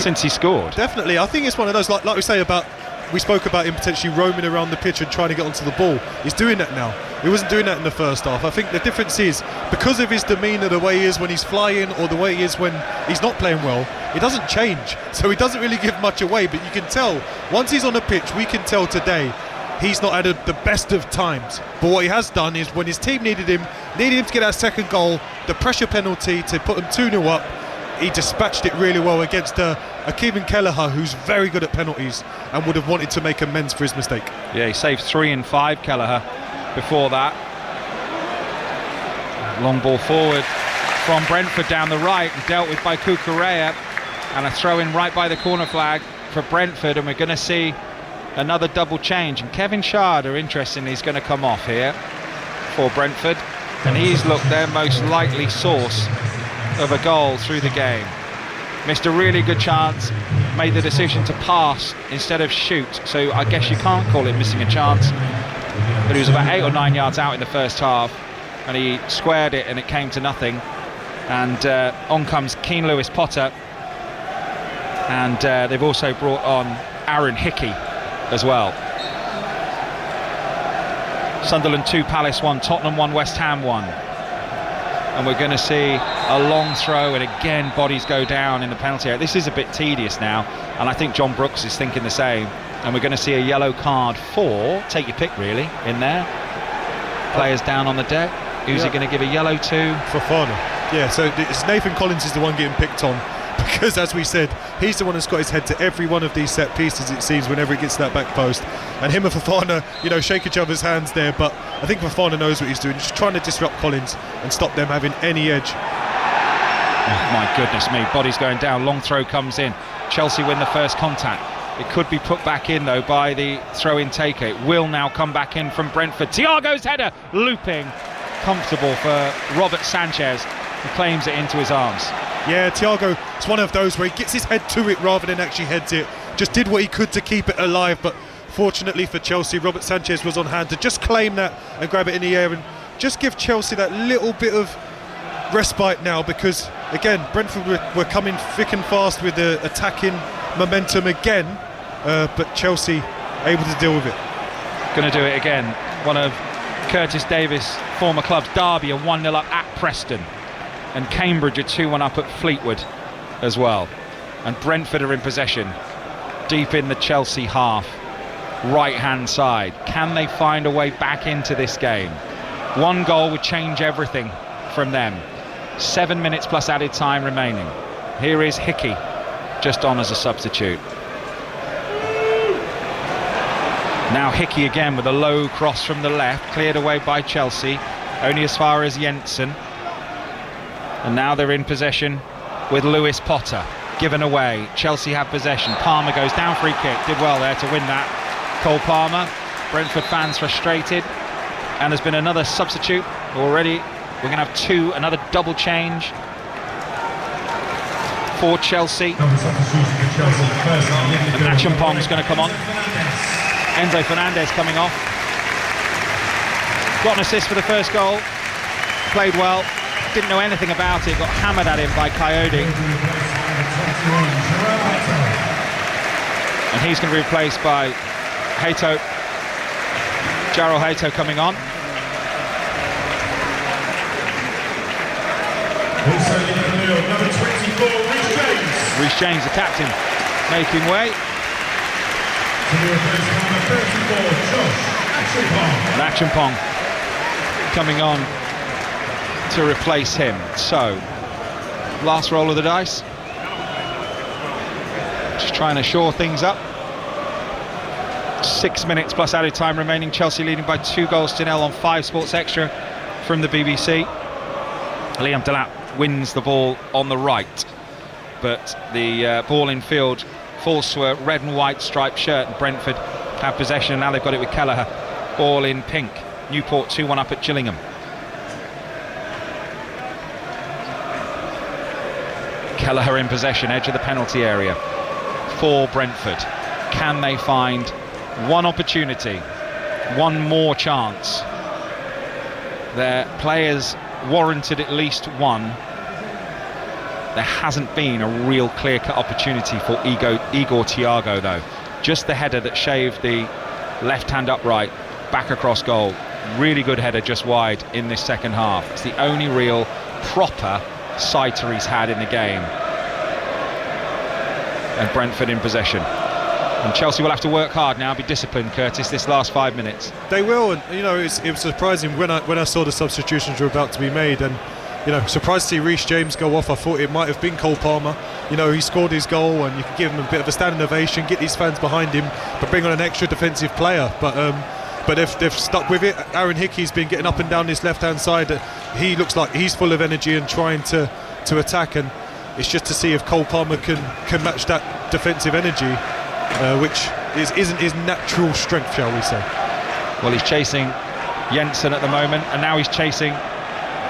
since he scored. Definitely, I think it's one of those, like we say about. We spoke about him potentially roaming around the pitch and trying to get onto the ball. He's doing that now. He wasn't doing that in the first half. I think the difference is because of his demeanour, the way he is when he's flying or the way he is when he's not playing well, it doesn't change. So he doesn't really give much away, but you can tell once he's on the pitch, we can tell today he's not had the best of times. But what he has done is when his team needed him to get that second goal, the pressure penalty to put them 2-0 up, he dispatched it really well against Kevin Kelleher, who's very good at penalties and would have wanted to make amends for his mistake. Yeah, he saved 3 in 5, Kelleher, before that. Long ball forward from Brentford down the right, dealt with by Cucurella, and a throw in right by the corner flag for Brentford, and we're going to see another double change. And Kevin Schade, interestingly, is going to come off here for Brentford, and he's looked their most likely source of a goal through the game. Missed a really good chance, made the decision to pass instead of shoot, so I guess you can't call it missing a chance, but he was about 8 or 9 yards out in the first half, and he squared it and it came to nothing. And on comes Keane Lewis Potter, and they've also brought on Aaron Hickey as well. Sunderland 2, Palace 1, Tottenham 1, West Ham 1. And we're going to see a long throw, and again bodies go down in the penalty area. This is a bit tedious now, and I think John Brooks is thinking the same. And we're going to see a yellow card for, take your pick really, in there. Players down on the deck. Who's he going to give a yellow to? Fofana. Yeah, so it's Nathan Collins is the one getting picked on, because as we said, he's the one that's got his head to every one of these set pieces, it seems, whenever it gets to that back post. And him and Fofana, shake each other's hands there, but I think Fofana knows what he's doing, just trying to disrupt Collins and stop them having any edge. Oh my goodness me, bodies going down, long throw comes in. Chelsea win the first contact. It could be put back in though by the throw-in taker. It will now come back in from Brentford. Thiago's header, looping, comfortable for Robert Sanchez, who claims it into his arms. Yeah, Thiago, it's one of those where he gets his head to it rather than actually heads it. Just did what he could to keep it alive, but fortunately for Chelsea, Robert Sanchez was on hand to just claim that and grab it in the air and just give Chelsea that little bit of respite now, because again Brentford were coming thick and fast with the attacking momentum again, but Chelsea able to deal with it. Going to do it again. One of Curtis Davis' former clubs, Derby, are 1-0 up at Preston, and Cambridge are 2-1 up at Fleetwood as well. And Brentford are in possession deep in the Chelsea half, right hand side. Can they find a way back into this game? One goal would change everything from them. 7 minutes plus added time remaining. Here is Hickey, just on as a substitute. Now Hickey again with a low cross from the left, cleared away by Chelsea, only as far as Jensen. And now they're in possession with Lewis Potter, given away. Chelsea have possession. Palmer goes down, free kick, did well there to win that. Cole Palmer. Brentford fans frustrated, and there's been another substitute already. We're going to have two, another double change for Chelsea. And Achampong's going to come on. Enzo Fernandez coming off. Got an assist for the first goal. Played well. Didn't know anything about it. Got hammered at him by Coyote. And he's going to be replaced by Hato. Jarrell Hato coming on. Number 24, Reece James, the captain, making way. And Achampong coming on to replace him. So, last roll of the dice. Just trying to shore things up. 6 minutes plus added time remaining. Chelsea leading by 2-0 on 5 Sports Extra from the BBC. Liam Delap wins the ball on the right, but the ball in field falls to a red and white striped shirt, and Brentford have possession. Now they've got it with Kelleher. Ball in pink. Newport 2-1 up at Gillingham. Kelleher in possession, edge of the penalty area for Brentford. Can they find one opportunity, one more chance? Their players warranted at least one. There hasn't been a real clear-cut opportunity for Igor Thiago though. Just the header that shaved the left hand upright back across goal. Really good header just wide in this second half. It's the only real proper sighter he's had in the game. And Brentford in possession. And Chelsea will have to work hard now, be disciplined, Curtis, this last 5 minutes. They will, and you know, it was surprising when I saw the substitutions were about to be made, and you know, surprised to see Reece James go off. I thought it might have been Cole Palmer. You know, he scored his goal, and you can give him a bit of a standing ovation, get these fans behind him, but bring on an extra defensive player. But they've stuck with it. Aaron Hickey's been getting up and down this left-hand side. He looks like he's full of energy and trying to attack, and it's just to see if Cole Palmer can match that defensive energy, which isn't his natural strength, shall we say. Well, he's chasing Jensen at the moment, and now he's chasing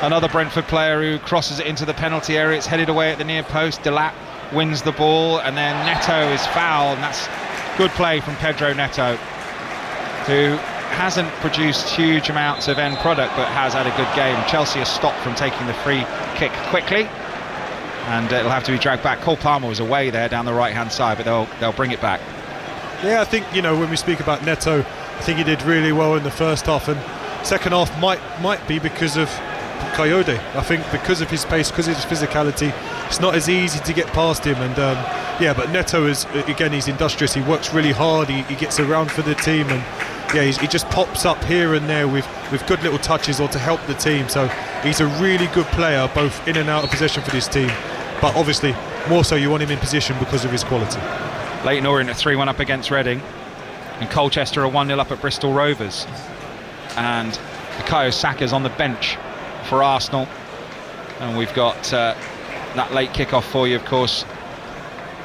another Brentford player who crosses it into the penalty area. It's headed away at the near post. Delap wins the ball, and then Neto is fouled, and that's good play from Pedro Neto, who hasn't produced huge amounts of end product but has had a good game. Chelsea has stopped from taking the free kick quickly, and it'll have to be dragged back. Cole Palmer was away there down the right hand side, but they'll bring it back. Yeah, I think, you know, when we speak about Neto, I think he did really well in the first half, and second half might be because of Coyote. I think because of his pace, because of his physicality, it's not as easy to get past him. And yeah, but Neto is, again, he's industrious. He works really hard. He gets around for the team, and yeah, he just pops up here and there with good little touches or to help the team. So he's a really good player, both in and out of possession for this team. But obviously, more so you want him in position because of his quality. Leyton Orient at 3-1 up against Reading, and Colchester are 1-0 up at Bristol Rovers. And Bukayo Saka's on the bench for Arsenal, and we've got that late kickoff for you, of course,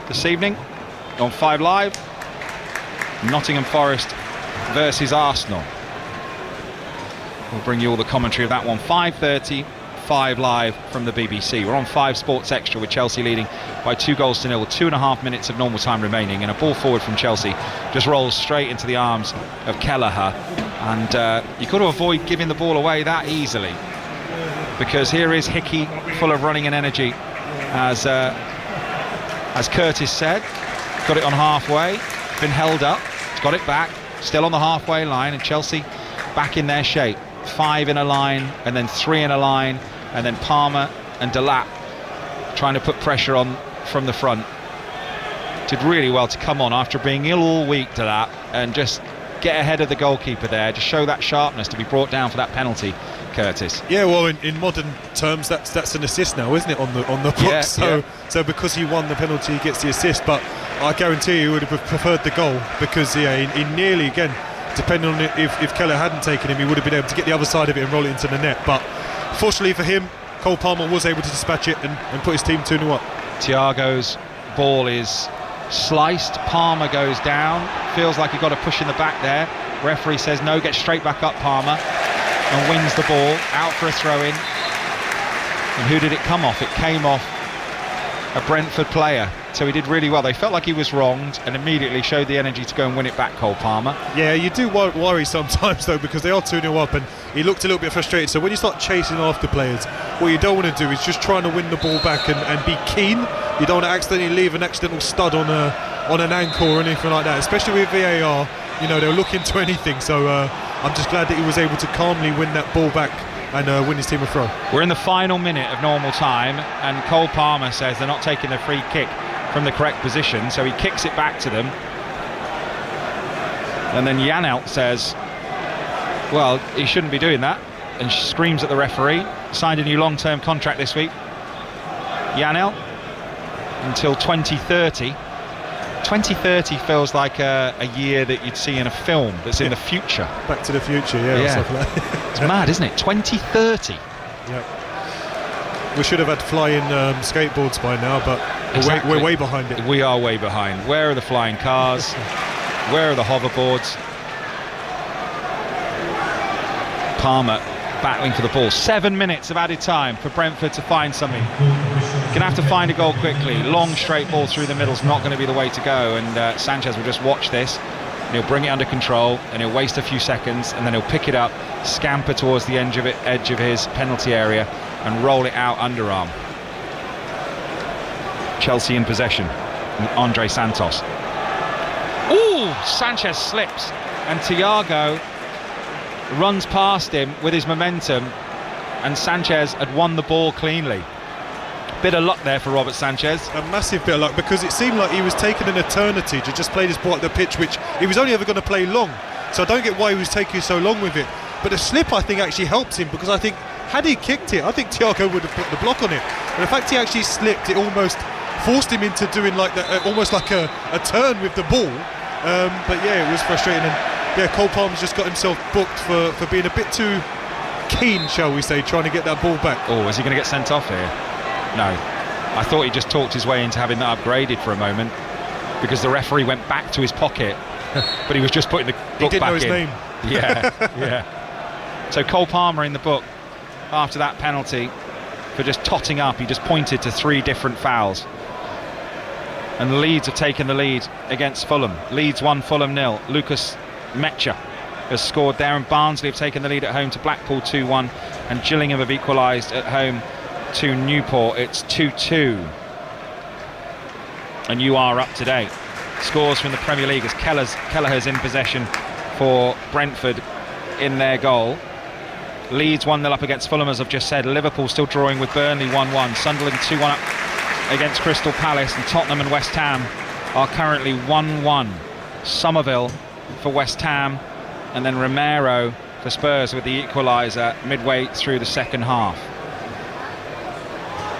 this evening on 5 Live. Nottingham Forest versus Arsenal. We'll bring you all the commentary of that one. 5:30, 5 Live from the BBC. We're on 5 Sports Extra with Chelsea leading by 2-0 with 2.5 minutes of normal time remaining, and a ball forward from Chelsea just rolls straight into the arms of Kelleher, and you've got to avoid giving the ball away that easily, because here is Hickey, full of running and energy, as Curtis said, got it on halfway, been held up, got it back, still on the halfway line, and Chelsea back in their shape. 5 in a line, and then 3 in a line, and then Palmer and Delap trying to put pressure on from the front. Did really well to come on after being ill all week, Delap, and just get ahead of the goalkeeper there, to show that sharpness to be brought down for that penalty, Curtis. Yeah, well, in modern terms, that's an assist now, isn't it, on the box? So because he won the penalty, he gets the assist. But I guarantee you, he would have preferred the goal, because he nearly, again, depending on if Keller hadn't taken him, he would have been able to get the other side of it and roll it into the net. But fortunately for him, Cole Palmer was able to dispatch it and put his team 2-0 up. Thiago's ball is sliced, Palmer goes down, feels like he got a push in the back there. Referee says no, get straight back up, Palmer, and wins the ball out for a throw-in. And who did it come off? It came off a Brentford player, so he did really well. They felt like he was wronged and immediately showed the energy to go and win it back, Cole Palmer. Yeah, you do worry sometimes though, because they are 2-0 up, and he looked a little bit frustrated. So when you start chasing after players, what you don't want to do is just trying to win the ball back and be keen. You don't want to accidentally leave an accidental stud on an ankle or anything like that, especially with VAR. You know, they'll look into anything. So I'm just glad that he was able to calmly win that ball back and win his team a throw. We're in the final minute of normal time, and Cole Palmer says they're not taking the free kick from the correct position, so he kicks it back to them. And then Janelt says, well, he shouldn't be doing that, and screams at the referee. Signed a new long-term contract this week, Janelt, until 2030. 2030 feels like a year that you'd see in a film that's in the future. Back to the Future, yeah. Or like it's mad, isn't it? 2030. Yeah. We should have had flying skateboards by now, but we're way behind it. We are way behind. Where are the flying cars? Where are the hoverboards? Palmer battling for the ball. 7 minutes of added time for Brentford to find something. Gonna have to find a goal quickly. Long straight ball through the middle is not going to be the way to go, and Sanchez will just watch this and he'll bring it under control and he'll waste a few seconds and then he'll pick it up, scamper towards the edge of his penalty area and roll it out underarm. Chelsea in possession. Andre Santos. Ooh, Sanchez slips and Thiago runs past him with his momentum, and Sanchez had won the ball cleanly. Bit of luck there for Robert Sanchez. A massive bit of luck, because it seemed like he was taking an eternity to just play this ball at the pitch, which he was only ever going to play long. So I don't get why he was taking so long with it. But the slip, I think, actually helps him, because I think had he kicked it, I think Thiago would have put the block on it. And the fact he actually slipped, it almost forced him into doing like almost like a turn with the ball. But yeah, it was frustrating. And yeah, Cole Palmer's just got himself booked for being a bit too keen, shall we say, trying to get that ball back. Oh, is he going to get sent off here? No. I thought he just talked his way into having that upgraded for a moment, because the referee went back to his pocket, but he was just putting the book back in. He didn't know his name. Yeah, yeah. So Cole Palmer in the book after that penalty for just totting up. He just pointed to 3 different fouls. And Leeds have taken the lead against Fulham. Leeds 1, Fulham 0. Lucas Mecha has scored there, and Barnsley have taken the lead at home to Blackpool 2-1, and Gillingham have equalised at home to Newport. It's 2-2. And you are up to date. Scores from the Premier League as Kelleher's in possession for Brentford in their goal. Leeds 1-0 up against Fulham, as I've just said. Liverpool still drawing with Burnley 1-1. Sunderland 2-1 up against Crystal Palace, and Tottenham and West Ham are currently 1-1. Somerville for West Ham, and then Romero for Spurs with the equaliser midway through the second half.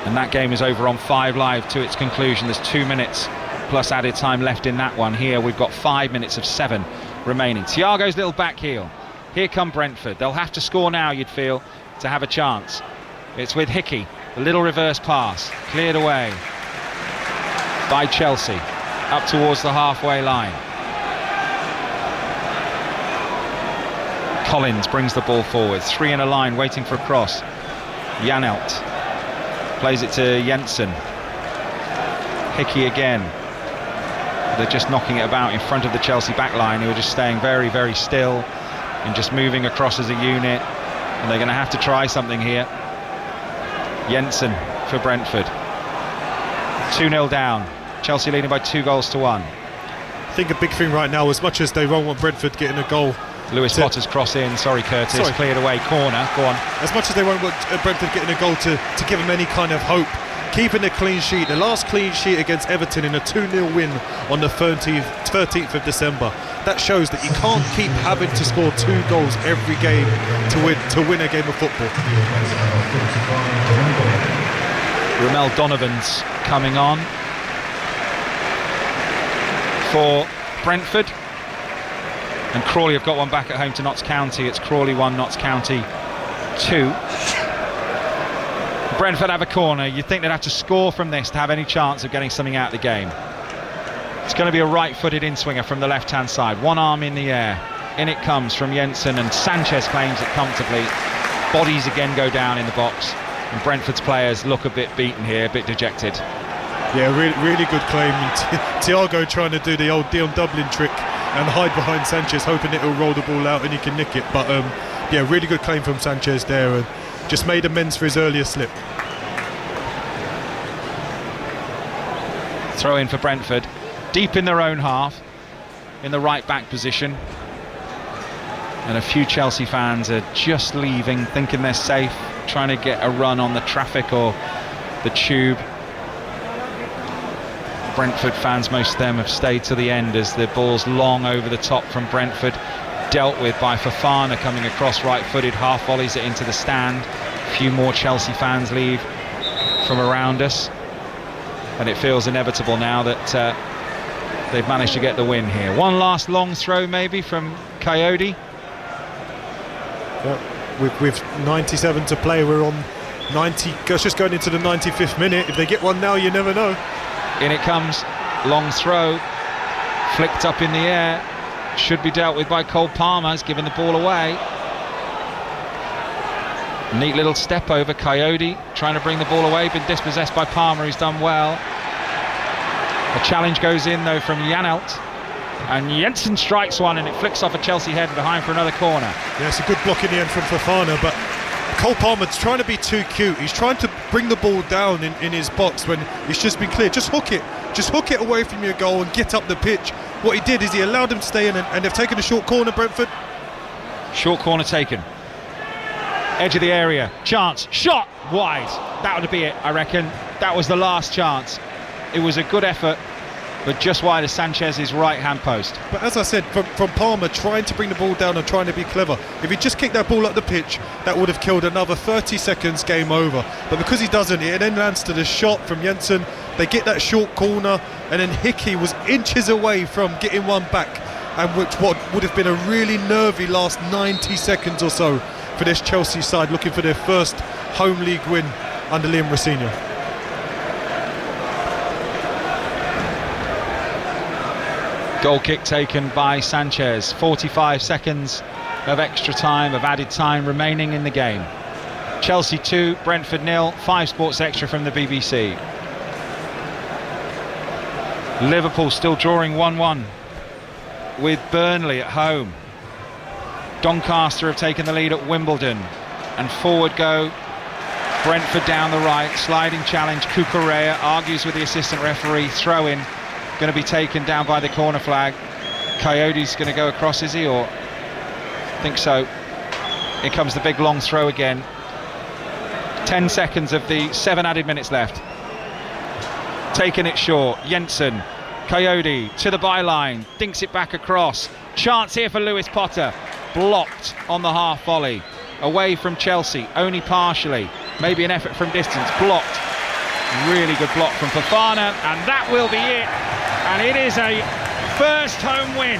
And that game is over on 5 Live to its conclusion. There's 2 minutes plus added time left in that one. Here we've got 5 minutes of 7 remaining. Thiago's little back heel. Here come Brentford. They'll have to score now, you'd feel, to have a chance. It's with Hickey. A little reverse pass, cleared away by Chelsea, up towards the halfway line. Collins brings the ball forward, 3 in a line, waiting for a cross. Janelt plays it to Jensen. Hickey again. They're just knocking it about in front of the Chelsea back line, who are just staying very, very still and just moving across as a unit. And they're going to have to try something here. Jensen for Brentford. 2-0 down. Chelsea leading by 2-1. I think a big thing right now, as much as they won't want Brentford getting a goal. Lewis Potter's cross in. Sorry, Curtis. Cleared away. Corner. Go on. As much as they won't want Brentford getting a goal to give them any kind of hope, keeping a clean sheet. The last clean sheet against Everton in a 2-0 win on the 13th of December. That shows that you can't keep having to score 2 goals every game to win a game of football. Ramel Donovan's coming on for Brentford, and Crawley have got one back at home to Notts County. It's Crawley 1, Notts County 2. Brentford have a corner. You'd think they'd have to score from this to have any chance of getting something out of the game. It's going to be a right-footed in-swinger from the left-hand side. One arm in the air. In it comes from Jensen, and Sanchez claims it comfortably. Bodies again go down in the box, and Brentford's players look a bit beaten here, a bit dejected. Yeah, really good claim. Thiago trying to do the old Dion Dublin trick and hide behind Sanchez, hoping it'll roll the ball out and he can nick it. But yeah, really good claim from Sanchez there, and just made amends for his earlier slip. Throw in for Brentford, deep in their own half, in the right back position. And a few Chelsea fans are just leaving, thinking they're safe, trying to get a run on the traffic or the tube. Brentford fans, most of them, have stayed to the end as the ball's long over the top from Brentford, dealt with by Fofana coming across right-footed, half volleys it into the stand. A few more Chelsea fans leave from around us, and it feels inevitable now that they've managed to get the win here. One last long throw maybe from Coyote. Yeah, with 97 to play, we're on 90. Just going into the 95th minute. If they get one now, you never know. In it comes, long throw, flicked up in the air, should be dealt with by Cole Palmer. He's given the ball away. Neat little step over. Coyote trying to bring the ball away, been dispossessed by Palmer, who's done well. The challenge goes in though from Janelt, and Jensen strikes one and it flicks off a Chelsea head behind for another corner. Yeah, it's a good block in the end from Fofana, but Cole Palmer's trying to be too cute. He's trying to bring the ball down in his box when it's just been clear. Just hook it away from your goal and get up the pitch. What he did is he allowed him to stay in, and they've taken a short corner, Brentford. Short corner taken. Edge of the area, chance, shot, wide. That would be it, I reckon. That was the last chance. It was a good effort, but just wide of Sanchez's right-hand post. But as I said, from Palmer trying to bring the ball down and trying to be clever. If he just kicked that ball up the pitch, that would have killed another 30 seconds, game over. But because he doesn't, it then lands to the shot from Jensen. They get that short corner, and then Hickey was inches away from getting one back, and what would have been a really nervy last 90 seconds or so for this Chelsea side, looking for their first home league win under Liam Rosenior. Goal kick taken by Sanchez. 45 seconds of extra time, of added time remaining in the game. Chelsea 2, Brentford 0. 5 Sports Extra from the BBC. Liverpool still drawing 1-1 with Burnley at home. Doncaster have taken the lead at Wimbledon, and forward go Brentford down the right. Sliding challenge. Cucurella argues with the assistant referee. Throw in going to be taken down by the corner flag. Coyote's going to go across, is he? Or I think so. Here comes the big long throw again. 10 seconds of the 7 added minutes left. Taking it short. Jensen, Coyote to the byline, dinks it back across. Chance here for Lewis Potter. Blocked on the half volley. Away from Chelsea, only partially. Maybe an effort from distance. Blocked. Really good block from Fofana, and that will be it. And it is a first home win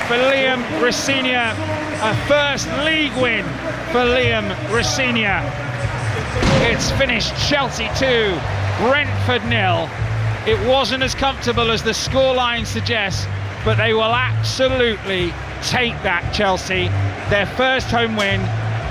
for Liam Rosenior. A first league win for Liam Rosenior. It's finished Chelsea 2, Brentford 0. It wasn't as comfortable as the scoreline suggests, but they will absolutely take that, Chelsea. Their first home win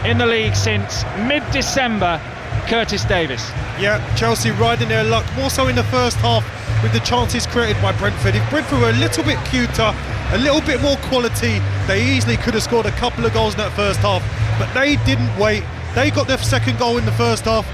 in the league since mid-December. Curtis Davis. Yeah, Chelsea riding their luck, more so in the first half with the chances created by Brentford. If Brentford were a little bit cuter, a little bit more quality, they easily could have scored a couple of goals in that first half, but they didn't wait. They got their second goal in the first half,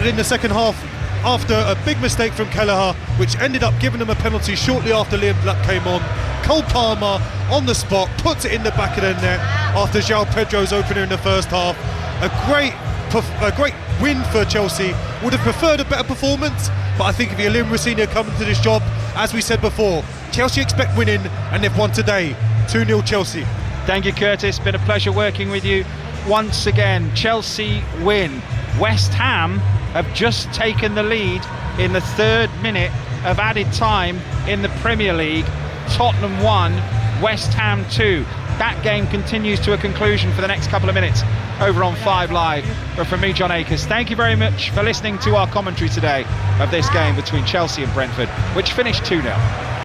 in the second half, after a big mistake from Kelleher, which ended up giving them a penalty shortly after Liam Black came on. Cole Palmer on the spot puts it in the back of the net after João Pedro's opener in the first half. A great win for Chelsea. Would have preferred a better performance, but I think if you're Liam Rosenior coming to this job, as we said before, Chelsea expect winning, and they've won today. 2-0 Chelsea. Thank you, Curtis. Been a pleasure working with you once again. Chelsea win. West Ham have just taken the lead in the 3rd minute of added time in the Premier League. Tottenham 1, West Ham 2. That game continues to a conclusion for the next couple of minutes over on 5 Live. But from me, John Akers, thank you very much for listening to our commentary today of this game between Chelsea and Brentford, which finished 2-0.